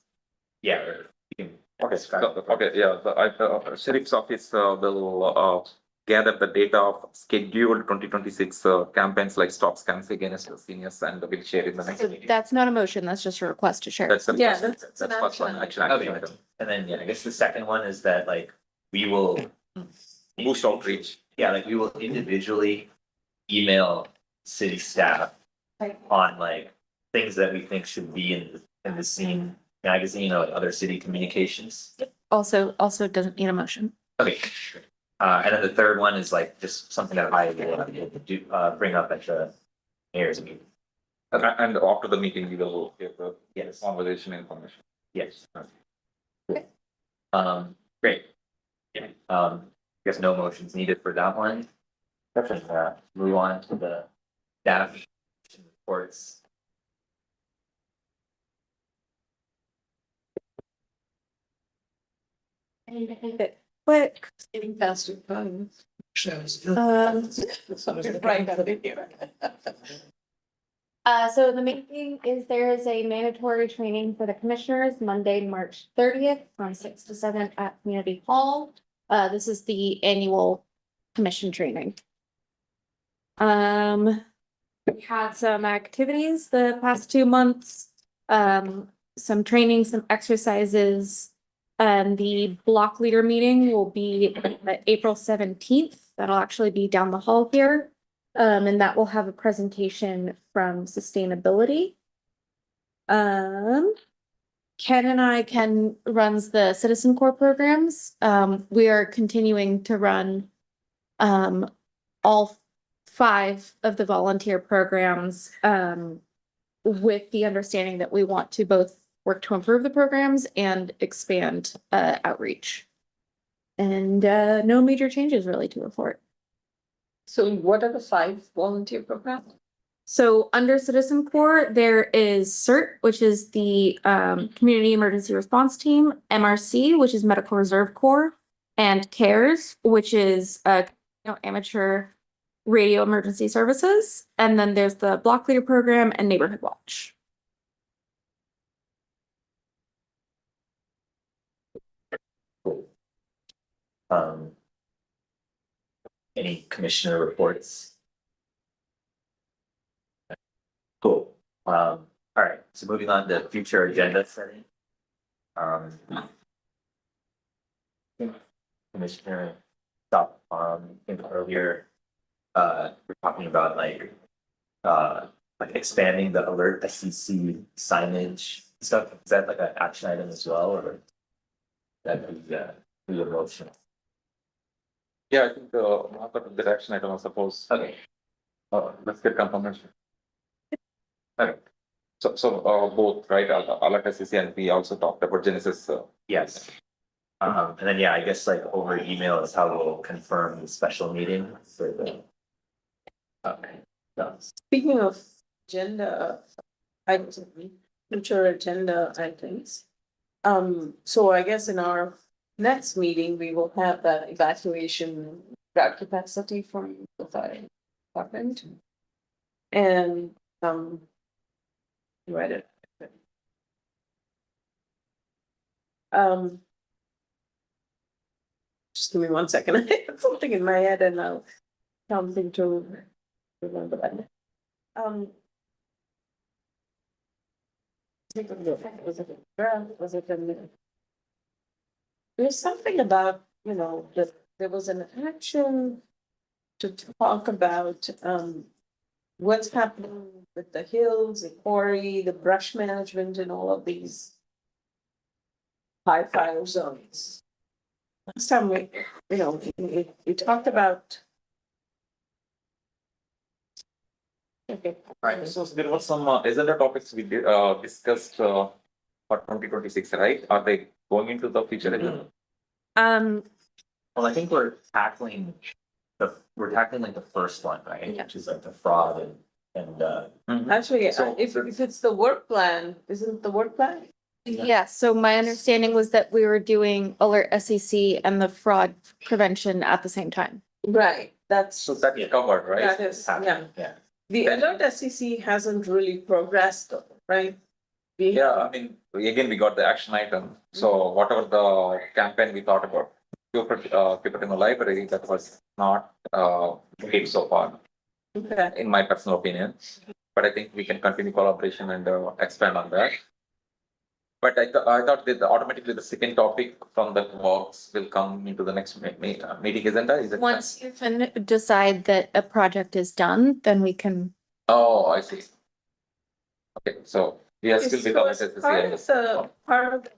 B: yeah, or you can
E: Okay,
B: describe
E: so,
B: it.
E: okay, yeah, the sheriff's office will gather the data of scheduled 2026 campaigns like stop scams against the seniors, and will share in the next
A: so
E: meeting.
A: that's not a motion, that's just a request to share.
E: That's the
C: Yeah,
E: first-
C: that's an
E: first one,
C: action
E: action
B: Okay.
E: item.
B: And then, yeah, I guess the second one is that like, we will.
E: Boost outreach.
B: Yeah, like we will individually email city staff on like things that we think should be in the scene magazine or other city communications.
A: Also doesn't need a motion.
B: Okay. And then the third one is like just something that I will do, bring up at the mayor's meeting.
E: And after the meeting, we will give the
B: Yes,
E: conversation information.
B: yes. Great. Yeah, guess no motions needed for that one. Let's move on to the staff reports.
A: What,
C: Getting faster. Right out of here.
A: So the main thing is there is a mandatory training for the commissioners Monday, March 30th from 6 to 7 at Community Hall. This is the annual commission training. We had some activities the past 2 months, some training, some exercises. And the block leader meeting will be April 17th. That'll actually be down the hall here. And that will have a presentation from sustainability. Ken runs the Citizen Corps programs. We are continuing to run all 5 of the volunteer programs with the understanding that we want to both work to improve the programs and expand outreach. And no major changes really to report.
C: So what are the 5 volunteer programs?
A: So under Citizen Corps, there is CERT, which is the Community Emergency Response Team, MRC, which is Medical Reserve Corps, and CARES, which is amateur radio emergency services. And then there's the Block Leader Program and Neighborhood Watch.
B: Um. Any commissioner reports? Cool. All right, so moving on to future agenda setting. Commissioner, stop, I think earlier, we're talking about like expanding the alert SEC signage stuff. Is that like an action item as well, or? That'd be a motion.
E: Yeah, I think not the direction I don't suppose.
B: Okay.
E: Let's get confirmation.
B: Okay.
E: So both, right? Alert SEC and we also talked about Genesis.
B: Yes. And then, yeah, I guess like over email is how we'll confirm the special meeting for the. Okay. No.
C: Speaking of agenda items, future agenda items. So I guess in our next meeting, we will have that evacuation crowd capacity from the fire department. And, write it. Just give me 1 second. I have something in my head and I'll something to remember that. Was it a draft? Was it a? There's something about, that there was an action to talk about, what's happening with the hills, the quarry, the brush management and all of these high fire zones. Last time we talked about. Okay.
E: Right, so there was some agenda topics we did discussed for 2026, right? Are they going into the future agenda?
B: Well, I think we're tackling like the first one, right?
A: Yeah.
B: Which is like the fraud and
C: Actually,
B: So-
C: if it's the work plan, isn't it the work plan?
A: Yeah, so my understanding was that we were doing Alert SEC and the fraud prevention at the same time.
C: Right, that's.
E: So that is covered, right?
C: That is, yeah.
B: yeah.
C: The alert SEC hasn't really progressed though, right?
E: Yeah, I mean, again, we got the action item. So whatever the campaign we thought about, Cupertino Library, that was not great so far,
C: Okay,
E: in my personal opinion. But I think we can continue collaboration and expand on that. But I thought that automatically the second topic from that box will come into the next meeting agenda, is it?
A: Once you can decide that a project is done, then we can.
E: Oh, I see. Okay, so we are still with all
C: it's
E: the
C: part of the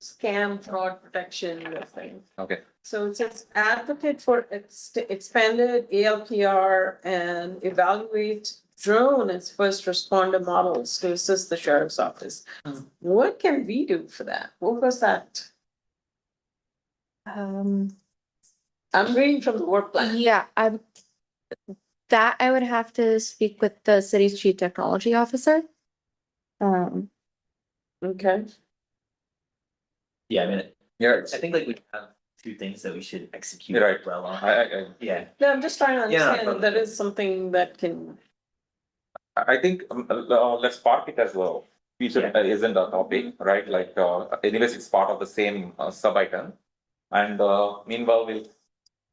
C: scam fraud protection thing.
E: Okay,
C: So it says advocate for expanded ALPR and evaluate drone as first responder models to assist the sheriff's office. What can we do for that? What was that? I'm reading from the work plan.
A: Yeah, I would have to speak with the city's chief technology officer.
C: Okay,
B: Yeah, I mean,
E: yeah,
B: I think like we have two things that we should execute
E: Right.
B: well on. Yeah,
C: No, I'm just trying to
B: Yeah,
C: understand
B: but-
C: if there is something that can,
E: I think let's park it as well. Future isn't a topic, right? Like anyways, it's part of the same sub item. And meanwhile,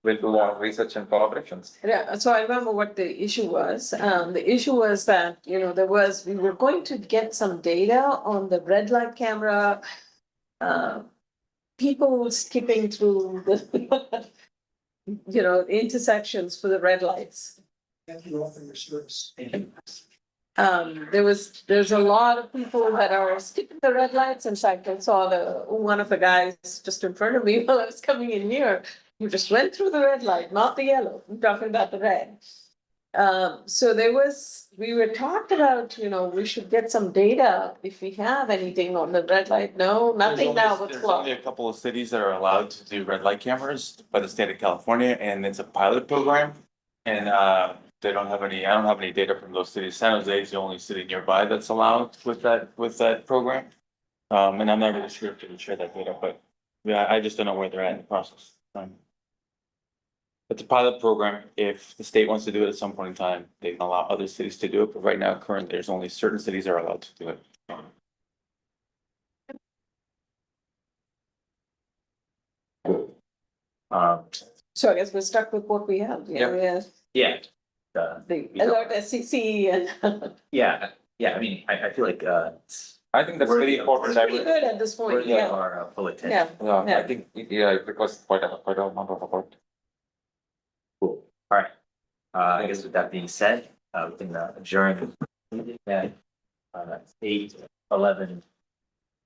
E: we'll do our research and collaborations.
C: yeah, so I remember what the issue was. The issue was that, you know, we were going to get some data on the red light camera. People skipping through the, you know, intersections for the red lights.
F: Thank you all for your service.
C: There's a lot of people that are skipping the red lights. In fact, I saw one of the guys just in front of me while I was coming in here. Who just went through the red light, not the yellow. I'm talking about the red. So we were talked about, you know, we should get some data if we have anything on the red light. No, nothing now. What's
J: There's only a couple of cities that are allowed to do red light cameras by the state of California, and it's a pilot program. And they don't have any, I don't have any data from those cities. San Jose is the only city nearby that's allowed with that program. And I'm not really sure if they can share that data, but yeah, I just don't know where they're at in the process. It's a pilot program. If the state wants to do it at some point in time, they can allow other cities to do it, but right now, currently, there's only certain cities that are allowed to do it.
C: So I guess we're stuck with what we have. You know, we have
B: yeah.
C: the
B: We don't-
C: alert SCC and
B: Yeah, I mean, I feel like, it's
E: I think that's very important.
C: it's pretty good at this point,
B: worthy of
C: yeah,
B: our full attention.
C: yeah.
E: Yeah, I think, yeah, it requires quite a amount of effort.
B: Cool, all right. I guess with that being said, we can adjourn. Yeah. 8:11